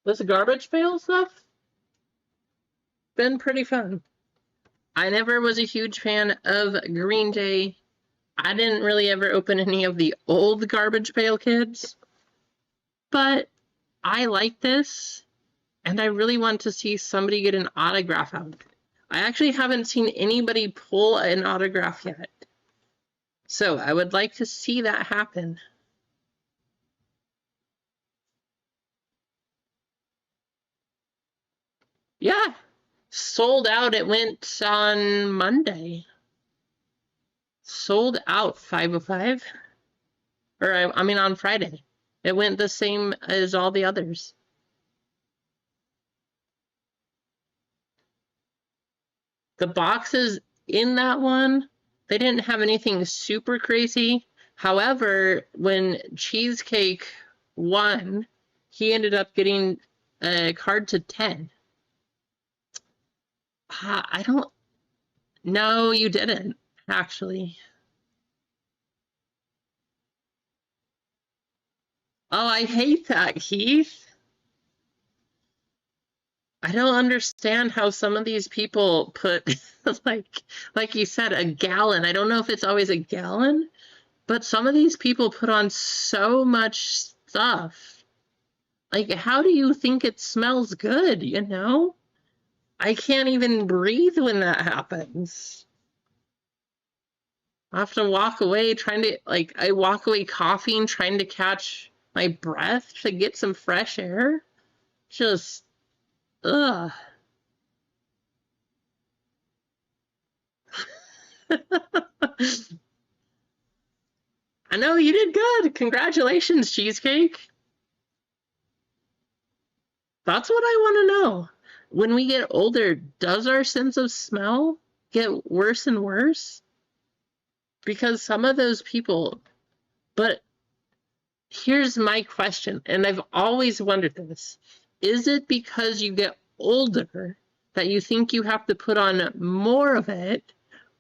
This garbage pail stuff been pretty fun. I never was a huge fan of Green Day. I didn't really ever open any of the old Garbage Pail Kids, but I like this, and I really want to see somebody get an autograph out of it. I actually haven't seen anybody pull an autograph yet, so I would like to see that happen. Yeah, sold out. It went on Monday. Sold out 505. Or I mean on Friday. It went the same as all the others. The boxes in that one, they didn't have anything super crazy. However, when Cheesecake won, he ended up getting a card to 10. I don't... No, you didn't, actually. Oh, I hate that, Keith. I don't understand how some of these people put, like you said, a gallon. I don't know if it's always a gallon, but some of these people put on so much stuff. Like, how do you think it smells good, you know? I can't even breathe when that happens. I have to walk away trying to, like, I walk away coughing, trying to catch my breath to get some fresh air. Just, ugh. I know you did good. Congratulations, Cheesecake. That's what I want to know. When we get older, does our sense of smell get worse and worse? Because some of those people, but here's my question, and I've always wondered this. Is it because you get older that you think you have to put on more of it?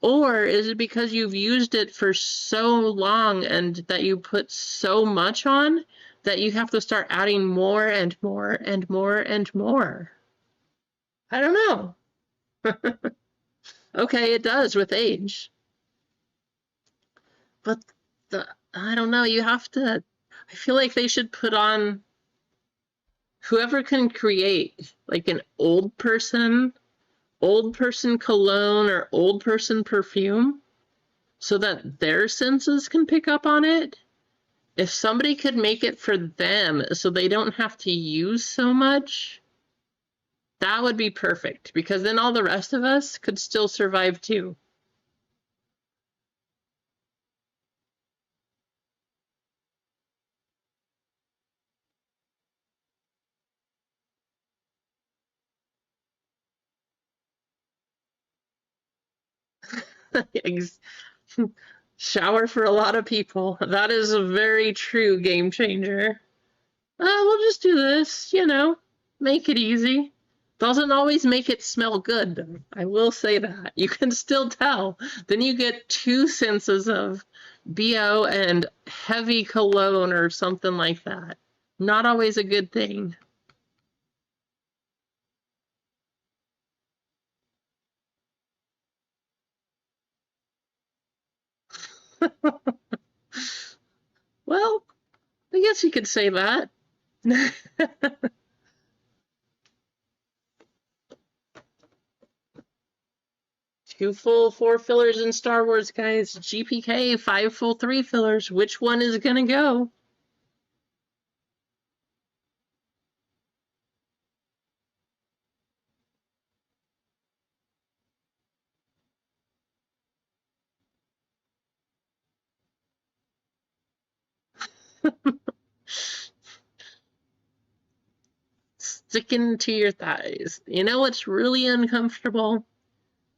Or is it because you've used it for so long and that you put so much on that you have to start adding more and more and more and more? I don't know. Okay, it does with age. But I don't know, you have to, I feel like they should put on, whoever can create like an old person cologne or old person perfume so that their senses can pick up on it. If somebody could make it for them so they don't have to use so much, that would be perfect, because then all the rest of us could still survive too. Shower for a lot of people. That is a very true game changer. We'll just do this, make it easy. Doesn't always make it smell good, though. I will say that. You can still tell. Then you get two senses of BO and heavy cologne or something like that. Not always a good thing. Well, I guess you could say that. Two full 4 fillers in Star Wars, guys. GPK, 5 full 3 fillers. Which one is gonna go? Sticking to your thighs. You know what's really uncomfortable?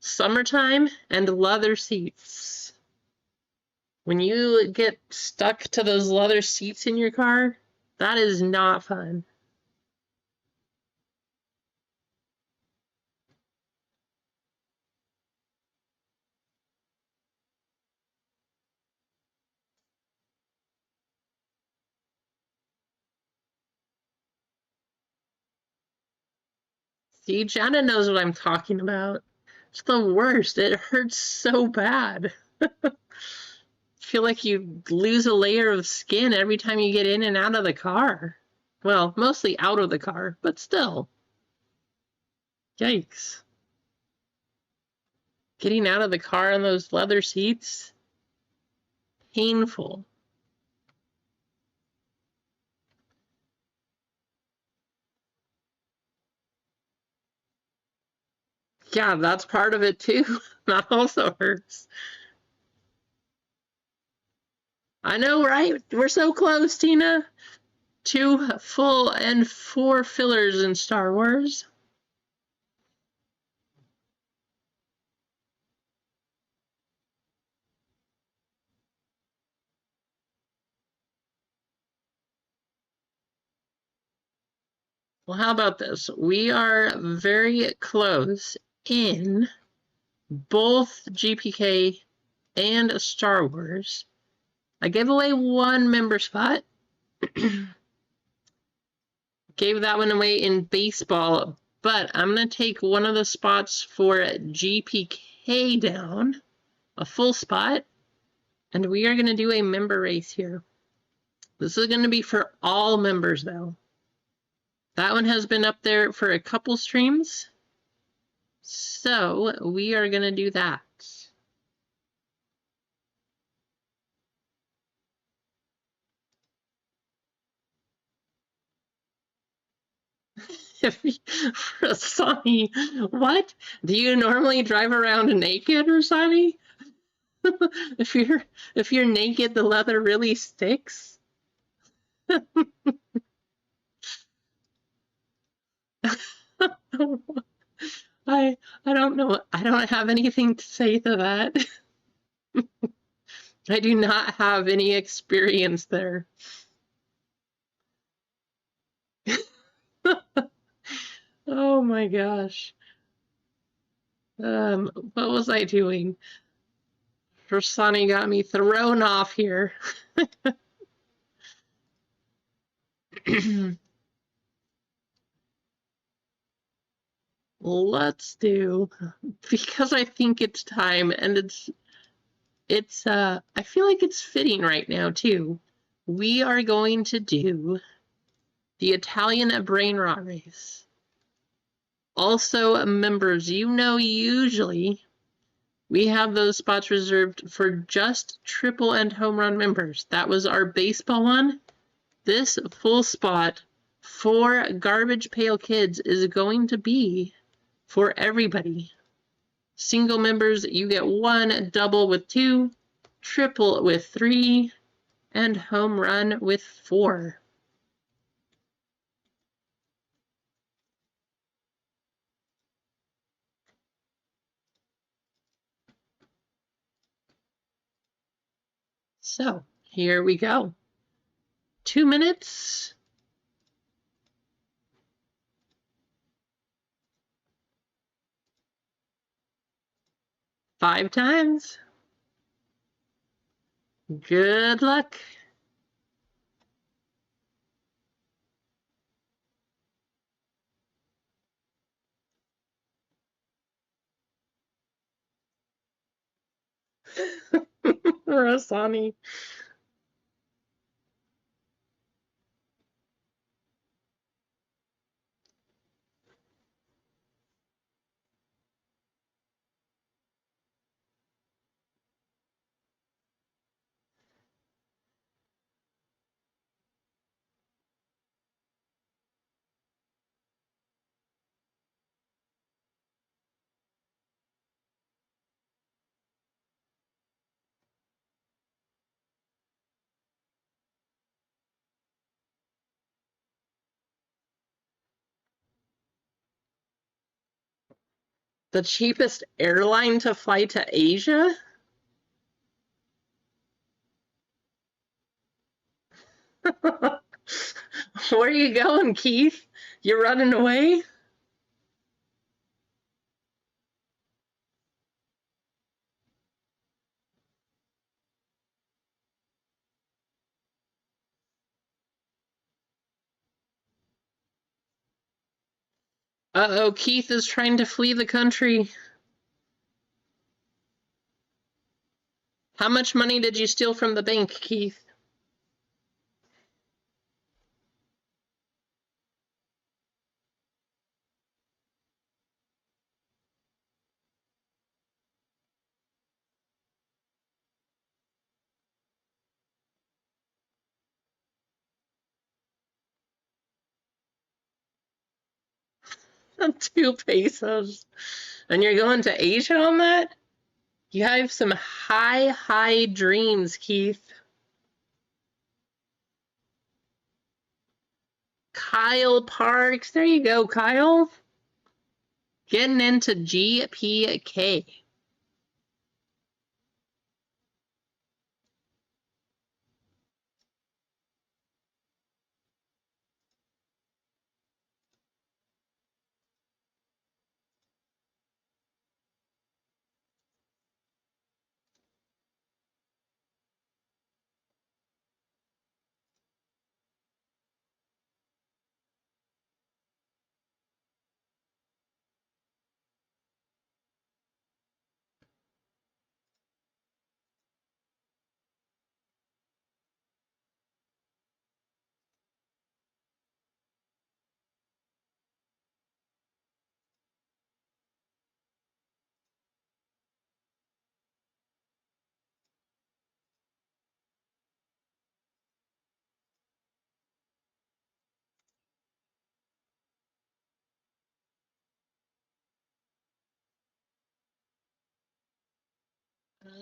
Summertime and leather seats. When you get stuck to those leather seats in your car, that is not fun. See, Jenna knows what I'm talking about. It's the worst. It hurts so bad. Feel like you lose a layer of skin every time you get in and out of the car. Well, mostly out of the car, but still. Yikes. Getting out of the car on those leather seats, painful. Yeah, that's part of it too. That also hurts. I know, right? We're so close, Tina. 2 full and 4 fillers in Star Wars. Well, how about this? We are very close in both GPK and Star Wars. I gave away 1 member spot. Gave that one away in baseball, but I'm going to take one of the spots for GPK down, a full spot, and we are going to do a member race here. This is going to be for all members, though. That one has been up there for a couple streams, so we are going to do that. Sonny, what? Do you normally drive around naked, or Sonny? if you're naked, the leather really sticks. I don't know. I don't have anything to say to that. I do not have any experience there. Oh my gosh. What was I doing? Sonny got me thrown off here. Let's do, because I think it's time, and I feel like it's fitting right now too. We are going to do the Italian brain rot race. Also, members, usually we have those spots reserved for just triple and home run members. That was our baseball one. This full spot for Garbage Pail Kids is going to be for everybody. Single members, you get 1, double with 2, triple with 3, and home run with 4. So here we go. 2 minutes. 5 times. Good luck. Rasani. The cheapest airline to fly to Asia? Where are you going, Keith? You running away? Uh-oh, Keith is trying to flee the country. How much money did you steal from the bank, Keith? $2. And you're going to Asia on that? You have some high dreams, Keith. Kyle Parks. There you go, Kyle. Getting into GPK.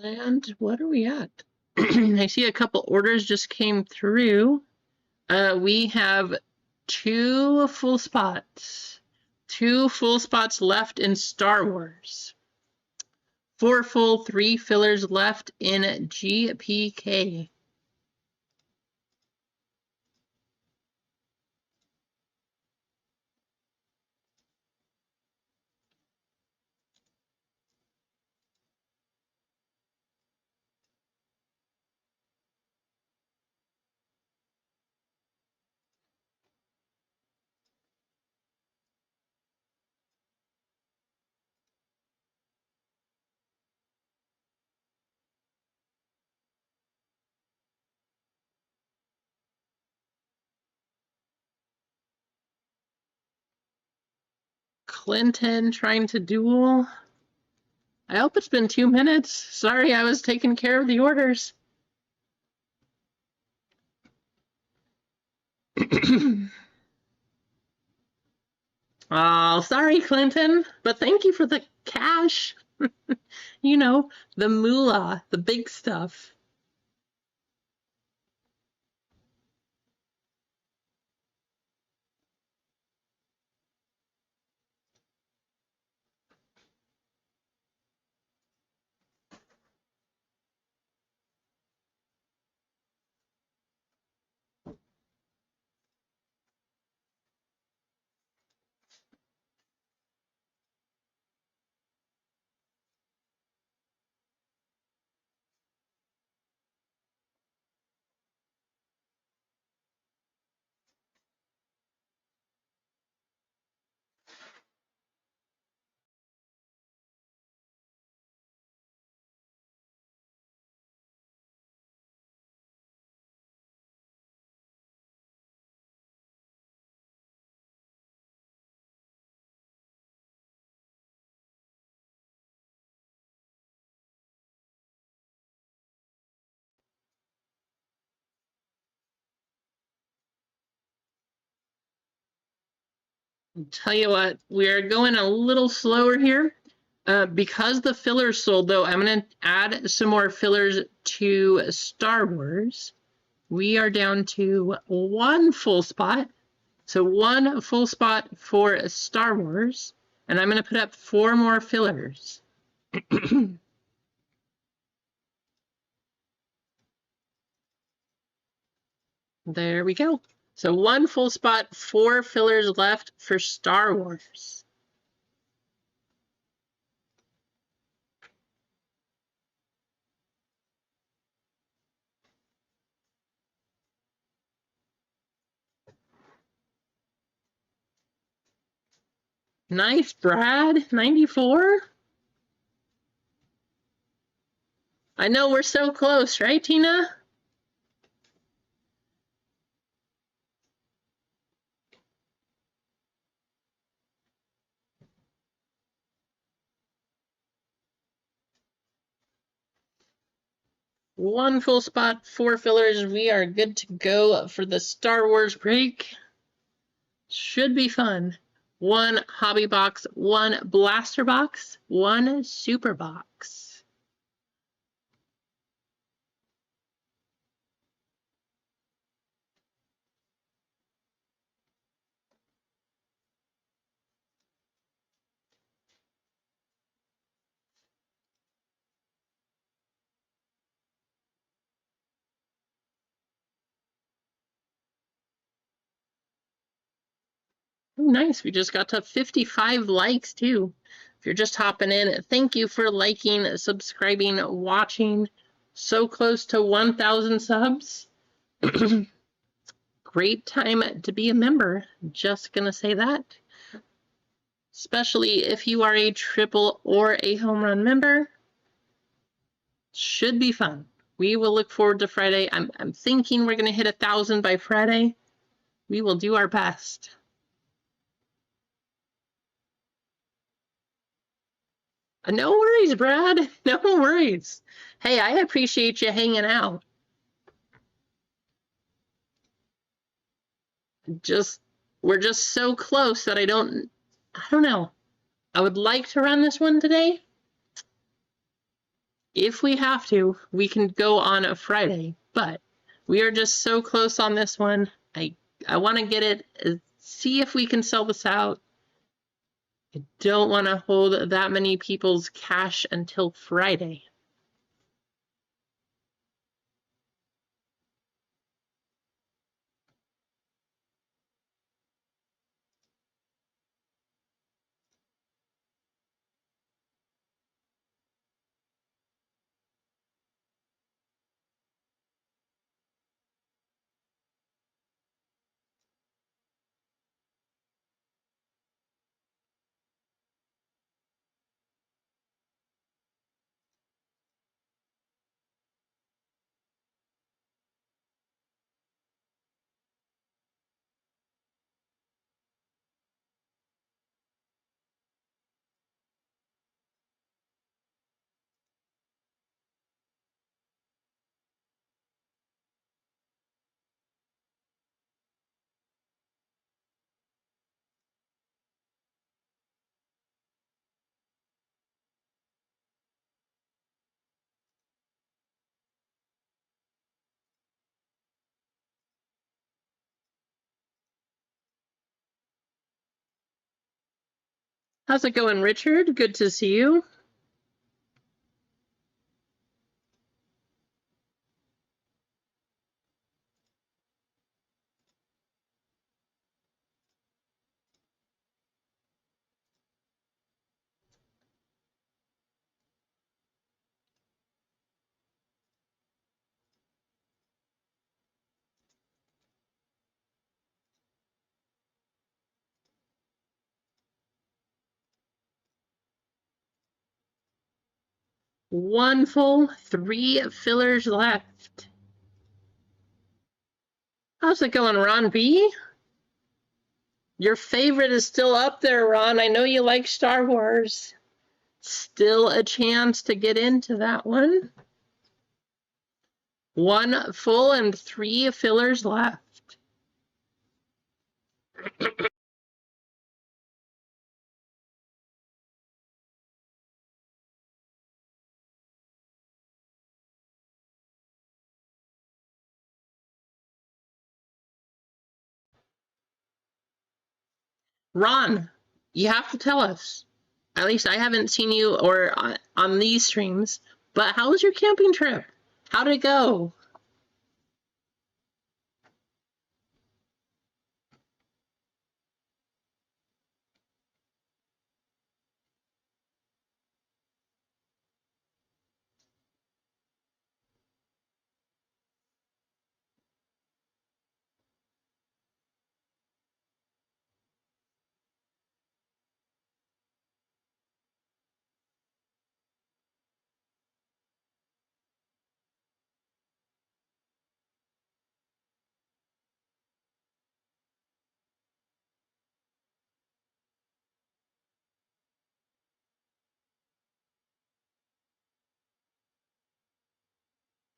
And what are we at? I see a couple orders just came through. We have 2 full spots. 2 full spots left in Star Wars. 4 full, 3 fillers left in GPK. Clinton trying to duel. I hope it's been 2 minutes. Sorry, I was taking care of the orders. Oh, sorry, Clinton, but thank you for the cash. You know, the moolah, the big stuff. Tell you what, we're going a little slower here. Because the fillers sold, though, I'm going to add some more fillers to Star Wars. We are down to 1 full spot. So 1 full spot for Star Wars. And I'm going to put up 4 more fillers. There we go. So 1 full spot, 4 fillers left for Star Wars. Nice, Brad. 94. I know we're so close, right, Tina? One full spot, 4 fillers. We are good to go for the Star Wars break. Should be fun. 1 hobby box, 1 blaster box, 1 super box. Oh, nice. We just got to 55 likes too. If you're just hopping in, thank you for liking, subscribing, watching. So close to 1,000 subs. Great time to be a member. Just gonna say that. Especially if you are a triple or a home run member. Should be fun. We will look forward to Friday. I'm thinking we're gonna hit 1,000 by Friday. We will do our best. No worries, Brad. No worries. Hey, I appreciate you hanging out. We're just so close that I don't know. I would like to run this one today. If we have to, we can go on a Friday, but we are just so close on this one. I want to get it, see if we can sell this out. I don't want to hold that many people's cash until Friday. How's it going, Richard? Good to see you. One full, 3 fillers left. How's it going, Ron B? Your favorite is still up there, Ron. I know you like Star Wars. Still a chance to get into that one. 1 full and 3 fillers left. Ron, you have to tell us. At least I haven't seen you or on these streams, but how was your camping trip? How'd it go?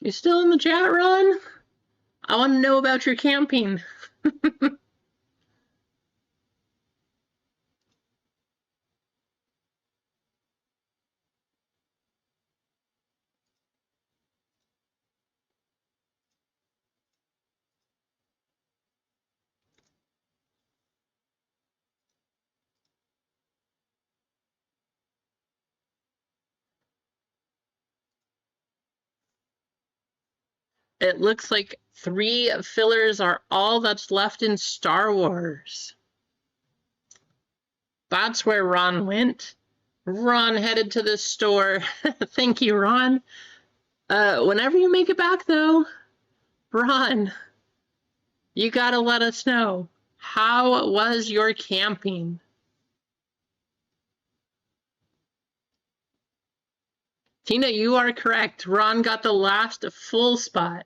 You still in the chat, Ron? I want to know about your camping. It looks like 3 fillers are all that's left in Star Wars. That's where Ron went. Ron headed to the store. Thank you, Ron. Whenever you make it back, though, Ron, you gotta let us know. How was your camping? Tina, you are correct. Ron got the last full spot.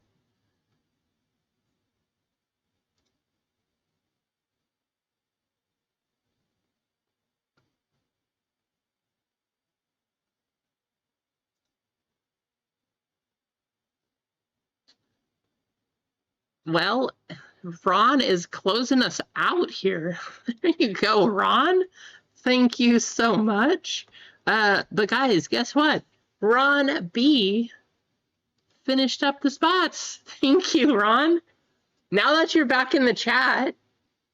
Well, Ron is closing us out here. There you go, Ron. Thank you so much. But guys, guess what? Ron B finished up the spots. Thank you, Ron. Now that you're back in the chat,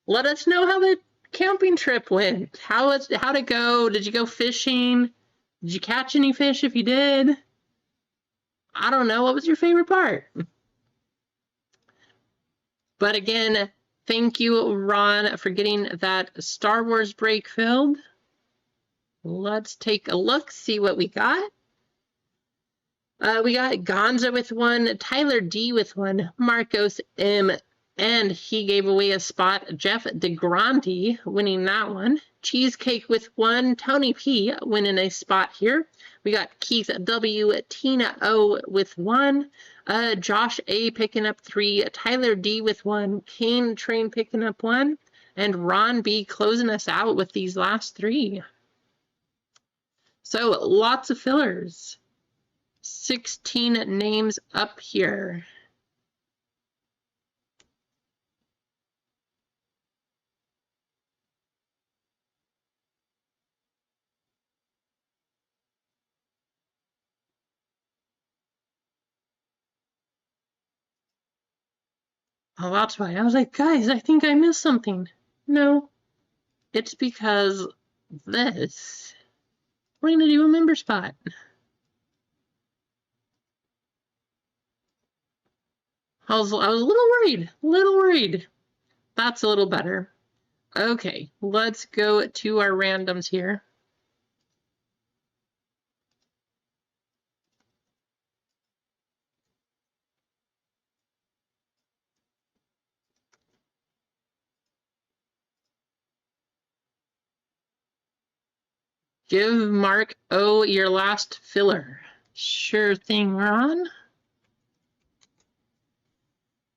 let us know how the camping trip went. How'd it go? Did you go fishing? Did you catch any fish if you did? I don't know. What was your favorite part? But again, thank you, Ron, for getting that Star Wars break filled. Let's take a look, see what we got. We got Gonza with 1, Tyler D with 1, Marcos M, and he gave away a spot. Jeff DeGrande winning that one. Cheesecake with 1, Tony P winning a spot here. We got Keith W, Tina O with 1, Josh A picking up 3, Tyler D with 1, Kane Train picking up 1, and Ron B closing us out with these last 3. So lots of fillers. 16 names up here. Oh, that's why. I was like, guys, I think I missed something. No, it's because this. We're going to do a member spot. I was a little worried. That's a little better. Okay, let's go to our randoms here. Give Mark O your last filler. Sure thing, Ron.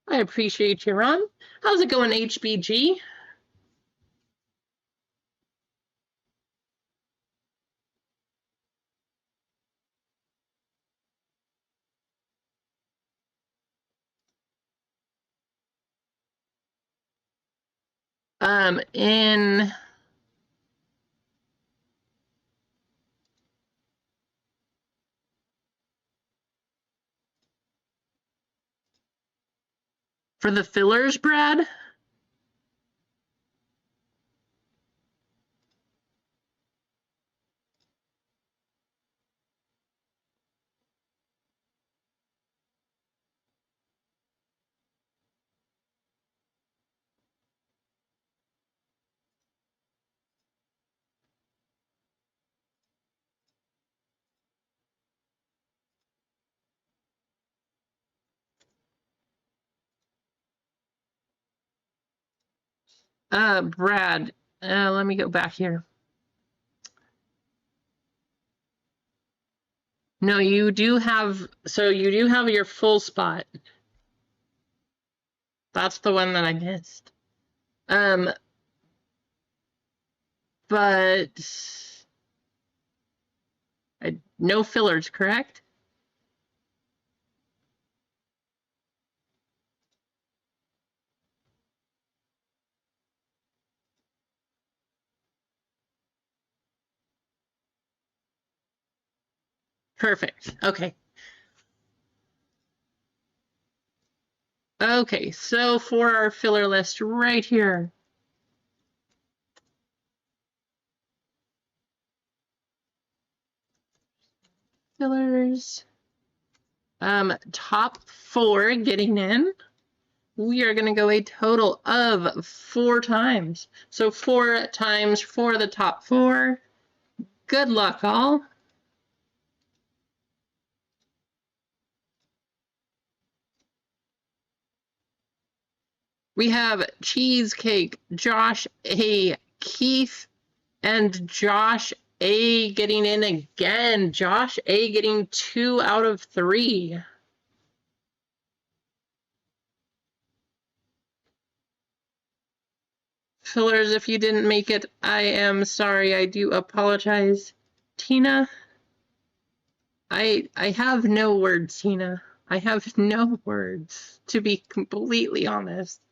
I appreciate you, Ron. How's it going, HBG? In for the fillers, Brad. Brad, let me go back here. No, you do have, so you do have your full spot. That's the one that I missed. But no fillers, correct? Perfect. Okay. Okay, so for our filler list right here. Fillers. Top 4 getting in. We are going to go a total of 4 times. So 4 times for the top 4. Good luck, all. We have Cheesecake, Josh A, Keith, and Josh A getting in again. Josh A getting 2 out of 3. Fillers, if you didn't make it, I am sorry. I do apologize. Tina, I have no words, Tina. I have no words, to be completely honest.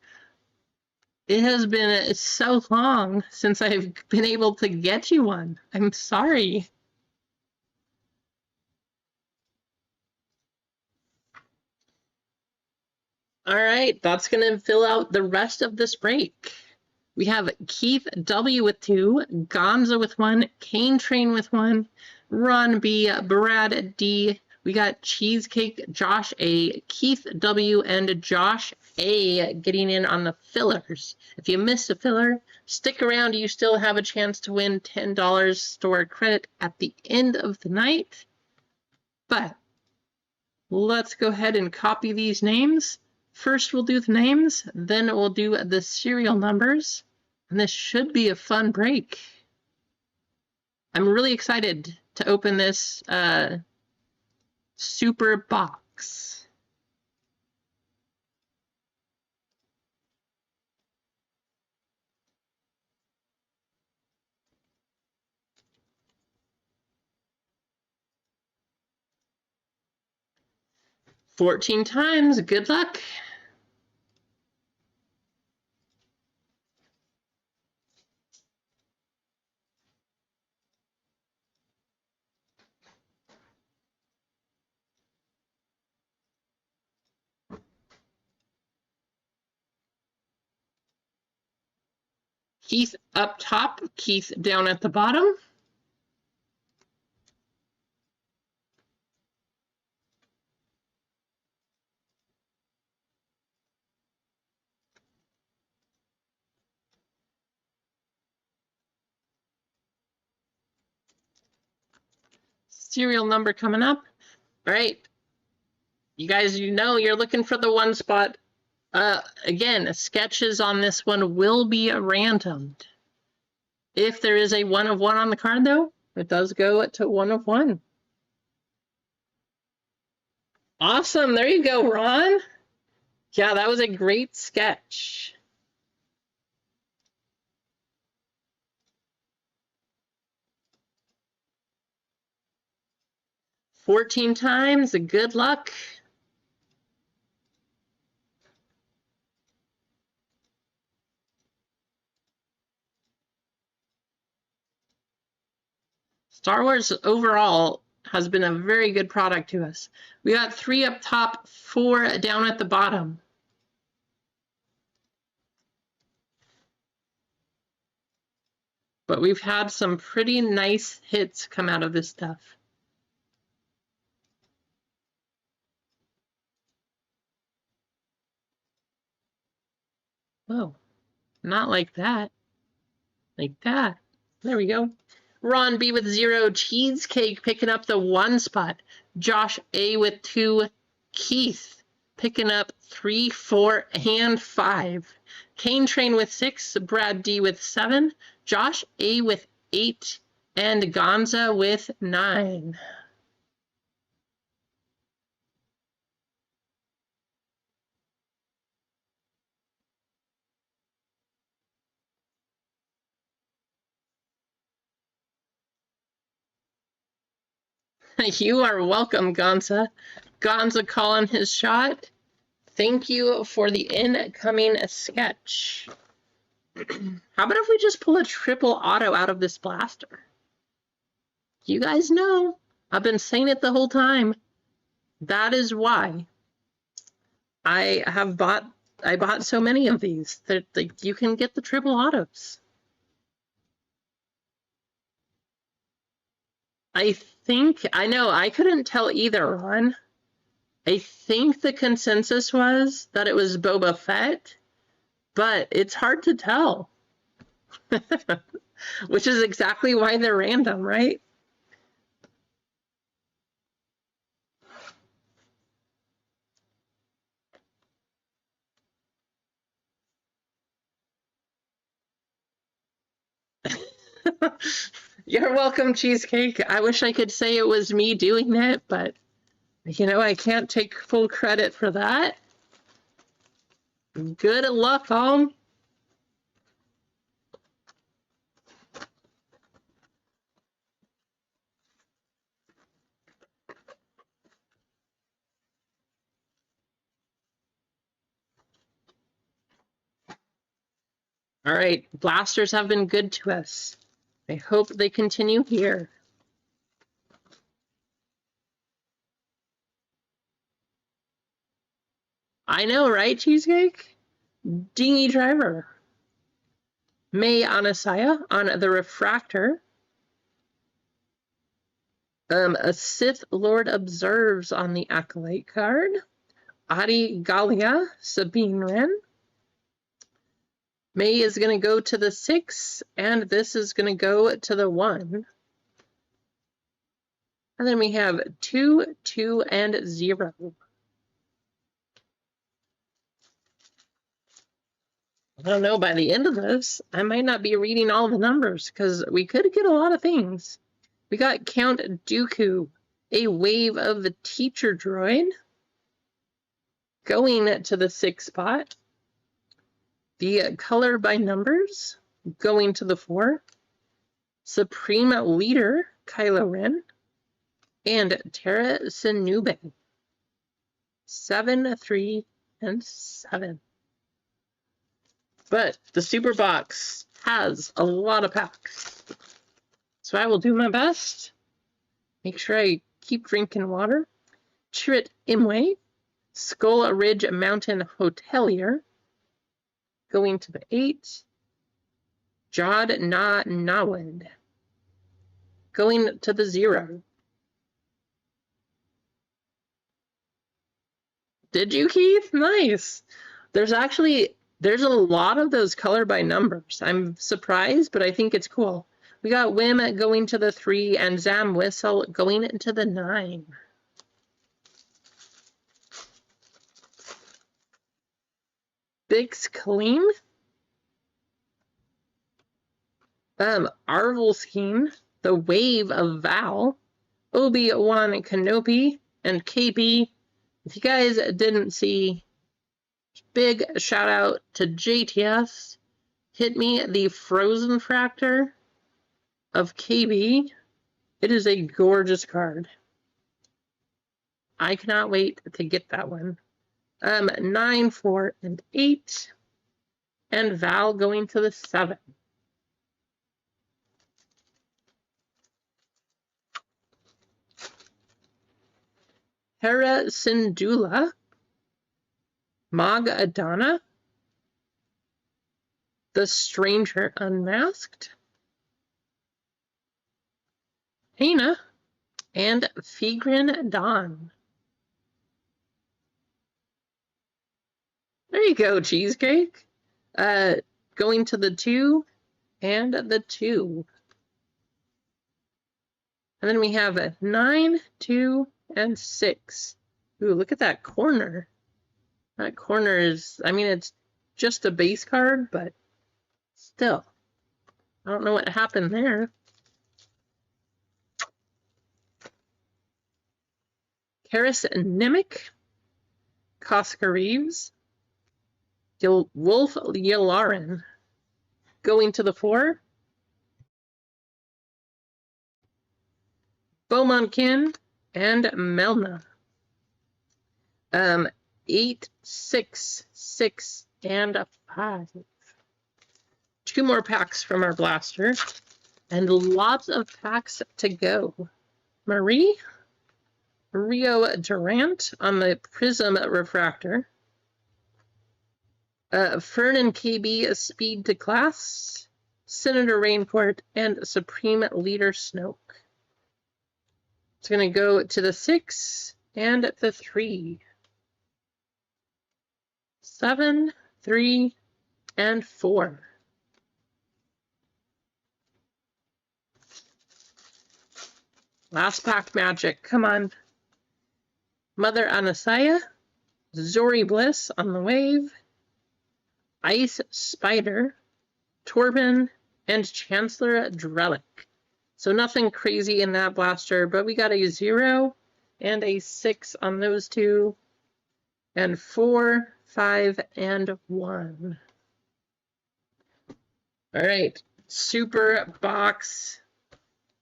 It has been so long since I've been able to get you one. I'm sorry. All right, that's going to fill out the rest of this break. We have Keith W with 2, Gonza with 1, Kane Train with 1, Ron B, Brad D. We got Cheesecake, Josh A, Keith W, and Josh A getting in on the fillers. If you missed a filler, stick around. You still have a chance to win $10 store credit at the end of the night. But let's go ahead and copy these names. First, we'll do the names, then we'll do the serial numbers, and this should be a fun break. I'm really excited to open this super box. $14 times. Good luck. Keith up top, Keith down at the bottom. Serial number coming up. All right. You guys, you know you're looking for the one spot. Again, sketches on this one will be random. If there is a 1 of 1 on the card, though, it does go to 1 of 1. Awesome. There you go, Ron. Yeah, that was a great sketch. "14 times, good luck." Star Wars overall has been a very good product to us. We got 3 up top, 4 down at the bottom. But we've had some pretty nice hits come out of this stuff. Whoa, not like that. Like that. There we go. Ron B with 0, Cheesecake picking up the 1 spot. Josh A with 2, Keith picking up 3, 4, and 5. Kane Train with 6, Brad D with 7, Josh A with 8, and Gonza with 9. You are welcome, Gonza. Gonza calling his shot. Thank you for the incoming sketch. How about if we just pull a triple auto out of this blaster? You guys know, I've been saying it the whole time. That is why I bought so many of these. That you can get the triple autos. I know, I couldn't tell either, Ron. I think the consensus was that it was Boba Fett, but it's hard to tell. Which is exactly why they're random, right? You're welcome, Cheesecake. I wish I could say it was me doing it, but you know, I can't take full credit for that. Good luck, all. All right, blasters have been good to us. I hope they continue here. I know, right, Cheesecake? Dingy Driver. May Anasaya on the Refractor. A Sith Lord Observes on the Acolyte card. Adi Galia, Sabine Wren. May is going to go to the 6, and this is going to go to the 1. And then we have 2, 2, and 0. I don't know, by the end of this, I might not be reading all the numbers, because we could get a lot of things. We got Count Dooku, a Wave of the Teacher Droid, going to the 6 spot. The Color by Numbers, going to the 4. Supreme Leader, Kylo Ren, and Tara Sinube. 7, 3, and 7. But the Super Box has a lot of packs. So I will do my best. Make sure I keep drinking water. Chirrut Imwe, Skull Ridge Mountain Hotelier, going to the 8. Jod Na Nawad. Going to the 0. Did you, Keith? Nice. There's a lot of those color by numbers. I'm surprised, but I think it's cool. We got Wim going to the 3 and Zam Whistle going into the 9. Bix Clean. Arvelskeen, the Wave of Val, Obi-Wan Kenobi, and KB. If you guys didn't see, big shout out to JTS. Hit me the Frozen Fractor of KB. It is a gorgeous card. I cannot wait to get that one. 9, 4, and 8. And Val going to the 7. Hera Syndulla, Mag Adana, The Stranger Unmasked, Hana, and Figrin Dawn. There you go, Cheesecake. Going to the 2 and the 2. And then we have a 9, 2, and 6. Ooh, look at that corner. That corner is, I mean, it's just a base card, but still. I don't know what happened there. Karis Nimic, Koska Reeves, Wolf Yalarin going to the 4. Beaumont-Kin and Melna. 8, 6, 6, and 5. 2 more packs from our blaster. And lots of packs to go. Marie, Rio Durant on the Prism Refractor. Fern and KB Speed to Class. Senator Raincourt and Supreme Leader Snoke. It's going to go to the 6 and the 3. 7, 3, and 4. Last pack magic. Come on. Mother Anasaya, Zori Bliss on the Wave, Ice Spider, Torben, and Chancellor Drellick. So nothing crazy in that blaster, but we got a 0 and a 6 on those 2, and 4, 5, and 1. All right, super box.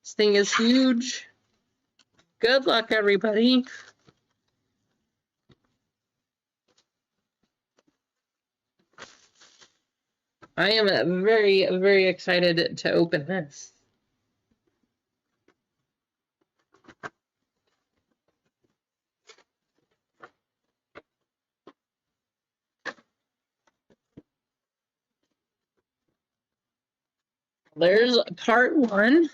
This thing is huge. Good luck, everybody. I am very, very excited to open this. There's part 1.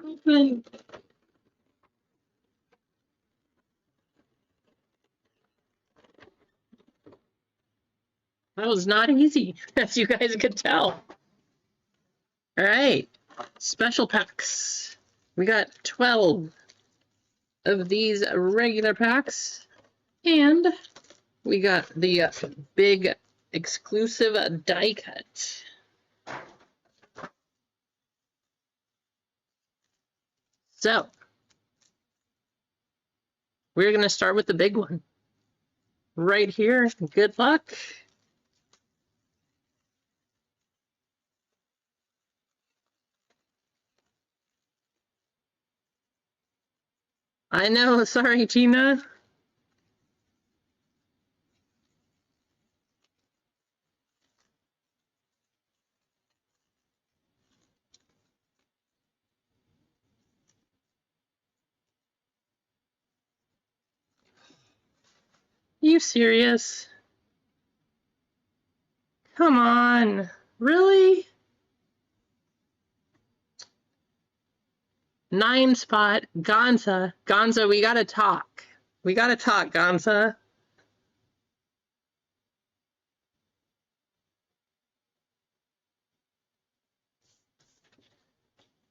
Open. That was not easy, as you guys could tell. All right, special packs. We got 12 of these regular packs, and we got the big exclusive die cut. So, we're going to start with the big one. Right here, good luck. I know, sorry, Gina. You serious? Come on. Really? 9 spot, Gonza. Gonza, we gotta talk. We gotta talk, Gonza.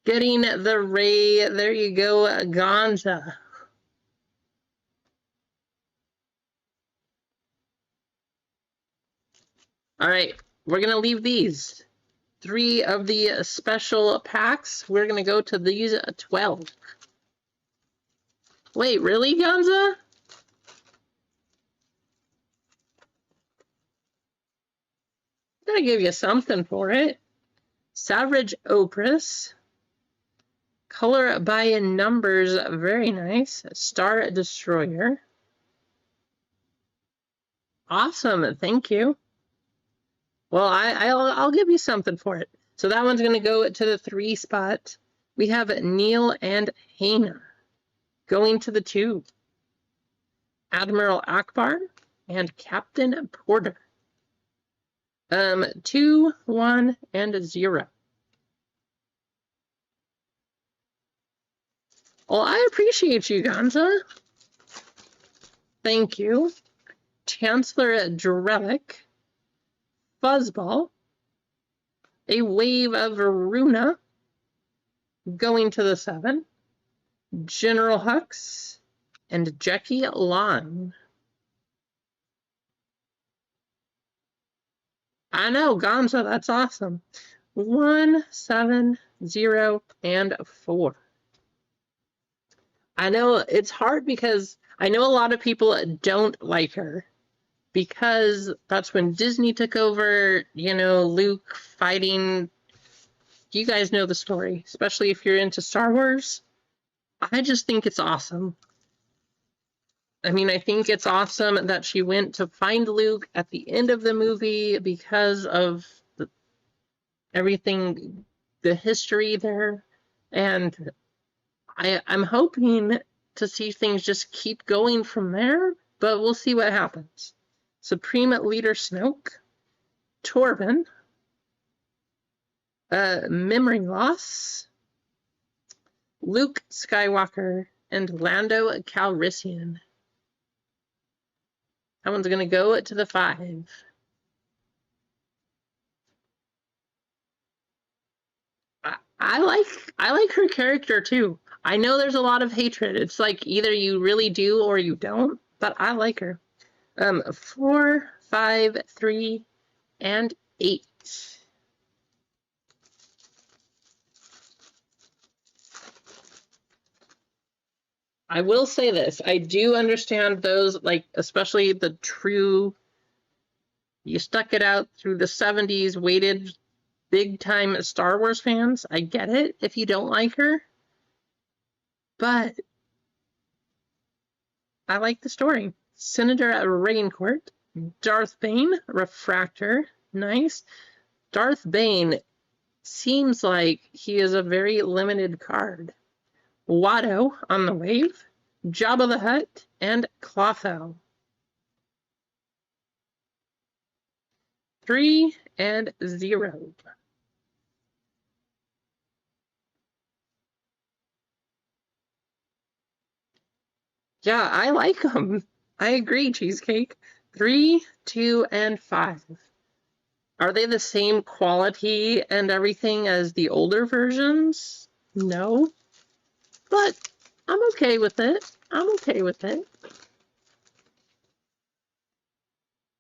Getting the Ray. There you go, Gonza. All right, we're going to leave these. 3 of the special packs. We're going to go to these 12. Wait, really, Gonza? Gotta give you something for it. Savage Opress. Color by numbers, very nice. Star Destroyer. Awesome, thank you. Well, I'll give you something for it. So that one's going to go to the 3 spot. We have Neil and Hana going to the 2. Admiral Akbar and Captain Porter. 2, 1, and 0. Well, I appreciate you, Gonza. Thank you. Chancellor Drellick. Fuzzball. A Wave of Runa. Going to the 7. General Hux. And Jackie Long. I know, Gonza, that's awesome. 1, 7, 0, and 4. I know it's hard because I know a lot of people don't like her because that's when Disney took over, you know, Luke fighting. You guys know the story, especially if you're into Star Wars. I just think it's awesome. I mean, I think it's awesome that she went to find Luke at the end of the movie because of everything, the history there. And I'm hoping to see things just keep going from there, but we'll see what happens. Supreme Leader Snoke, Torben, Memory Loss, Luke Skywalker, and Lando Calrissian. That one's going to go to the 5. I like her character too. I know there's a lot of hatred. It's like either you really do or you don't, but I like her. 4, 5, 3, and 8. I will say this. I do understand those, like, especially the true, you stuck it out through the 70s, waited big time Star Wars fans. I get it if you don't like her. But I like the story. Senator Raincourt, Darth Bane, Refractor, nice. Darth Bane seems like he is a very limited card. Watto on the wave, Jabba the Hutt, and Clotho. 3 and 0. Yeah, I like them. I agree, Cheesecake. 3, 2, and 5. Are they the same quality and everything as the older versions? No. But I'm okay with it. I'm okay with it.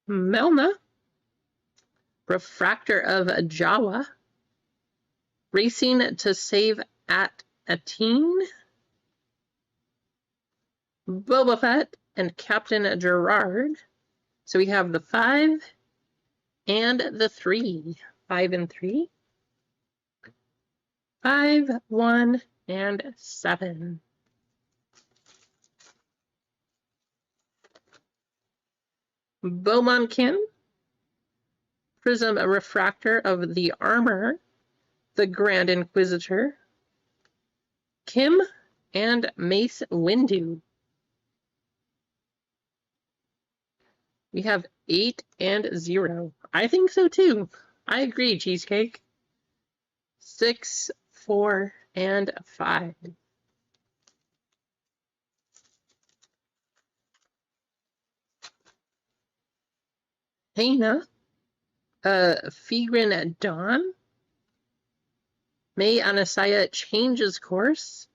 Melna. Refractor of Jawa. Racing to Save at Atene. Boba Fett and Captain Gerard. So we have the 5 and the 3. 5 and 3. 5, 1, and 7. Beaumonkin, Prism Refractor of the Armor, the Grand Inquisitor, Kim, and Mace Windu. We have 8 and 0. I think so too. I agree, Cheesecake. 6, 4, and 5. Hena, Figrin Dawn, May Anasaya changes course,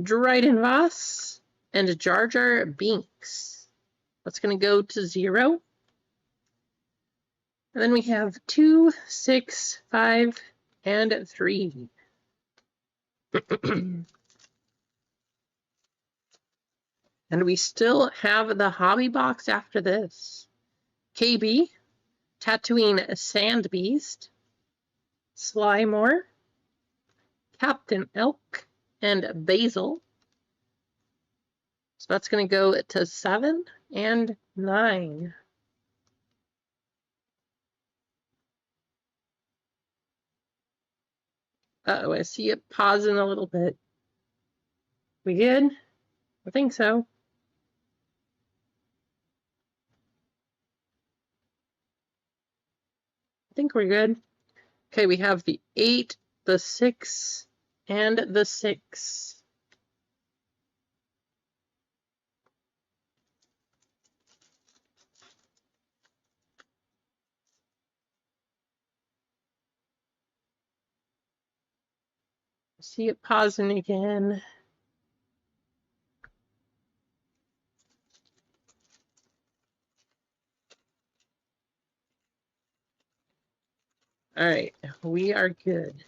Dryden Voss, and Jar Jar Binks. That's going to go to 0. And then we have 2, 6, 5, and 3. And we still have the hobby box after this. KB, Tatooine Sand Beast, Slymore, Captain Elk, and Basil. So that's going to go to 7 and 9. Uh-oh, I see it pausing a little bit. We good? I think so. I think we're good. Okay, we have the 8, the 6, and the 6. See it pausing again. All right, we are good.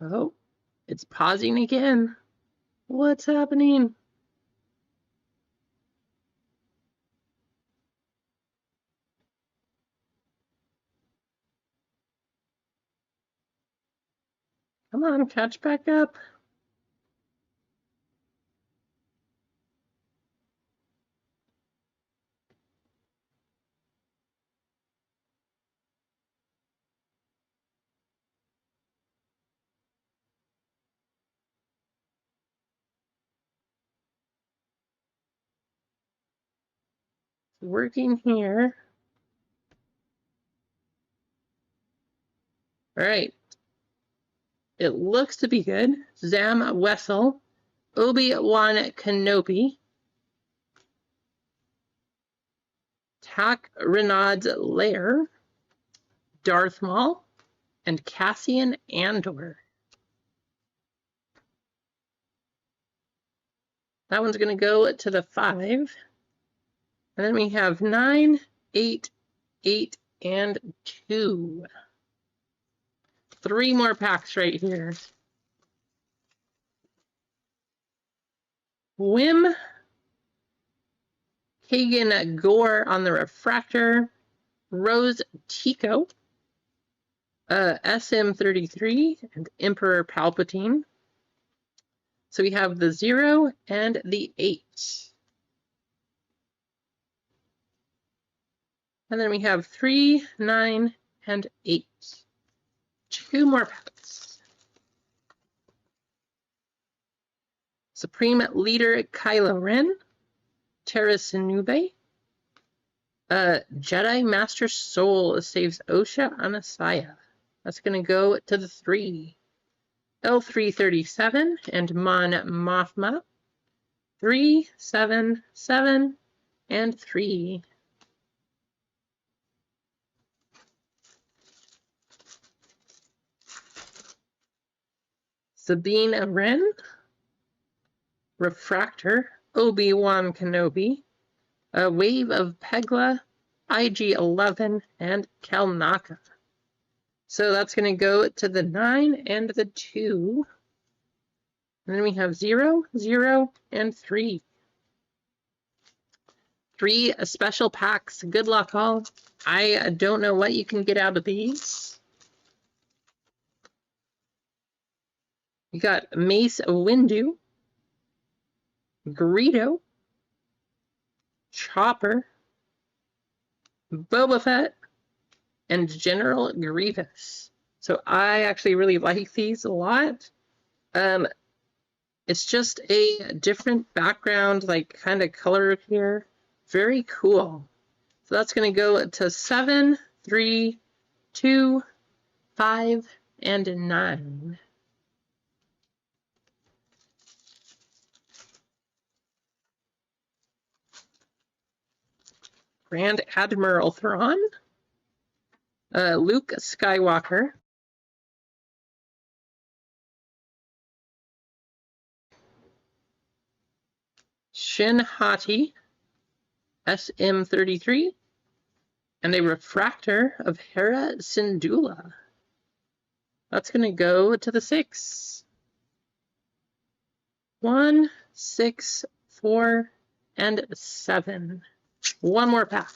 Oh, it's pausing again. What's happening? Come on, catch back up. It's working here. All right. It looks to be good. Zam Wessel, Obi-Wan Kenobi, Tak Renaud's Lair, Darth Maul, and Cassian Andor. That one's going to go to the 5. And then we have 9, 8, 8, and 2. 3 more packs right here. Whim, Kagan Gore on the Refractor, Rose Tico, SM33, and Emperor Palpatine. So we have the 0 and the 8. And then we have 3, 9, and 8. 2 more packs. Supreme Leader Kylo Ren, Terra Sinube, Jedi Master Soul saves Osha Anasaya. That's going to go to the 3. L337 and Mon Mothma. 3, 7, 7, and 3. Sabine Wren, Refractor, Obi-Wan Kenobi, a Wave of Pegla, IG-11, and Kalnaka. So that's going to go to the 9 and the 2. And then we have 0, 0, and 3. 3 special packs. Good luck, all. I don't know what you can get out of these. You got Mace Windu, Greedo, Chopper, Boba Fett, and General Grievous. So I actually really like these a lot. It's just a different background, like kind of color here. Very cool. So that's going to go to 7, 3, 2, 5, and 9. Grand Admiral Thrawn, Luke Skywalker, Shin Hati, SM-33, and a refractor of Hera Syndulla. That's going to go to the 6. 1, 6, 4, and 7. One more pack.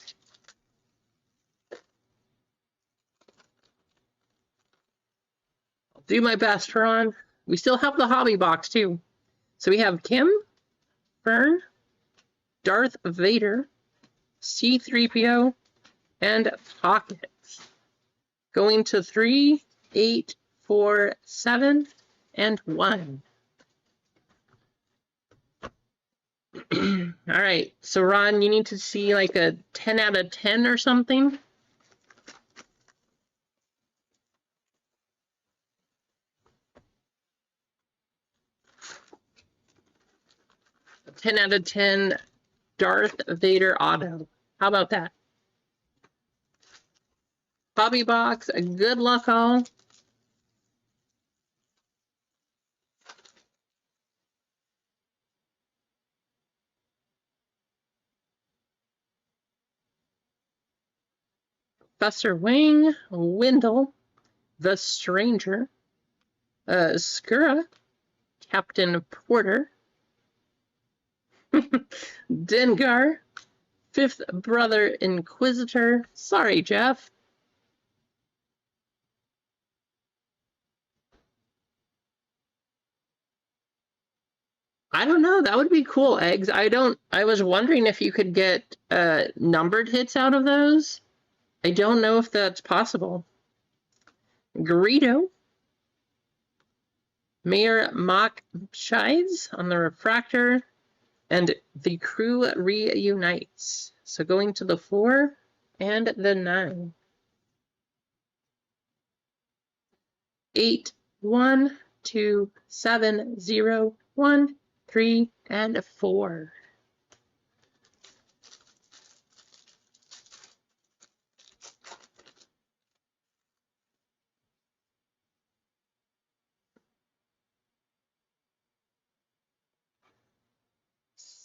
I'll do my best, Ron. We still have the hobby box, too. So we have Kim, Fern, Darth Vader, C-3PO, and Pocket. Going to 3, 8, 4, 7, and 1. All right, so Ron, you need to see like a 10 out of 10 or something. A 10 out of 10 Darth Vader auto. How about that? Hobby box, good luck all. Professor Wing, Wendell, The Stranger, Skura, Captain Porter, Dengar, Fifth Brother Inquisitor. Sorry, Jeff. I don't know. That would be cool, Eggs. I was wondering if you could get numbered hits out of those. I don't know if that's possible. Greedo, Mayor Mock Shides on the refractor, and the crew reunites. So going to the 4 and the 9. 8, 1, 2, 7, 0, 1, 3, and 4.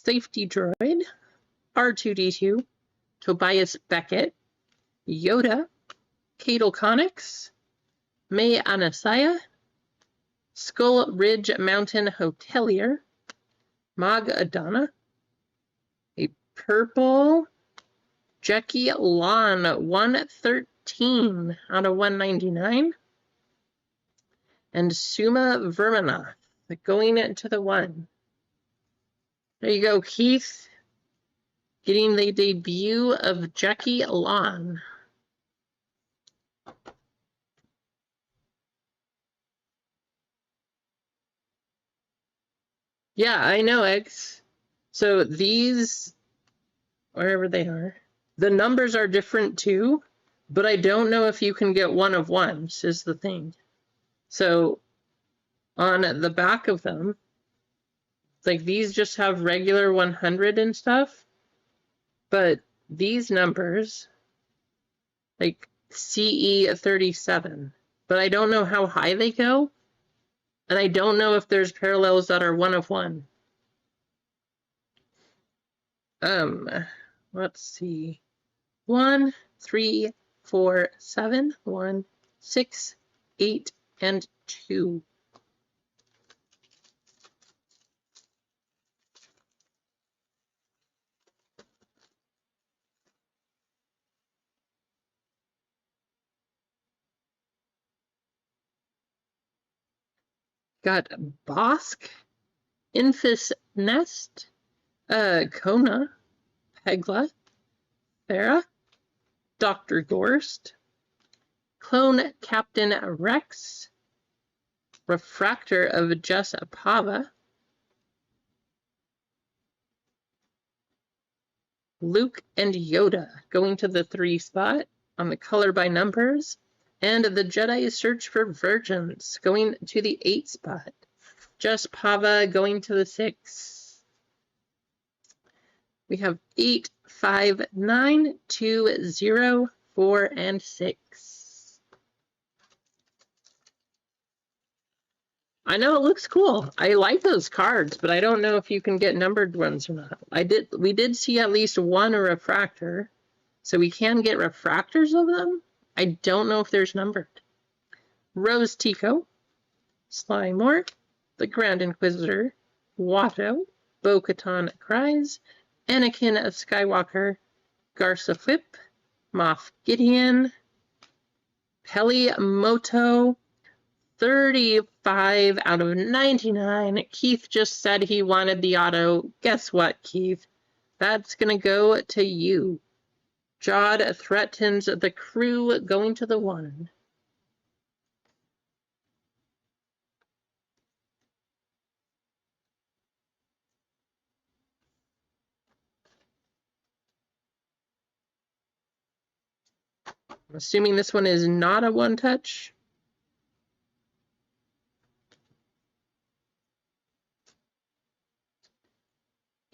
Safety Droid, R2-D2, Tobias Beckett, Yoda, Cadel Connix, May Anasaya, Skull Ridge Mountain Hotelier, Mag Adana, a purple Jackie Lon 113 out of 199, and Suma Vermanath going into the 1. There you go, Keith. Getting the debut of Jackie Lon. Yeah, I know, X. So these, wherever they are, the numbers are different too, but I don't know if you can get one of ones, is the thing. So on the back of them, like these just have regular 100 and stuff, but these numbers, like CE 37, but I don't know how high they go, and I don't know if there's parallels that are one of one. Let's see. 1, 3, 4, 7, 1, 6, 8, and 2. Got Bosk, Infus Nest, Kona, Pegla, Farah, Dr. Gorst, Clone Captain Rex, Refractor of Jess Pava, Luke and Yoda going to the 3 spot on the color by numbers, and the Jedi Search for Virgins going to the 8 spot. Jess Pava going to the 6. We have 8, 5, 9, 2, 0, 4, and 6. I know it looks cool. I like those cards, but I don't know if you can get numbered ones or not. We did see at least one refractor, so we can get refractors of them. I don't know if there's numbered. Rose Tico, Sly Moore, the Grand Inquisitor, Watto, Bo-Katan Cries, Anakin of Skywalker, Garsa Whip, Moff Gideon, Peli Moto, 35 out of 99. Keith just said he wanted the auto. Guess what, Keith? That's going to go to you. Jod threatens the crew going to the 1. I'm assuming this one is not a 1-touch.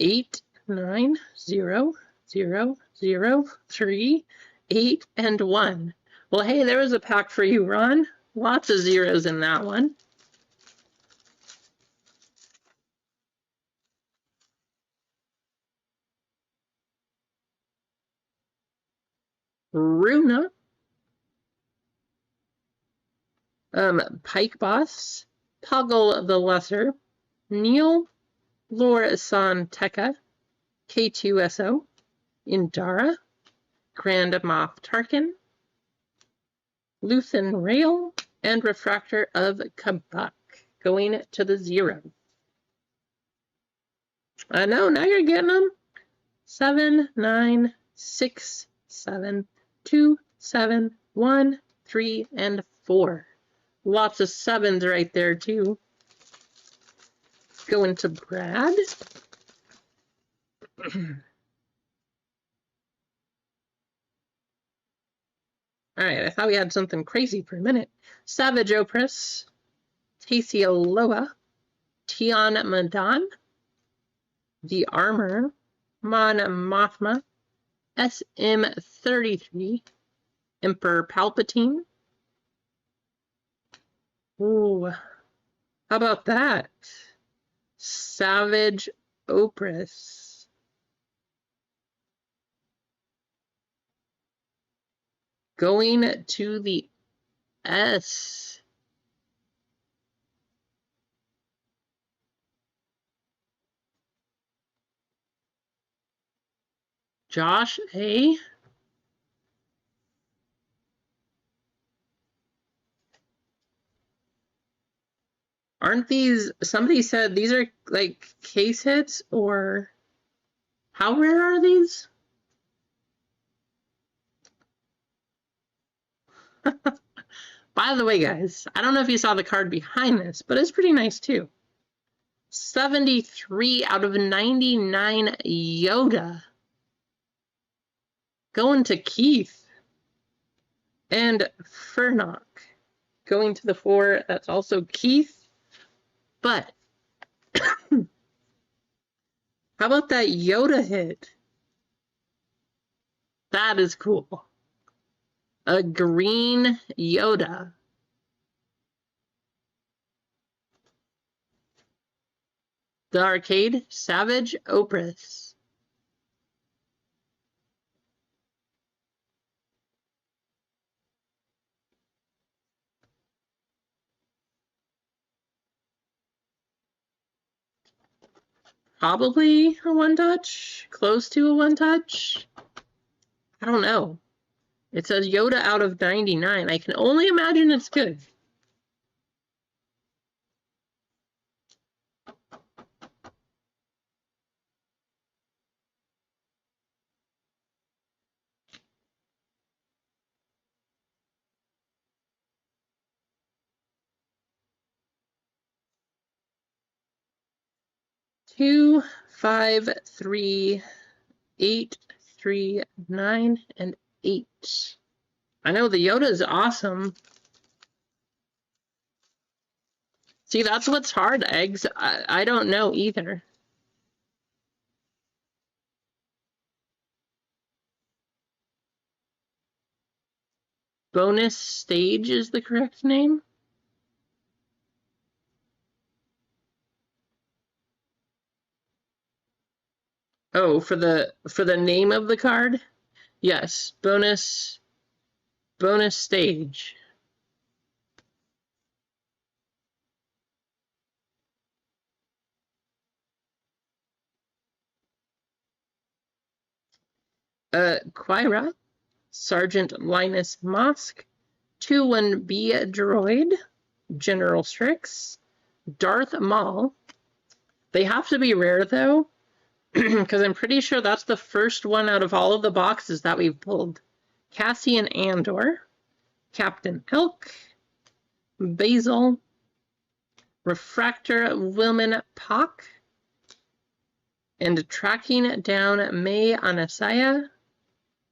Eight, 9, 0, 0, 0, 3, 8, and 1. Well, hey, there was a pack for you, Ron. Lots of zeros in that one. Runa, Pike Boss, Toggle the Lesser, Neil, Lore San Tekka, K2SO, Indara, Grand Moff Tarkin, Luthen Rail, and Refractor of Kabak going to the 0. I know, now you're getting them. 7, 9, 6, 7, 2, 7, 1, 3, and 4. Lots of 7s right there, too. Going to Brad. All right, I thought we had something crazy for a minute. Savage Opress, Tasia Loa, Tian Madan, The Armor, Mon Mothma, SM33, Emperor Palpatine. Ooh, how about that? Savage Opress. Going to the S. Josh A. Aren't these, somebody said these are like case hits, or how rare are these? By the way, guys, I don't know if you saw the card behind this, but it's pretty nice too. 73 out of 99 Yoda. Going to Keith. And Furnock. Going to the 4, that's also Keith. But how about that Yoda hit? That is cool. A green Yoda. The Arcade, Savage Opress. Probably a 1-touch, close to a 1-touch. I don't know. It says Yoda out of 99. I can only imagine it's good. 2, 5, 3, 8, 3, 9, and 8. I know the Yoda is awesome. See, that's what's hard, eggs. I don't know either. Bonus stage is the correct name. Oh, for the name of the card? Yes, bonus stage. Quira, Sergeant Linus Mosk, 2-1B droid, General Strix, Darth Maul. They have to be rare though, because I'm pretty sure that's the first one out of all of the boxes that we've pulled. Cassian Andor, Captain Elk, Basil, Refractor Wilman Pock, and tracking down May Anasaya.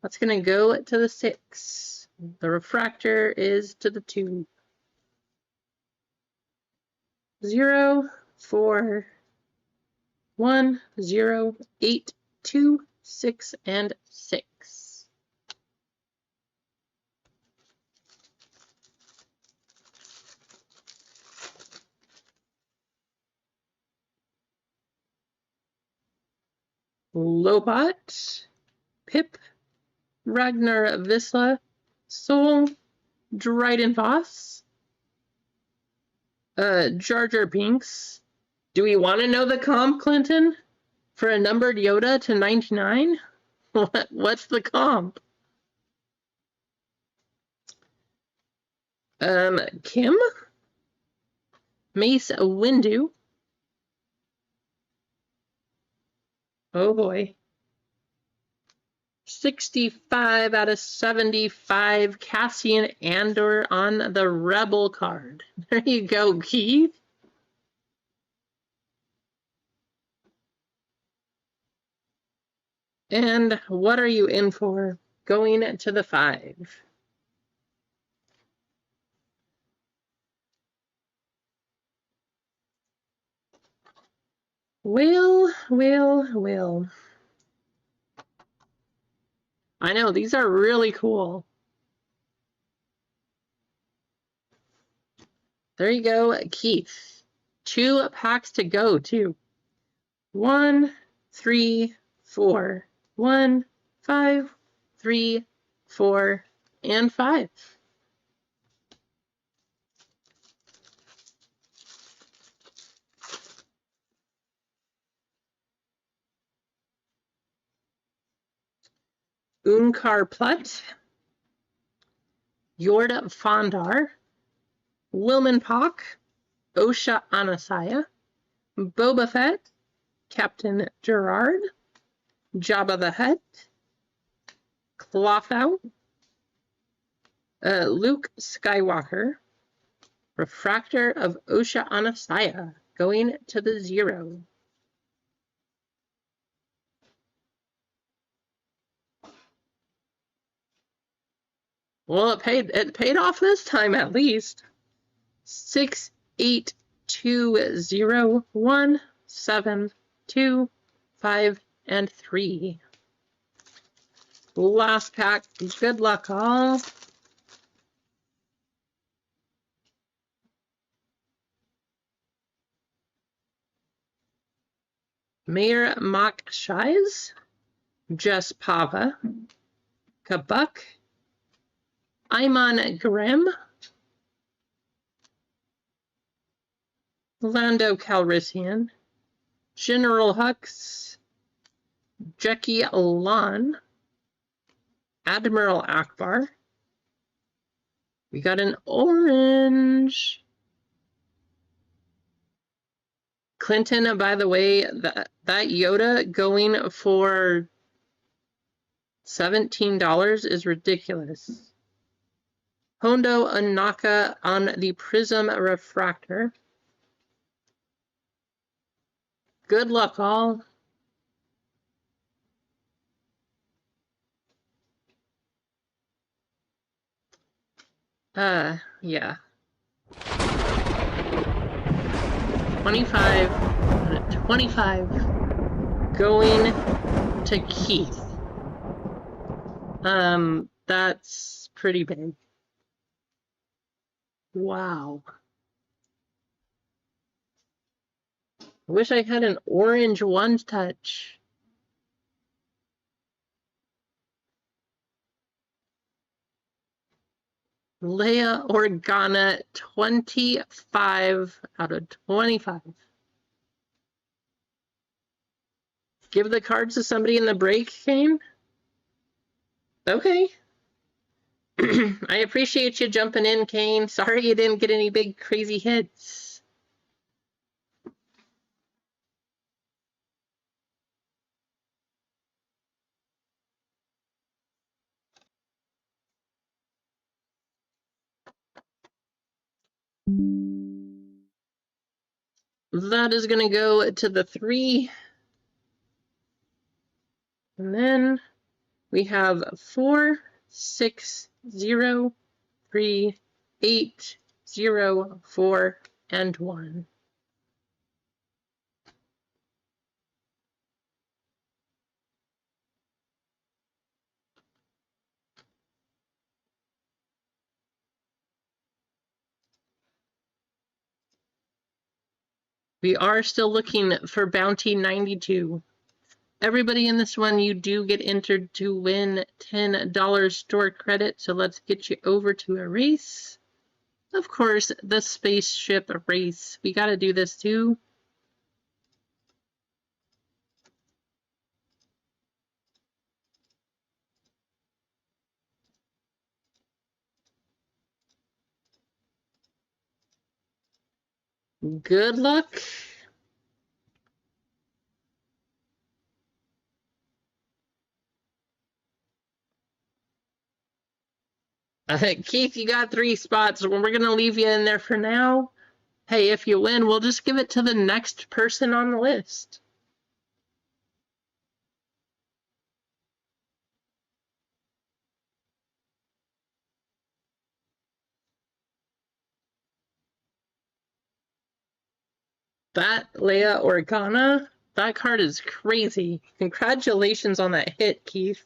That's going to go to the 6. The refractor is to the 2. 0, 4, 1, 0, 8, 2, 6, and 6. Lobot, Pip, Ragnar Visla, Soul, Dryden Voss, Jar Jar Binks. Do we want to know the comp, Clinton? For a numbered Yoda to 99? What's the comp? Kim? Mace Windu. Oh boy. 65 out of 75. Cassian Andor on the Rebel card. There you go, Keith. And what are you in for? Going to the 5. Well. I know, these are really cool. There you go, Keith. 2 packs to go, too. 1, 3, 4. 1, 5, 3, 4, and 5. Unkar Plutt, Yorda Fondar, Wilman Pock, Osha Anasaya, Boba Fett, Captain Gerard, Jabba the Hutt, Clothout, Luke Skywalker, Refractor of Osha Anasaya, going to the 0. Well, it paid off this time at least. 6, 8, 2, 0, 1, 7, 2, 5, and 3. Last pack. Good luck, all. Mayor Mock Shies, Jess Pava, Kabuk, Iman Grimm, Lando Calrissian, General Hux, Jackie Alon, Admiral Akbar. We got an orange. Clinton, by the way, that Yoda going for $17 is ridiculous. Hondo Anaka on the Prism refractor. Good luck, all. Yeah. 25 out of 25 going to Keith. That's pretty big. Wow. I wish I had an orange one touch. Leia Organa, 25 out of 25. Give the cards to somebody in the break, Kane? Okay. I appreciate you jumping in, Kane. Sorry you didn't get any big crazy hits. That is going to go to the 3. And then we have 4, 6, 0, 3, 8, 0, 4, and 1. We are still looking for Bounty 92. Everybody in this one, you do get entered to win $10 store credit, so let's get you over to a race. Of course, the spaceship race. We got to do this too. Good luck. Keith, you got 3 spots. We're going to leave you in there for now. Hey, if you win, we'll just give it to the next person on the list. That Leia Organa, that card is crazy. Congratulations on that hit, Keith.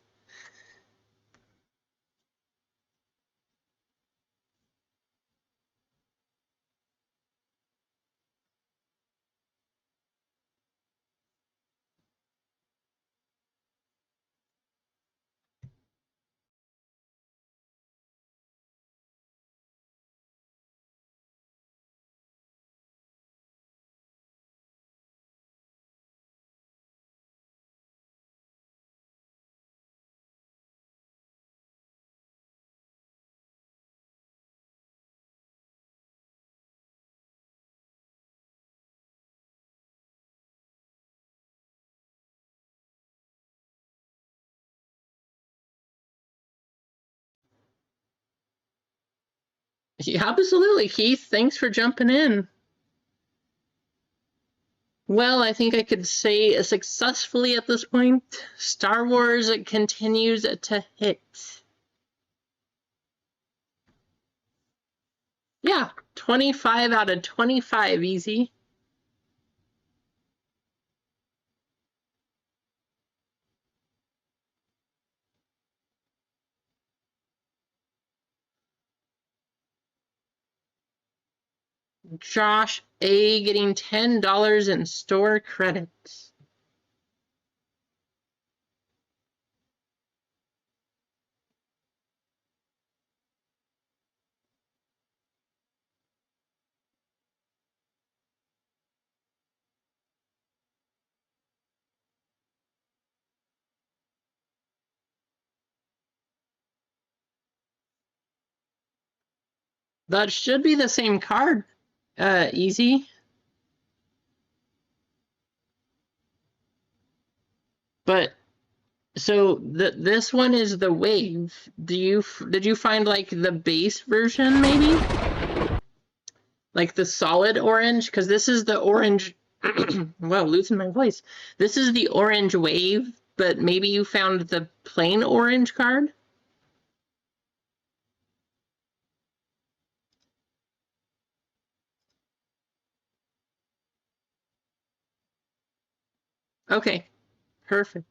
Yeah, absolutely, Keith. Thanks for jumping in. Well, I think I could say successfully at this point, Star Wars continues to hit. Yeah, 25 out of 25, easy. Josh A. getting $10 in store credits. That should be the same card. Easy. But so this one is the wave. Did you find like the base version maybe? Like the solid orange? Because this is the orange Wow, losing my voice. This is the orange wave, but maybe you found the plain orange card? Okay, perfect.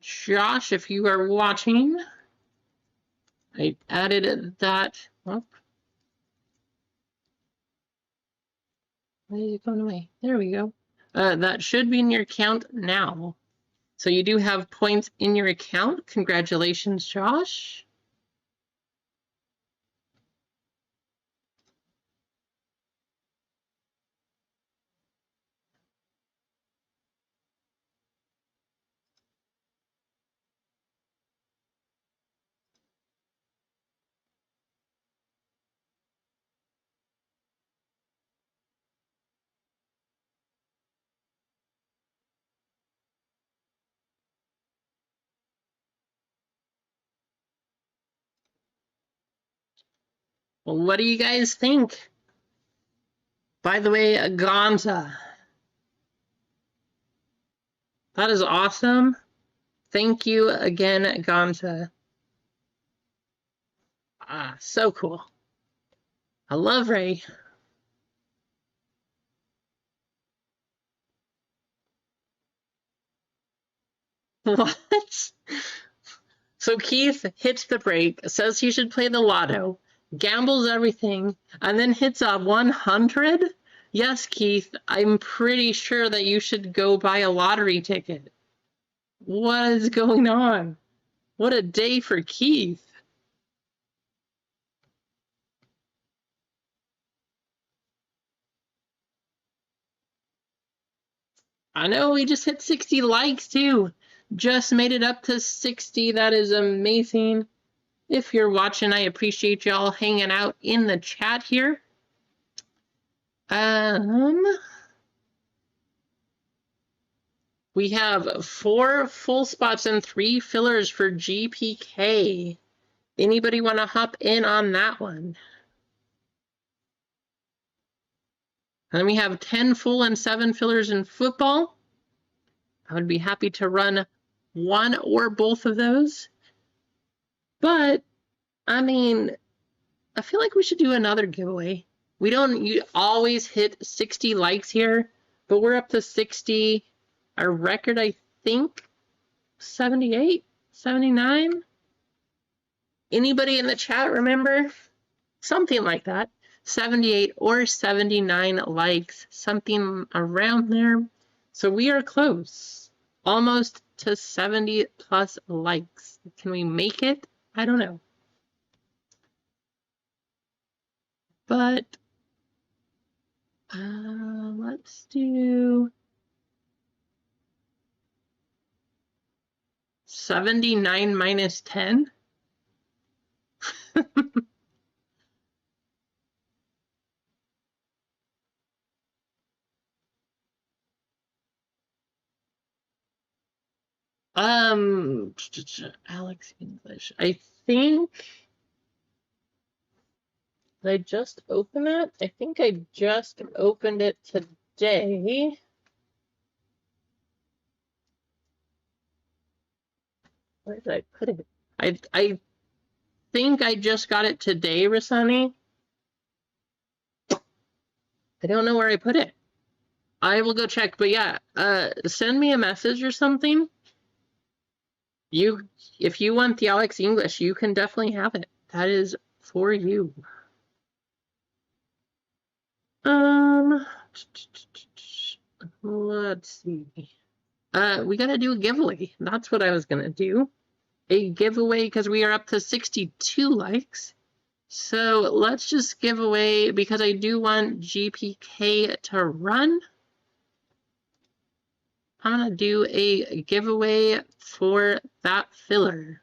Josh, if you are watching, I added that. Oh, why is it going away? There we go. That should be in your account now. So you do have points in your account. Congratulations, Josh. Well, what do you guys think? By the way, Gonza. That is awesome. Thank you again, Gonza. Ah, so cool. I love Ray. What? So Keith hits the brake, says he should play the lotto, gambles everything, and then hits a 100? Yes, Keith, I'm pretty sure that you should go buy a lottery ticket. What is going on? What a day for Keith. I know we just hit 60 likes too. Just made it up to 60. That is amazing. If you're watching, I appreciate y'all hanging out in the chat here. We have 4 full spots and 3 fillers for GPK. Anybody want to hop in on that one? And then we have 10 full and 7 fillers in football. I would be happy to run one or both of those. But, I mean, I feel like we should do another giveaway. We don't always hit 60 likes here, but we're up to 60. Our record, I think, 78, 79. Anybody in the chat remember? Something like that. 78 or 79 likes, something around there. So we are close, almost to 70 plus likes. Can we make it? I don't know. But let's do 79 minus 10. Alex English. I think did I just open it? I think I just opened it today. Where did I put it? I think I just got it today, Rasani. I don't know where I put it. I will go check, but yeah, send me a message or something. If you want the Alex English, you can definitely have it. That is for you. Let's see. We gotta do a giveaway. That's what I was gonna do. A giveaway because we are up to 62 likes. So let's just give away, because I do want GPK to run. I'm gonna do a giveaway for that filler.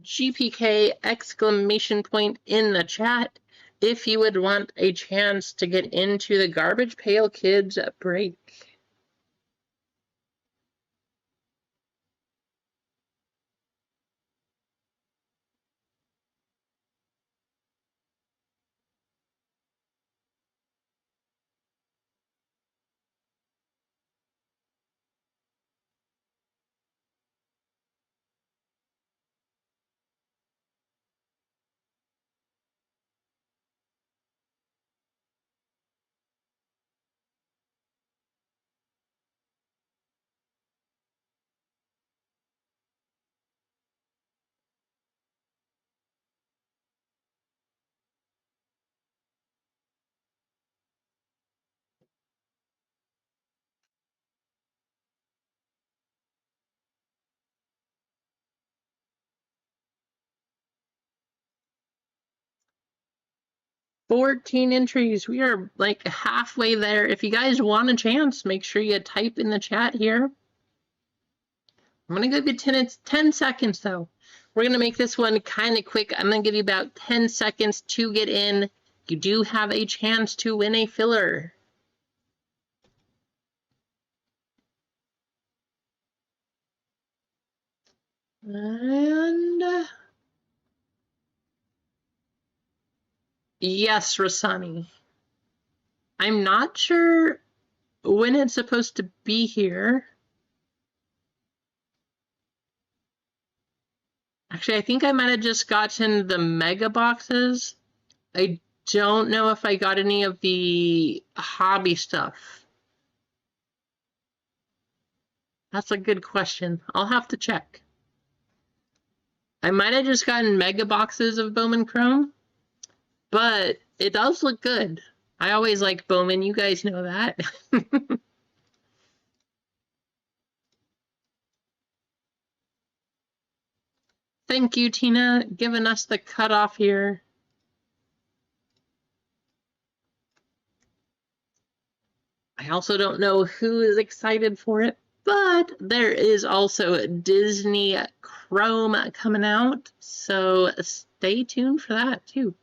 GPK exclamation point in the chat if you would want a chance to get into the Garbage Pail Kids break. $14 entries. We are like halfway there. If you guys want a chance, make sure you type in the chat here. I'm going to give you 10 seconds, though. We're going to make this one kind of quick. I'm going to give you about 10 seconds to get in. You do have a chance to win a filler. And yes, Rasani. I'm not sure when it's supposed to be here. Actually, I think I might have just gotten the mega boxes. I don't know if I got any of the hobby stuff. That's a good question. I'll have to check. I might have just gotten mega boxes of Bowman Chrome, but it does look good. I always like Bowman, you guys know that. Thank you, Tina, giving us the cutoff here. I also don't know who is excited for it, but there is also Disney Chrome coming out, so stay tuned for that too.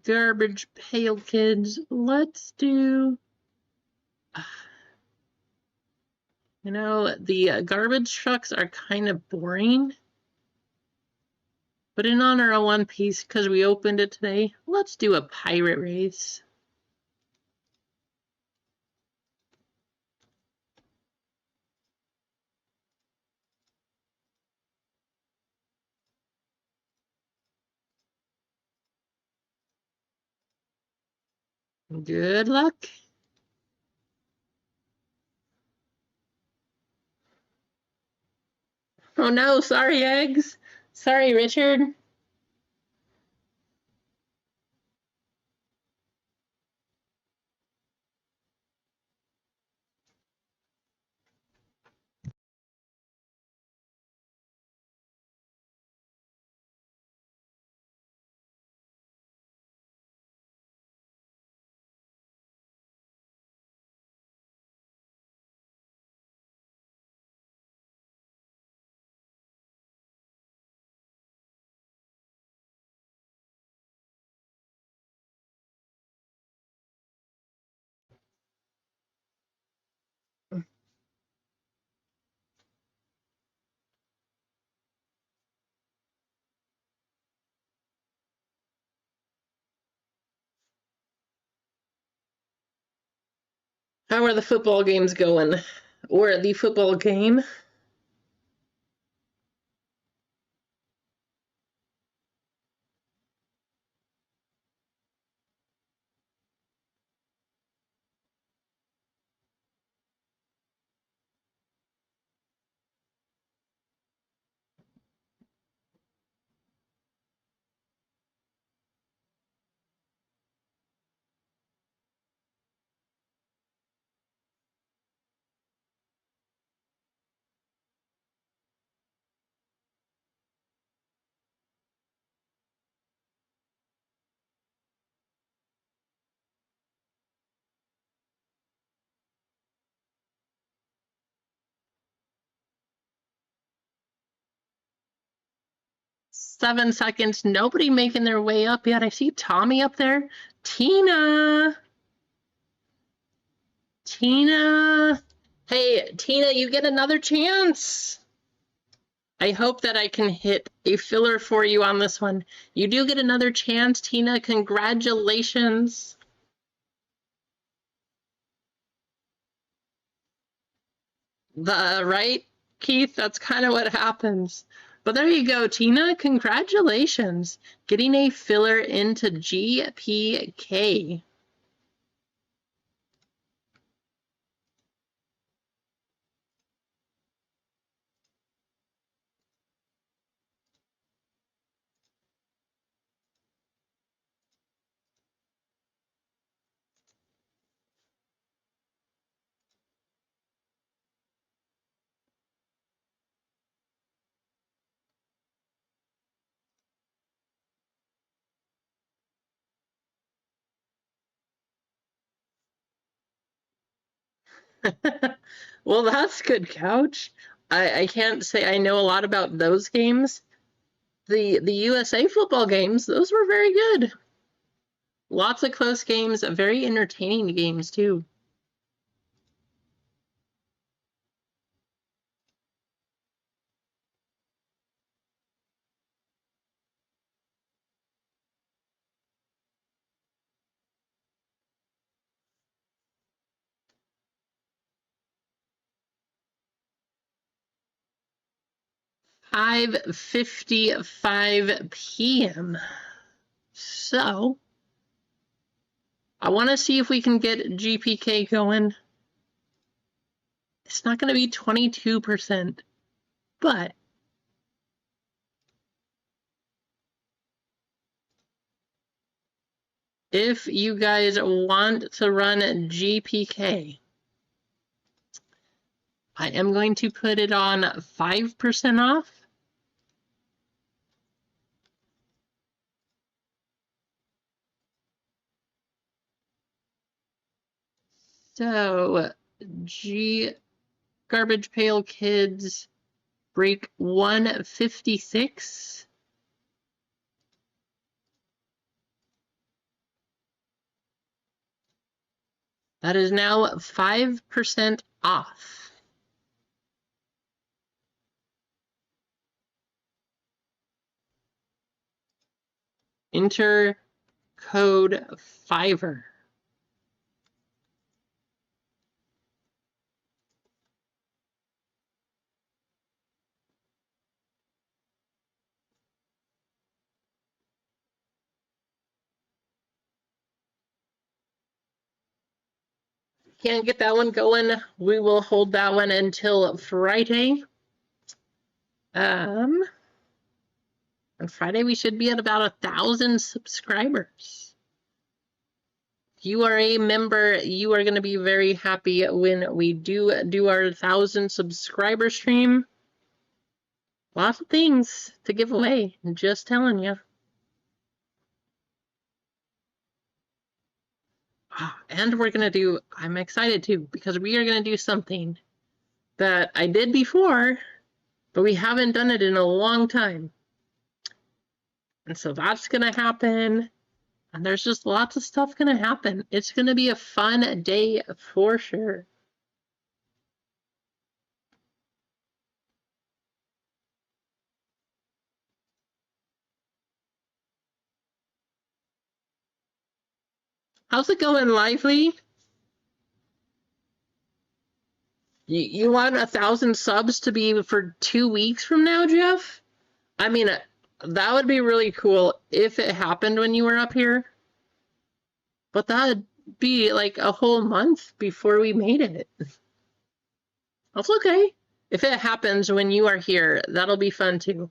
Garbage Pail Kids. Let's do... You know, the garbage trucks are kind of boring. But in honor of One Piece, because we opened it today, let's do a pirate race. Good luck. Oh no, sorry, Eggs. Sorry, Richard. How are the football games going? Or the football game? 7 seconds. Nobody making their way up yet. I see Tommy up there. Tina. Hey, Tina, you get another chance. I hope that I can hit a filler for you on this one. You do get another chance, Tina. Congratulations. Right, Keith? That's kind of what happens. But there you go, Tina. Congratulations. Getting a filler into GPK. Well, that's good, Couch. I can't say I know a lot about those games. The USA football games, those were very good. Lots of close games, very entertaining games too. "5:55 p.m. So I want to see if we can get GPK going. It's not going to be 22%, but if you guys want to run GPK, I am going to put it on 5% off. So, Garbage Pail Kids break 156. That is now 5% off. Enter code FIVER. Can't get that one going. We will hold that one until Friday. On Friday, we should be at about 1,000 subscribers. If you are a member, you are going to be very happy when we do our 1,000 subscriber stream. Lots of things to give away, I'm just telling you. And we're going to do, I'm excited too, because we are going to do something that I did before, but we haven't done it in a long time. And so that's going to happen. And there's just lots of stuff going to happen. It's going to be a fun day for sure. How's it going, Lively? You want 1,000 subs to be for 2 weeks from now, Jeff? I mean, that would be really cool if it happened when you were up here. But that'd be like a whole month before we made it. That's okay. If it happens when you are here, that'll be fun too.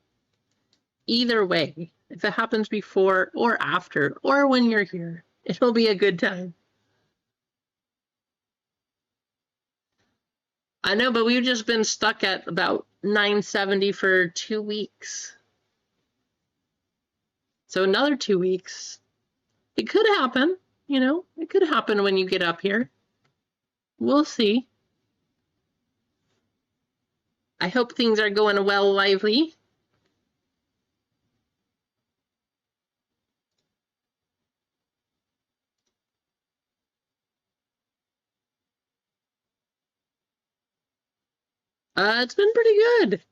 Either way, if it happens before or after, or when you're here, it'll be a good time. I know, but we've just been stuck at about 970 for 2 weeks. So another 2 weeks. It could happen, you know, it could happen when you get up here. We'll see. I hope things are going well, Lively. It's been pretty good.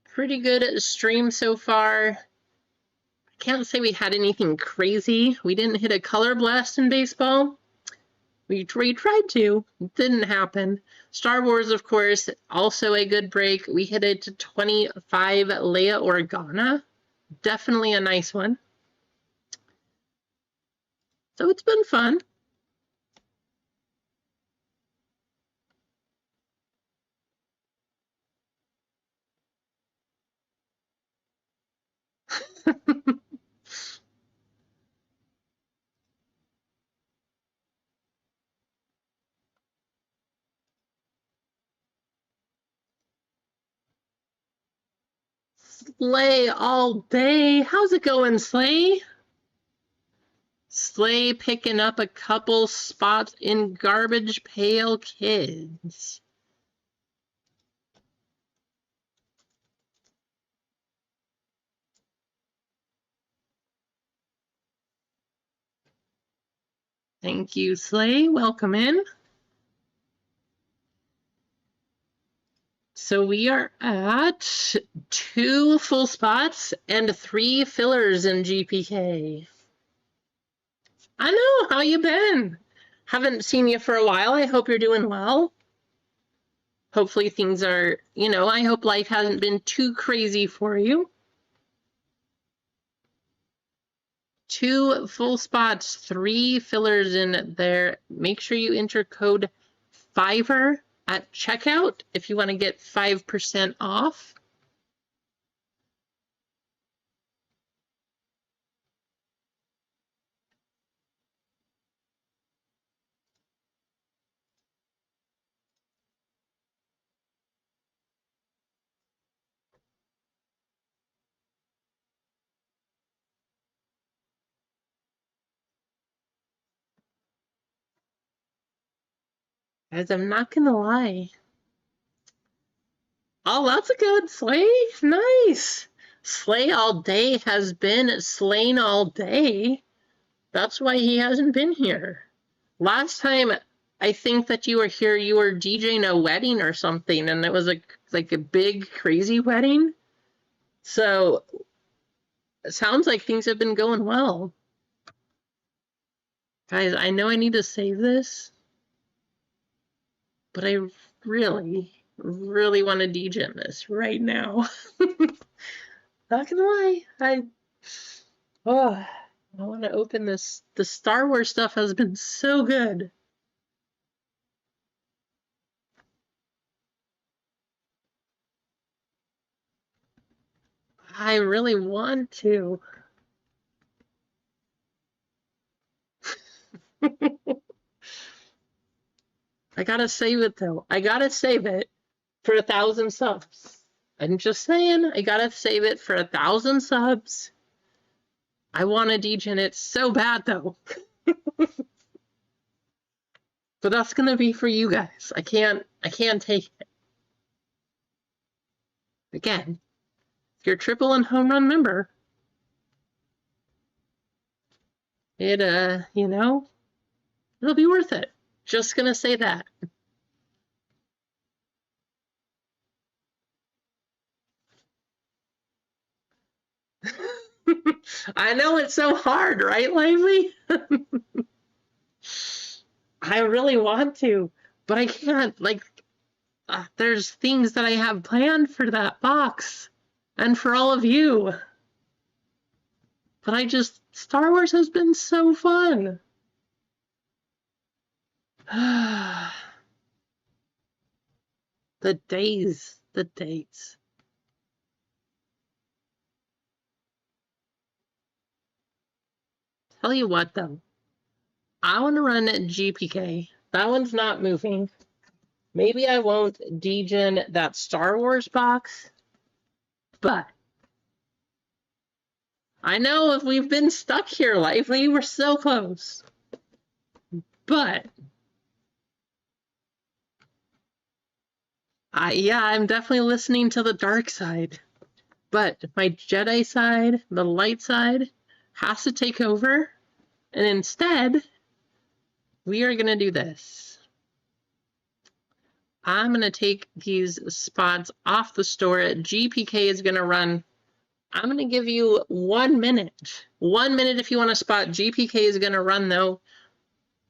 Pretty good stream so far. I can't say we had anything crazy. We didn't hit a color blast in baseball. We tried to. It didn't happen. Star Wars, of course, also a good break. We hit it to 25 Leia Organa. Definitely a nice one. So it's been fun. Slay all day. How's it going, Slay? Slay picking up a couple spots in Garbage Pail Kids. Thank you, Slay. Welcome in. So we are at 2 full spots and 3 fillers in GPK. I know, how you been? Haven't seen you for a while. I hope you're doing well. Hopefully things are, I hope life hasn't been too crazy for you. 2 full spots, 3 fillers in there. Make sure you enter code FIVER at checkout if you want to get 5% off. Guys, I'm not gonna lie. Oh, that's a good Slay. Nice. Slay all day has been slain all day. That's why he hasn't been here. Last time, I think that you were here, you were DJing a wedding or something, and it was like a big, crazy wedding. So it sounds like things have been going well. Guys, I know I need to save this, but I really, really want to DJ this right now. Not gonna lie, I want to open this. The Star Wars stuff has been so good. I really want to. I gotta save it though. I gotta save it for 1,000 subs. I'm just saying, I gotta save it for 1,000 subs. I want to DJ it so bad though. But that's gonna be for you guys. I can't take it. Again, if you're triple and home run member, it it'll be worth it. Just gonna say that. I know it's so hard, right, Lively? I really want to, but I can't. There's things that I have planned for that box and for all of you. But Star Wars has been so fun. The days. Tell you what, though. I want to run GPK. That one's not moving. Maybe I won't degen that Star Wars box, but I know if we've been stuck here, Lively, we're so close. But I'm definitely listening to the dark side. But my Jedi side, the light side, has to take over. And instead, we are going to do this. I'm going to take these spots off the store. GPK is going to run. I'm going to give you 1 minute. 1 minute if you want a spot. GPK is going to run, though.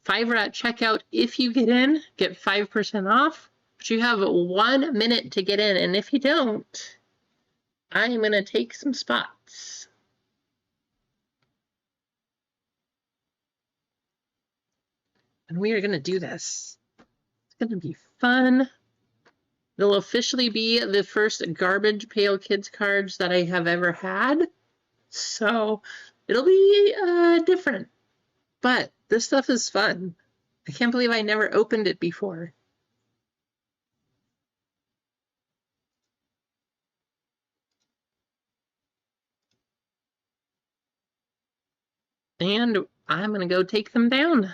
$5 at checkout. If you get in, get 5% off. But you have 1 minute to get in. And if you don't, I'm going to take some spots. And we are going to do this. It's going to be fun. It'll officially be the first Garbage Pail Kids cards that I have ever had. So it'll be different. But this stuff is fun. I can't believe I never opened it before. And I'm going to go take them down.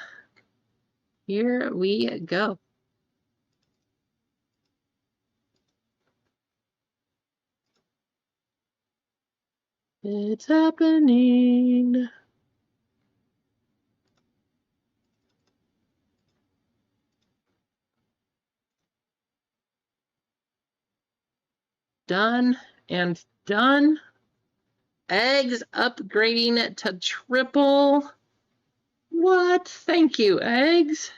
Here we go. It's happening. Done and done. Eggs upgrading to triple. What? Thank you, eggs.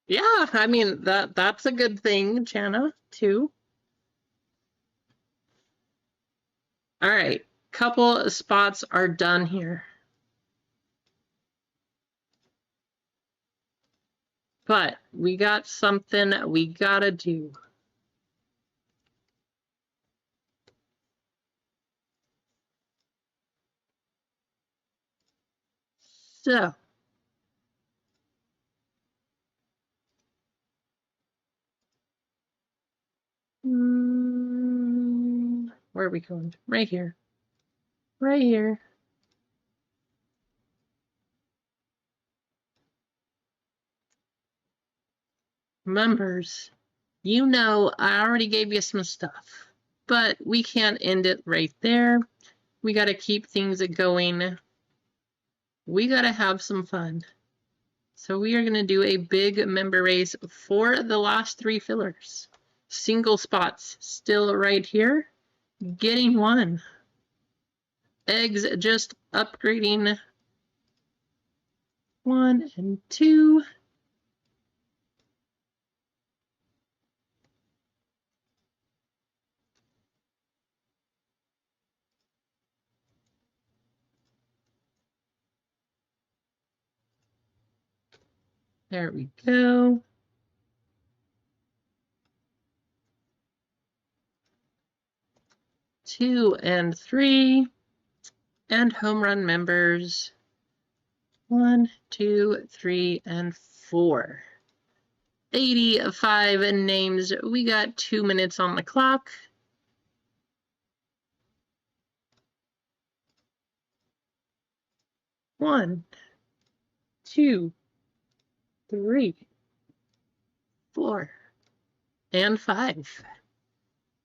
Yeah, I mean that's a good thing, Jana, too. All right, couple spots are done here. But we got something we gotta do. So, where are we going? Right here. Right here. Members, you know I already gave you some stuff, but we can't end it right there. We got to keep things going. We got to have some fun. So we are going to do a big member race for the last 3 fillers. Single spots still right here. Getting 1. Eggs just upgrading 1 and 2. There we go. 2 and 3. And home run members 1, 2, 3, and 4. 85 names. We got 2 minutes on the clock. One, 2, 3, 4, and 5.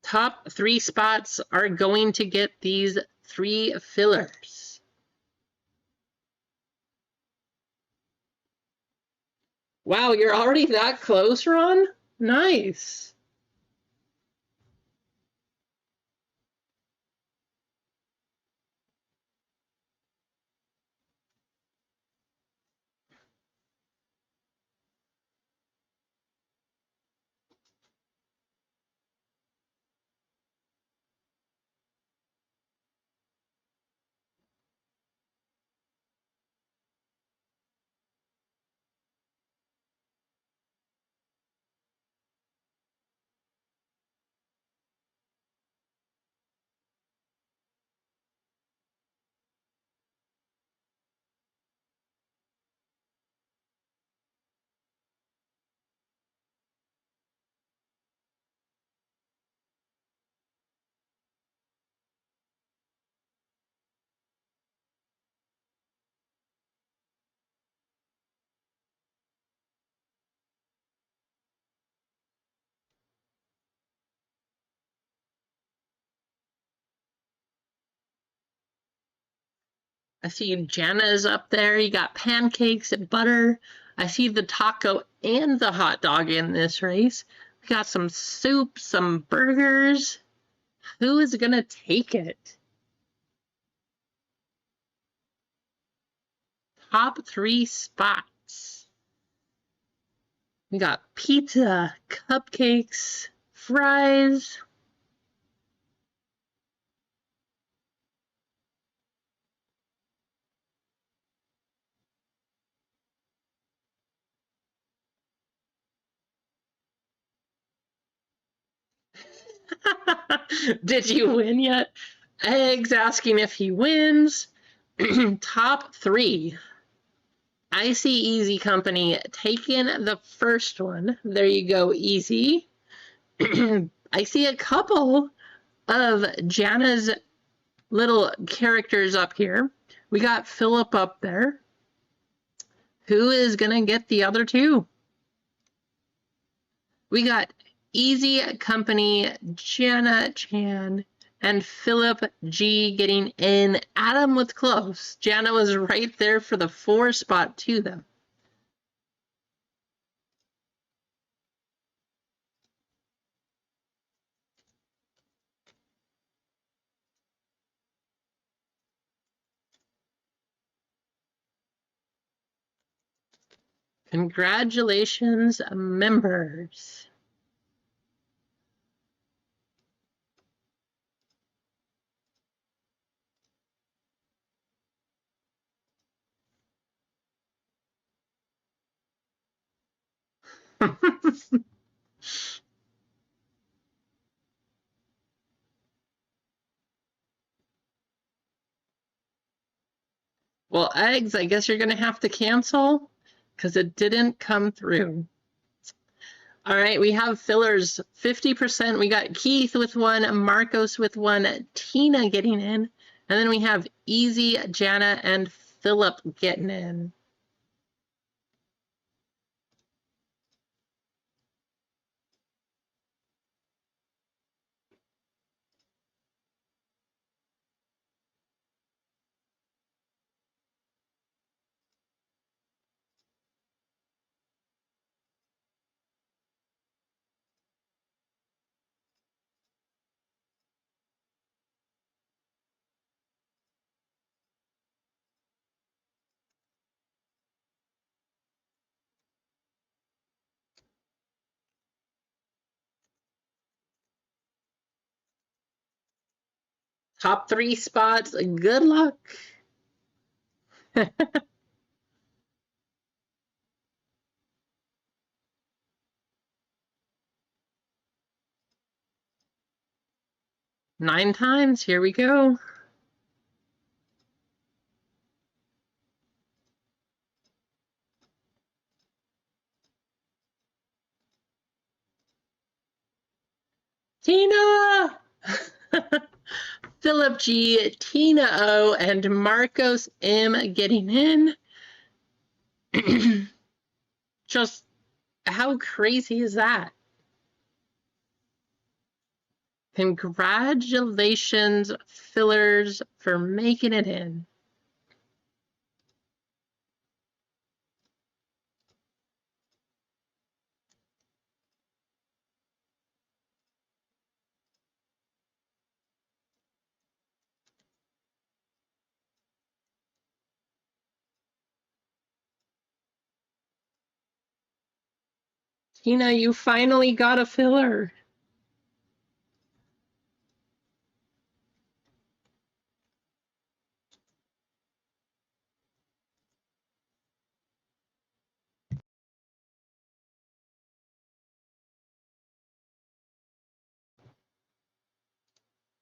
Top 3 spots are going to get these 3 fillers. Wow, you're already that close, Ron? Nice. I see Jana is up there. You got pancakes and butter. I see the taco and the hot dog in this race. We got some soup, some burgers. Who is going to take it? Top 3 spots. We got pizza, cupcakes, fries. Did you win yet? Eggs asking if he wins. Top 3. I see Easy Company taking the first one. There you go, Easy. I see a couple of Jana's little characters up here. We got Philip up there. Who is going to get the other 2? We got Easy Company, Jana Chan, and Philip G getting in. Adam was close. Jana was right there for the 4 spot too, though. Congratulations, members. Well, eggs, I guess you're going to have to cancel because it didn't come through. All right, we have fillers 50%. We got Keith with 1, Marcos with 1, Tina getting in, and then we have Easy, Jana, and Philip getting in. Top 3 spots. Good luck. Nine times. Here we go. Tina! Philip G, Tina O, and Marcos M getting in. Just how crazy is that? Congratulations, fillers, for making it in. Tina, you finally got a filler.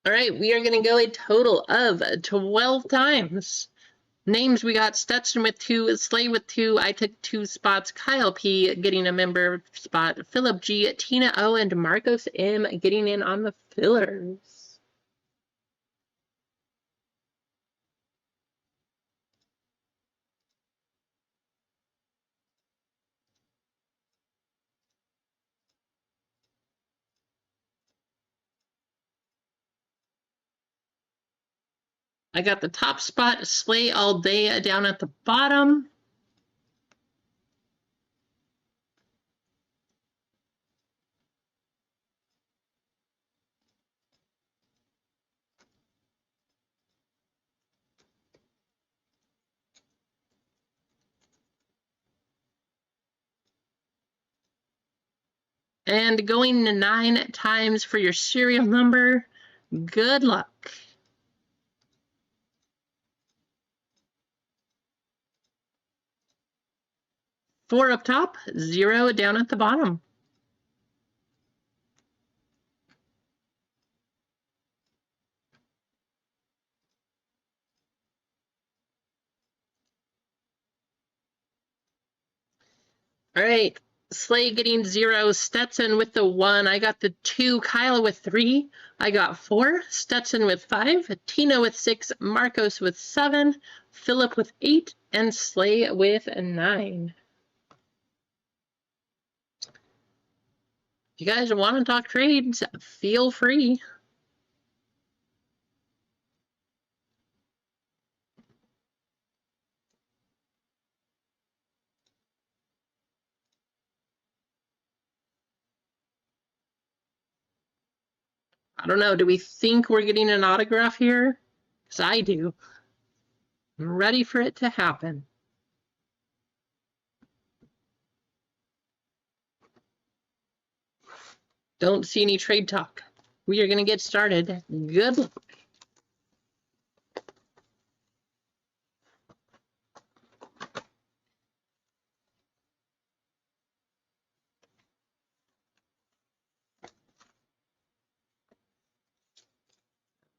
All right, we are going to go a total of 12 times. Names, we got Stetson with 2, Slay with 2, I took 2 spots, Kyle P getting a member spot, Philip G, Tina O, and Marcos M getting in on the fillers. I got the top spot, Slay All Day down at the bottom. And going to 9 times for your serial number. Good luck. 4 up top, 0 down at the bottom. All right, Slay getting 0, Stetson with the 1. I got the 2, Kyle with 3. I got 4, Stetson with 5, Tina with 6, Marcos with 7, Philip with 8, and Slay with 9. If you guys want to talk trades, feel free. I don't know, do we think we're getting an autograph here? Because I do. I'm ready for it to happen. Don't see any trade talk. We are going to get started. Good luck.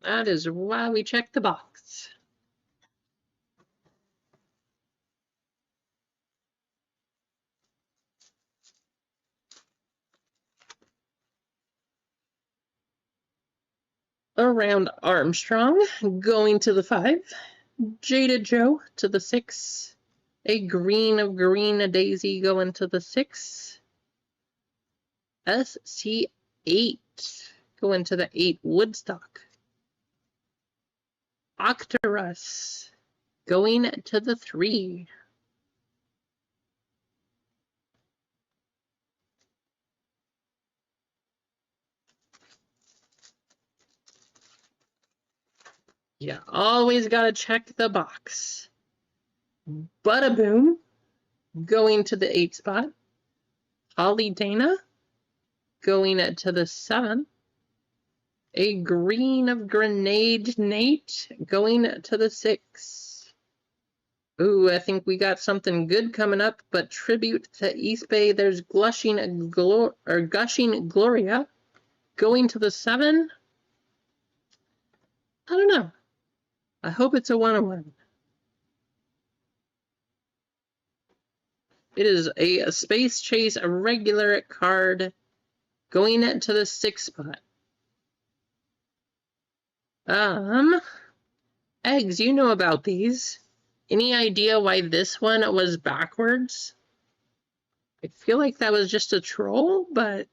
That is why we check the box. Around Armstrong, going to the 5. Jada Joe to the 6. A green of green Daisy going to the 6. SC8 going to the 8 Woodstock. Octorus going to the 3. You always gotta check the box. Bada-boom going to the 8 spot. Holly Dana going to the 7. A green of Grenade Nate going to the 6. Ooh, I think we got something good coming up, but tribute to East Bay, there's Gushing Gloria going to the 7. I don't know. I hope it's a 1-1. It is a Space Chase, a regular card going to the 6 spot. Eggs, you know about these. Any idea why this one was backwards? I feel like that was just a troll, but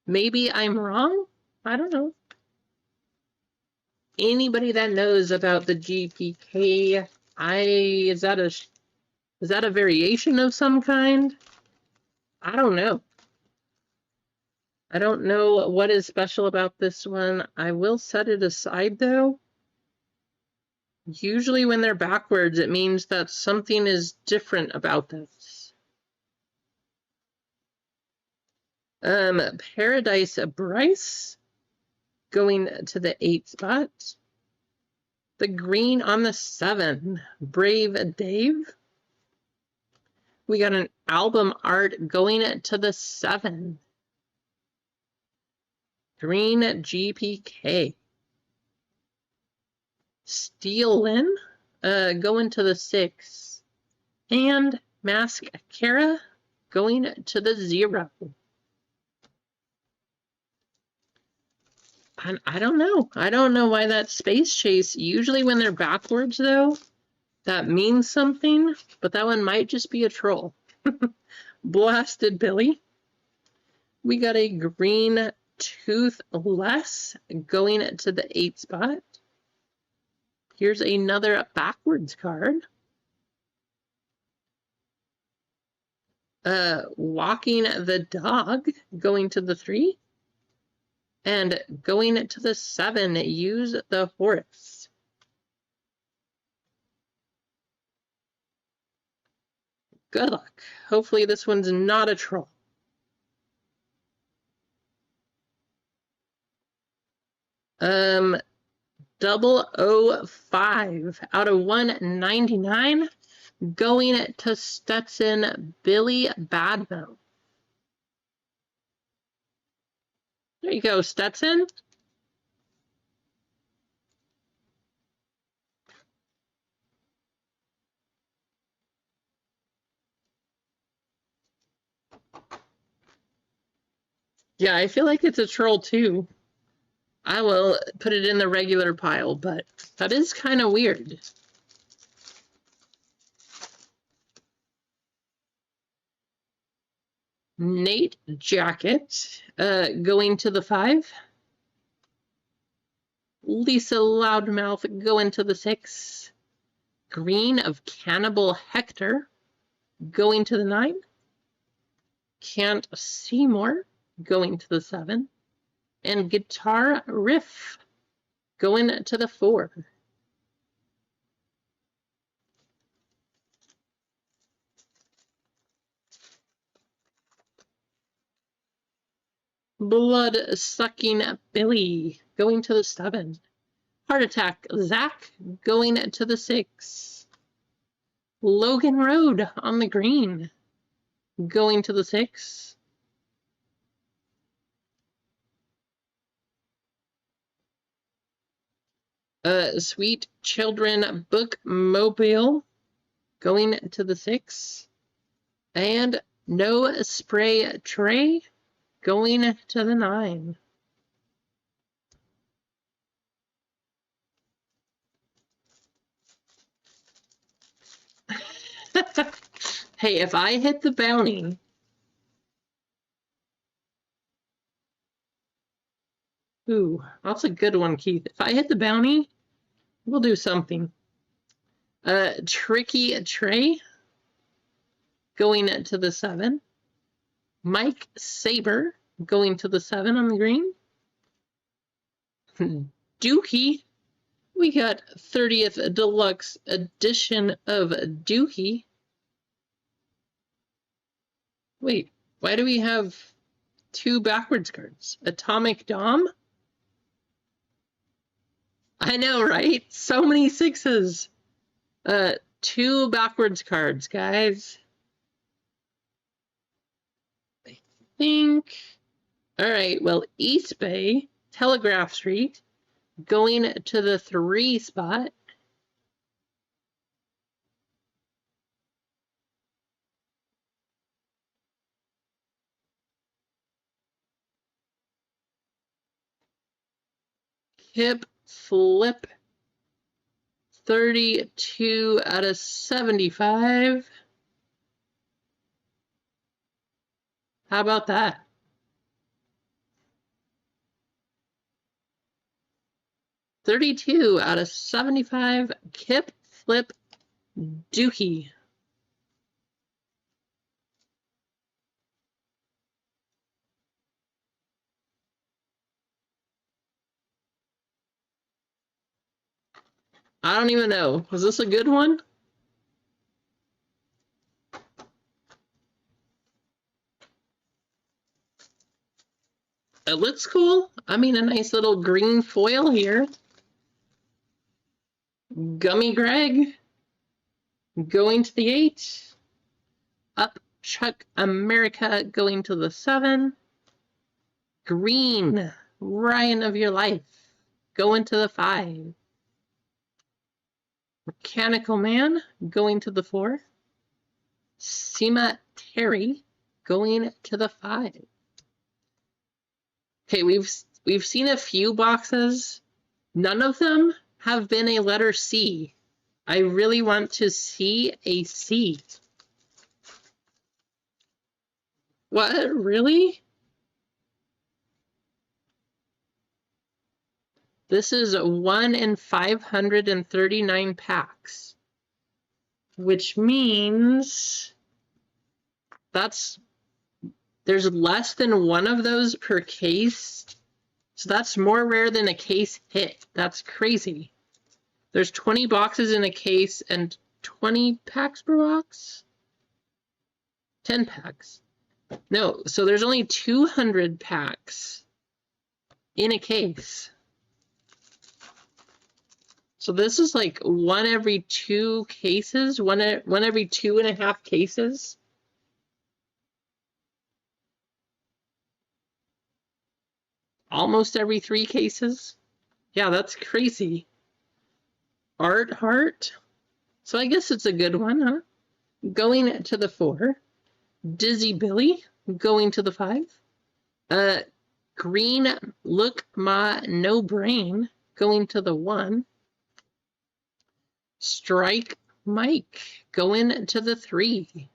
maybe I'm wrong? I don't know. Anybody that knows about the GPK, is that a variation of some kind? I don't know. I don't know what is special about this one. I will set it aside though. Usually when they're backwards, it means that something is different about this. Paradise Bryce going to the 8 spot. The green on the 7, Brave Dave. We got an album art going to the 7. Green GPK. Steel Lynn going to the 6. And Mascara going to the 0. I don't know. I don't know why that Space Chase, usually when they're backwards though, that means something, but that one might just be a troll. Blasted Billy. We got a green Toothless going to the 8 spot. Here's another backwards card. Walking the dog, going to the 3. And going to the 7, use the horse. Good luck. Hopefully this one's not a troll. Um, 005 out of 199, going to Stetson, Billy Badmouth. There you go, Stetson. Yeah, I feel like it's a troll too. I will put it in the regular pile, but that is kind of weird. Nate Jacket, going to the 5. Lisa Loudmouth, going to the 6. Green of Cannibal Hector, going to the 9. Can't Seymour, going to the 7. And Guitar Riff, going to the 4. Blood Sucking Billy, going to the 7. Heart Attack Zach, going to the 6. Logan Road on the green, going to the 6. Sweet Children Bookmobile, going to the 6. And No Spray Tray, going to the 9. Hey, if I hit the bounty, ooh, that's a good one, Keith. If I hit the bounty, we'll do something. Tricky Trey, going to the 7. Mike Saber, going to the 7 on the green. Dookie, we got 30th Deluxe Edition of Dookie. Wait, why do we have 2 backwards cards? Atomic Dom? I know, right? So many 6s. 2 backwards cards, guys. I think. All right, well, East Bay, Telegraph Street, going to the 3 spot. Hip Flip, 32 out of 75. How about that? $32 out of 75. Kip Flip Dookie. I don't even know. Was this a good one? It looks cool. I mean, a nice little green foil here. Gummy Greg, going to the 8. Up Chuck America, going to the 7. Green, Ryan of Your Life, going to the 5. Mechanical Man, going to the 4. Sema Terry, going to the 5. Okay, we've seen a few boxes. None of them have been a letter C. I really want to see a C. What? Really? This is 1 in 539 packs, which means there's less than one of those per case. So that's more rare than a case hit. That's crazy. There's 20 boxes in a case and 20 packs per box? 10 packs. No, so there's only 200 packs in a case. So this is like 1 every 2 cases, one every 2.5 cases. Almost every 3 cases. Yeah, that's crazy. Art Heart. So I guess it's a good one, huh? Going to the 4. Dizzy Billy going to the 5. Green Look Ma No Brain going to the 1. Strike Mike going to the 3.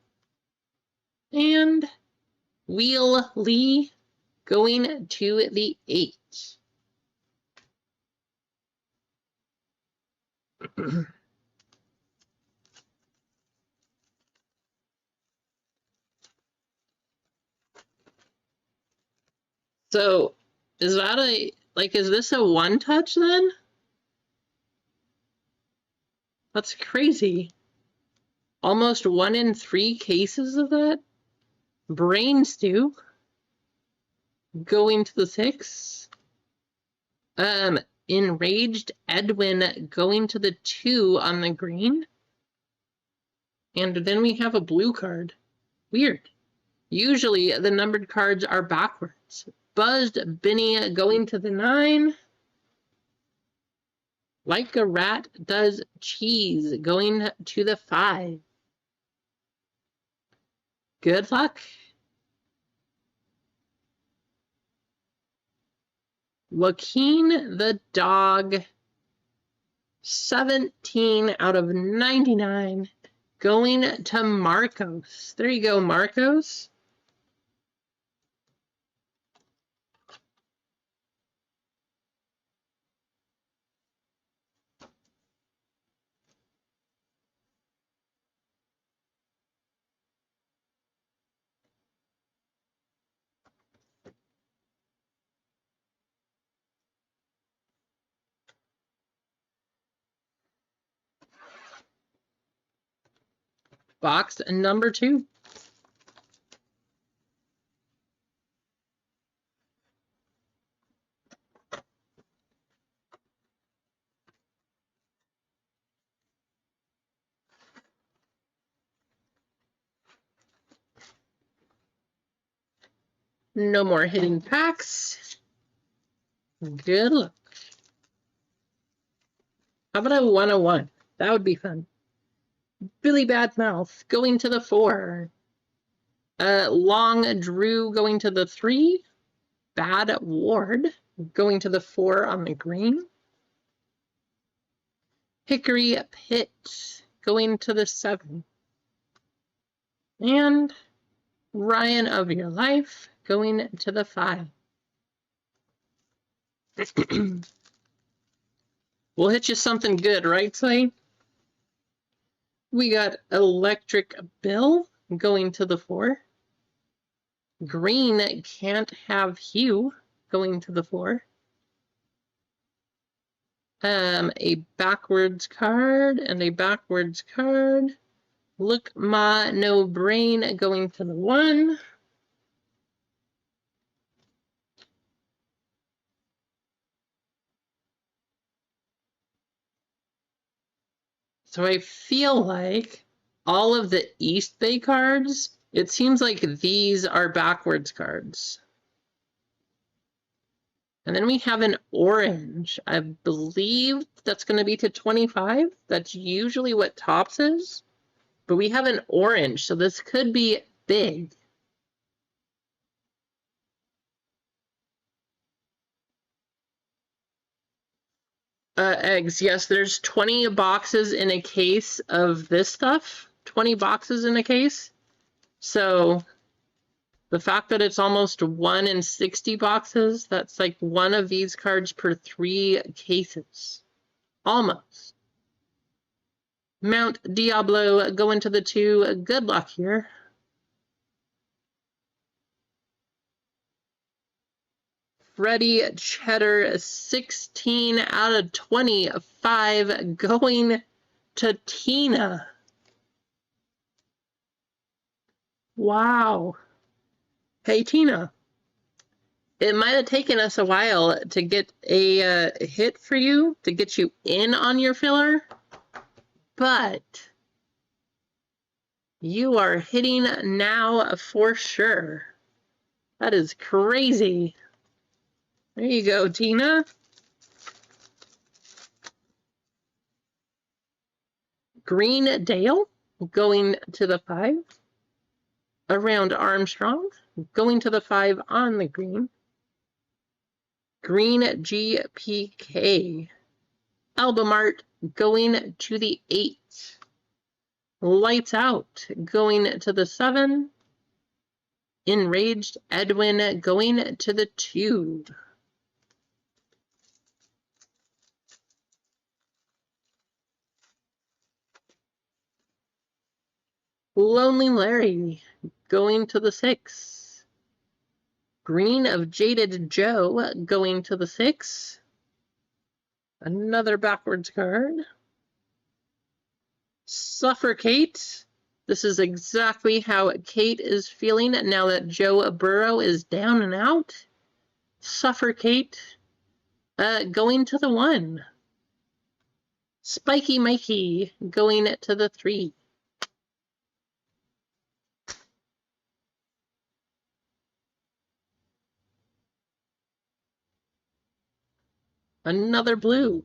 And Wheel Lee going to the 8. So is that is this a 1-touch then? That's crazy. Almost 1 in 3 cases of that. Brain Stew going to the 6. Enraged Edwin going to the 2 on the green. And then we have a blue card. Weird. Usually the numbered cards are backwards. Buzzed Benny going to the 9. Like a Rat Does Cheese going to the 5. Good luck. Joaquin the Dog, 17 out of 99, going to Marcos. There you go, Marcos. Box number 2. No more hidden packs. Good luck. How about a 101? That would be fun. Billy Badmouth going to the 4. Long Drew going to the 3. Bad Ward going to the 4 on the green. Hickory Pit going to the 7. And Ryan of Your Life going to the 5. We'll hit you something good, right, Slade? We got Electric Bill going to the 4. Green Can't Have Hugh going to the 4. A backwards card and a backwards card. Look Ma No Brain going to the 1. So I feel like all of the East Bay cards, it seems like these are backwards cards. And then we have an orange. I believe that's going to be to 25. That's usually what Topps is. But we have an orange, so this could be big. Eggs, yes, there's 20 boxes in a case of this stuff. 20 boxes in a case. So The fact that it's almost 1 in 60 boxes, that's like one of these cards per 3 cases. Almost. Mount Diablo going to the 2. Good luck here. Freddie Cheddar, 16 out of 25, going to Tina. Wow. Hey, Tina. It might have taken us a while to get a hit for you, to get you in on your filler, but you are hitting now for sure. That is crazy. There you go, Tina. Green Dale going to the 5. Around Armstrong going to the 5 on the green. Green GPK. Albamart going to the 8. Lights Out going to the 7. Enraged Edwin going to the 2. Lonely Larry going to the 6. Green of Jaded Joe going to the 6. Another backwards card. Suffocate. This is exactly how Kate is feeling now that Joe Burrow is down and out. Suffocate. Going to the 1. Spiky Mikey going to the 3. Another blue.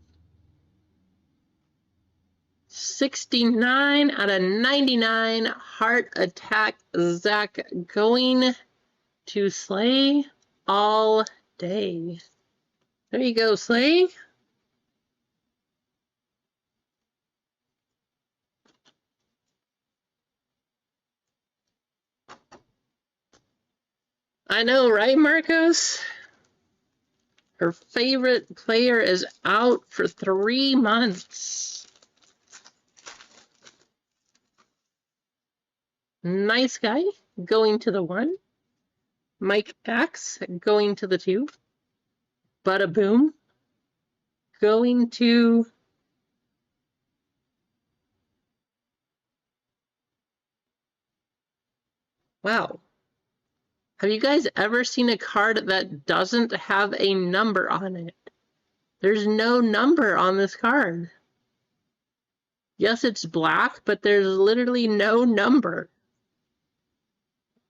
69 out of 99. Heart Attack Zach going to Slay all day. There you go, Slay. I know, right, Marcos? Her favorite player is out for 3 months. Nice Guy going to the 1. Mike Axe going to the 2. Bada Boom going to... Wow. Have you guys ever seen a card that doesn't have a number on it? There's no number on this card. Yes, it's black, but there's literally no number.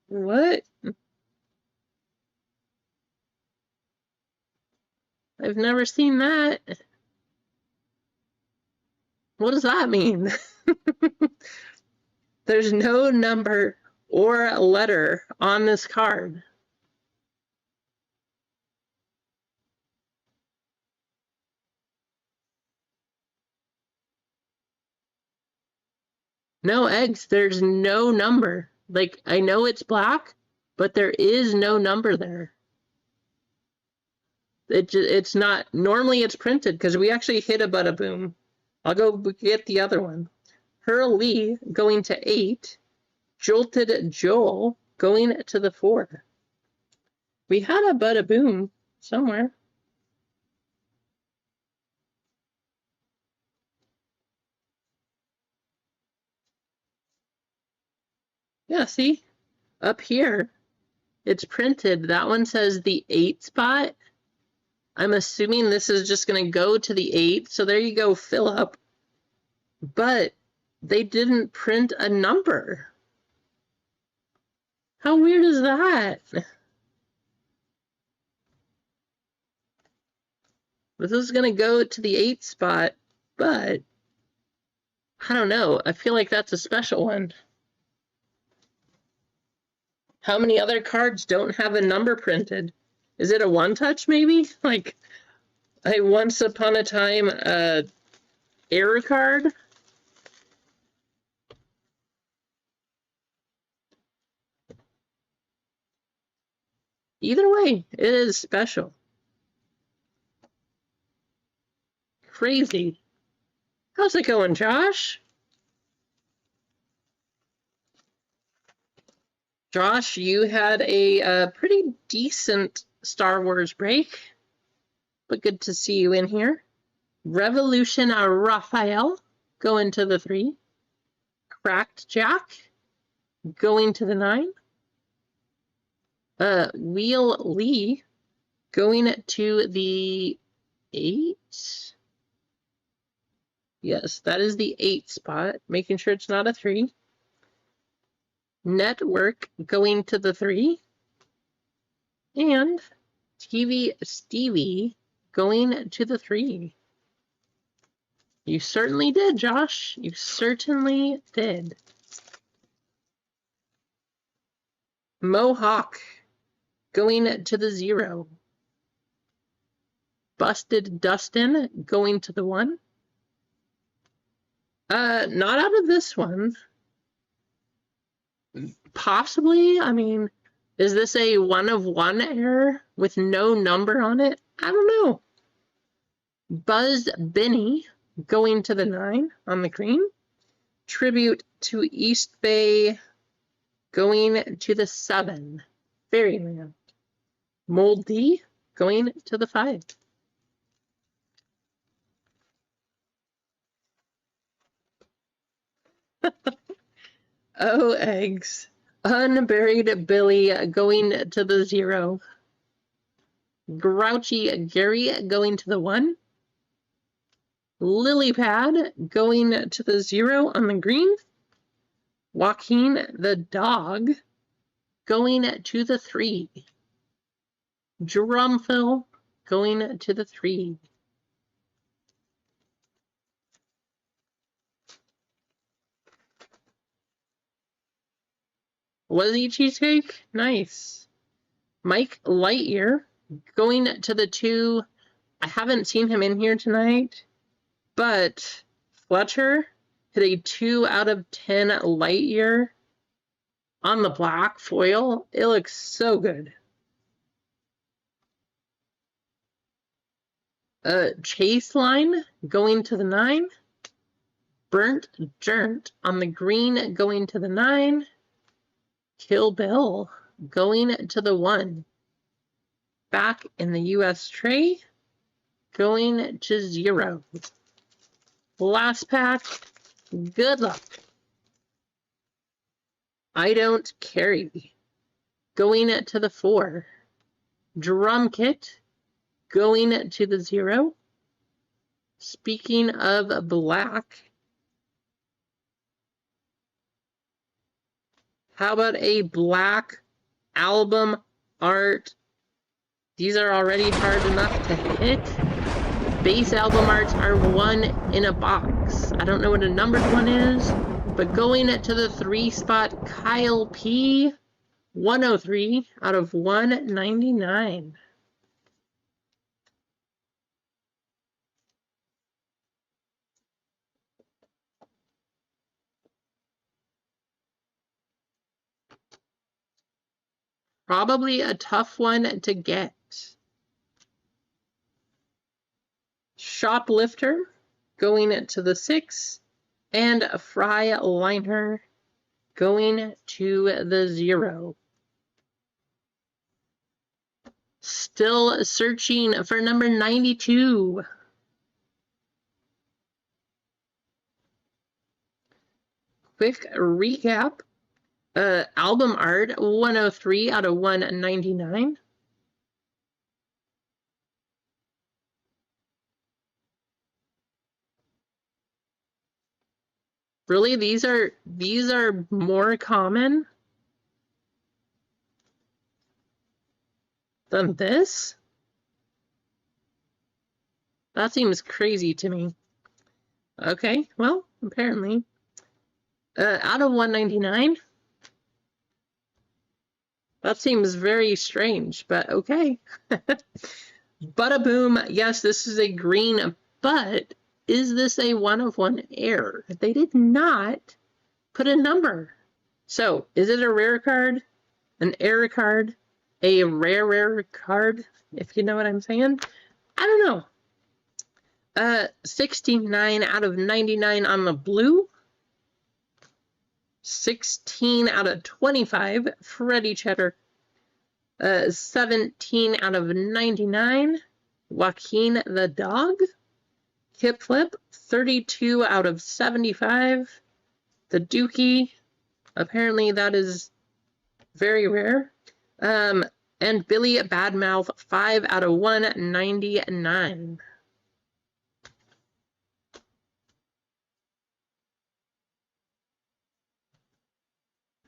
What? I've never seen that. What does that mean? There's no number or a letter on this card. No eggs. There's no number. Like, I know it's black, but there is no number there. It's not. Normally it's printed because we actually hit a Bada Boom. I'll go get the other one. Hurley going to 8. Jolted Joel going to the 4. We had a Bada Boom somewhere. Yeah, see? Up here, it's printed. That one says the 8 spot. I'm assuming this is just going to go to the 8. So there you go, Philip. But they didn't print a number. How weird is that? This is going to go to the 8 spot, but I don't know. I feel like that's a special one. How many other cards don't have a number printed? Is it a one-touch maybe? Like a Once Upon a Time error card? Either way, it is special. Crazy. How's it going, Josh? Josh, you had a pretty decent Star Wars break, but good to see you in here. Revolution Raphael going to the 3. Cracked Jack going to the 9. Wheel Lee going to the 8. Yes, that is the 8 spot, making sure it's not a 3. Network going to the 3. And TV Stevie going to the 3. You certainly did, Josh. You certainly did. Mohawk going to the 0. Busted Dustin going to the 1. Not out of this one. Possibly. I mean, is this a 1 of 1 error with no number on it? I don't know. Buzz Benny going to the 9 on the green. Tribute to East Bay going to the 7. Fairyland. Moldy going to the 5. Oh, eggs. Unburied Billy going to the 0. Grouchy Gary going to the 1. Lilypad going to the 0 on the green. Joaquin the dog going to the 3. Drumfill going to the 3. Was he cheesecake? Nice. Mike Lightyear going to the 2. I haven't seen him in here tonight, but Fletcher hit a 2 out of 10 Lightyear on the black foil. It looks so good. Chase line going to the 9. Burnt Jernt on the green going to the 9. Kill Bill going to the 1. Back in the US tray going to 0. Last pack. Good luck. I don't carry going to the 4. Drum kit going to the 0. Speaking of black, how about a black album art? These are already hard enough to hit. Base album arts are 1 in a box. I don't know what a numbered one is, but going to the 3 spot, Kyle P. 103 out of 199. Probably a tough one to get. Shoplifter going to the 6, and Fry Liner going to the 0. Still searching for number 92. Quick recap. Album art 103 out of 199. Really, these are more common than this? That seems crazy to me. Okay, well, apparently. Out of 199? That seems very strange, but okay. Bada boom, yes, this is a green, but is this a 1 of 1 error? They did not put a number. So, is it a rare card? An error card? a rare card, if you know what I'm saying. I don't know. 69 out of 99 on the blue. 16 out of 25, Freddy Cheddar. 17 out of 99, Joaquin the Dog. Hip Flip, 32 out of 75, the Dookie. Apparently that is very rare. And Billy Badmouth, 5 out of 199.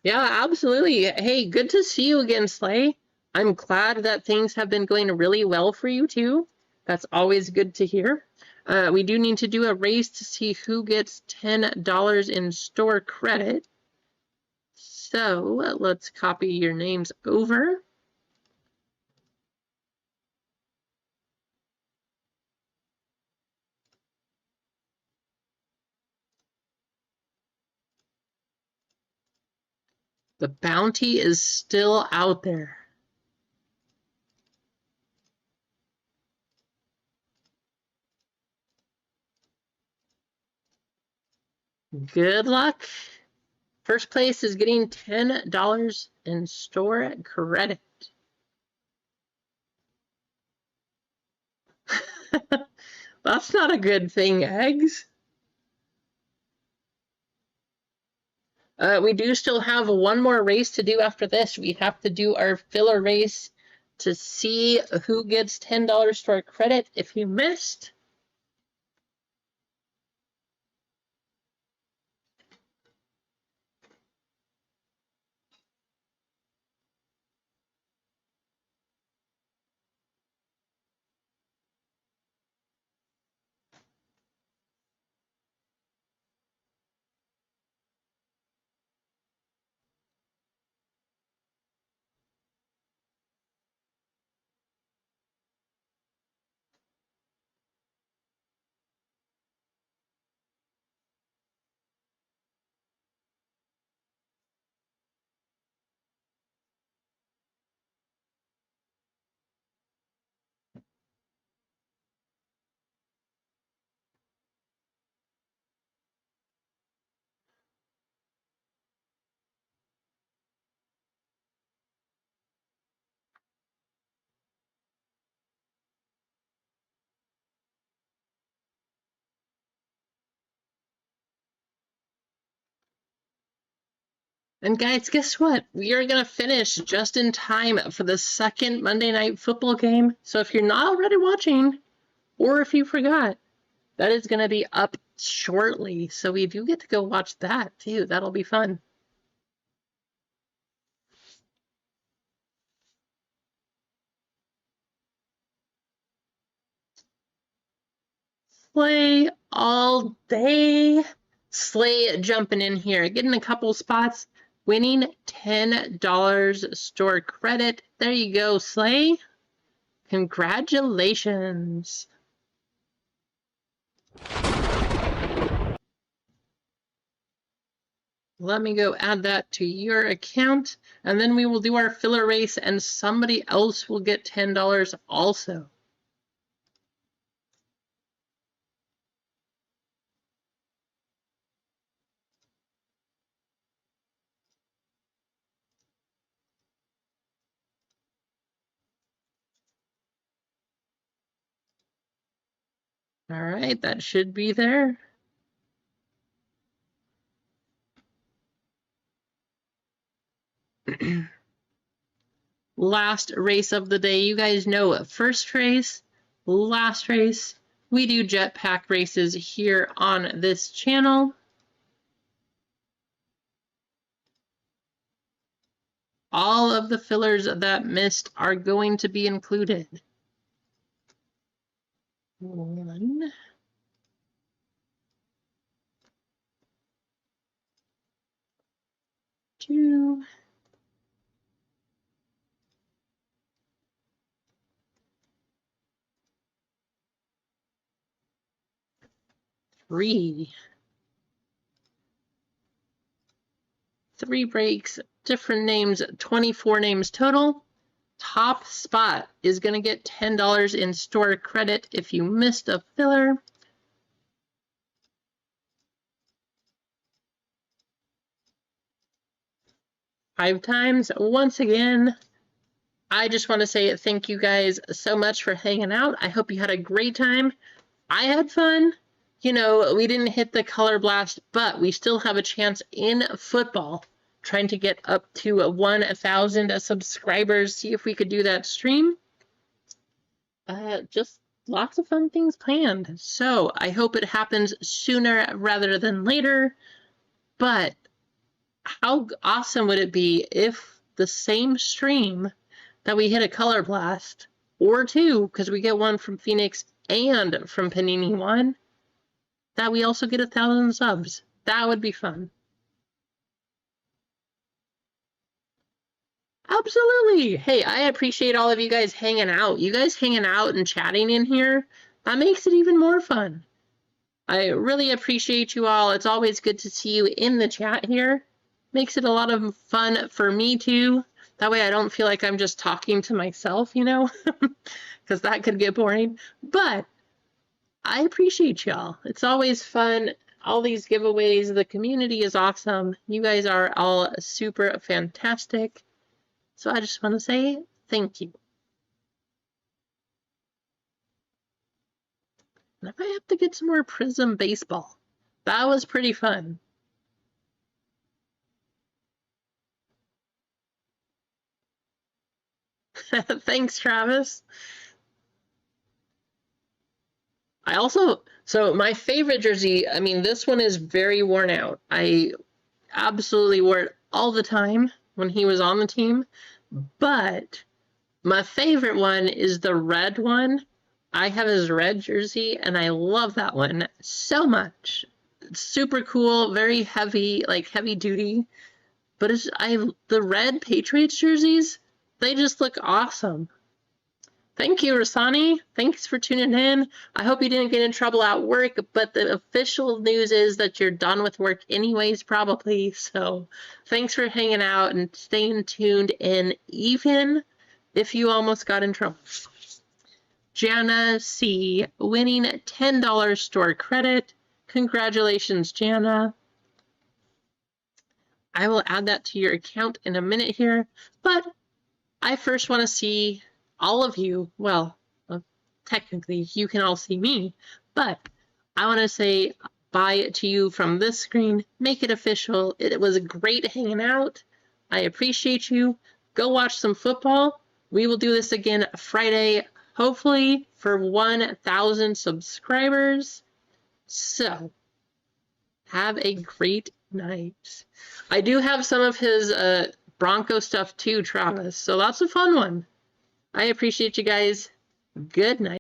Yeah, absolutely. Hey, good to see you again, Slay. I'm glad that things have been going really well for you, too. That's always good to hear. We do need to do a race to see who gets $10 in store credit. So let's copy your names over. The bounty is still out there. Good luck. First place is getting $10 in store credit. That's not a good thing, Eggs. We do still have one more race to do after this. We have to do our filler race to see who gets $10 store credit. If you missed, and guys, guess what? We are going to finish just in time for the second Monday Night Football game. So if you're not already watching, or if you forgot, that is going to be up shortly. So we do get to go watch that too. That'll be fun. Slay all day. Slay jumping in here, getting a couple spots, winning $10 store credit. There you go, Slay. Congratulations. Let me go add that to your account, and then we will do our filler race, and somebody else will get $10 also. All right, that should be there. Last race of the day. You guys know first race, last race. We do jetpack races here on this channel. All of the fillers that missed are going to be included. 1, 2, 3. 3 breaks, different names, 24 names total. top spot is going to get $10 in store credit if you missed a filler. Five times. Once again, I just want to say thank you guys so much for hanging out. I hope you had a great time. I had fun. You know, we didn't hit the color blast, but we still have a chance in football trying to get up to 1,000 subscribers. See if we could do that stream. Just lots of fun things planned. So I hope it happens sooner rather than later. But how awesome would it be if the same stream that we hit a color blast, or two, because we get one from Phoenix and from Panini One, that we also get 1,000 subs. That would be fun. Absolutely. Hey, I appreciate all of you guys hanging out. You guys hanging out and chatting in here, that makes it even more fun. I really appreciate you all. It's always good to see you in the chat here. Makes it a lot of fun for me too. That way I don't feel like I'm just talking to myself, you know, because that could get boring. But I appreciate y'all. It's always fun. All these giveaways, the community is awesome. You guys are all super fantastic. So I just want to say thank you. And if I have to get some more Prism baseball, that was pretty fun. Thanks, Travis. So my favorite jersey, I mean, this one is very worn out. I absolutely wore it all the time when he was on the team. But my favorite one is the red one. I have his red jersey, and I love that one so much. It's super cool, very heavy, like heavy duty. But the red Patriots jerseys, they just look awesome. Thank you, Rasani. Thanks for tuning in. I hope you didn't get in trouble at work, but the official news is that you're done with work anyways, probably. So thanks for hanging out and staying tuned in, even if you almost got in trouble. Jana C. winning $10 store credit. Congratulations, Jana. I will add that to your account in a minute here, but I first want to see all of you. Well, technically, you can all see me, but I want to say bye to you from this screen. Make it official. It was great hanging out. I appreciate you. Go watch some football. We will do this again Friday, hopefully for 1,000 subscribers. So, have a great night. I do have some of his Bronco stuff too, Travis, so that's a fun one. I appreciate you guys. Good night.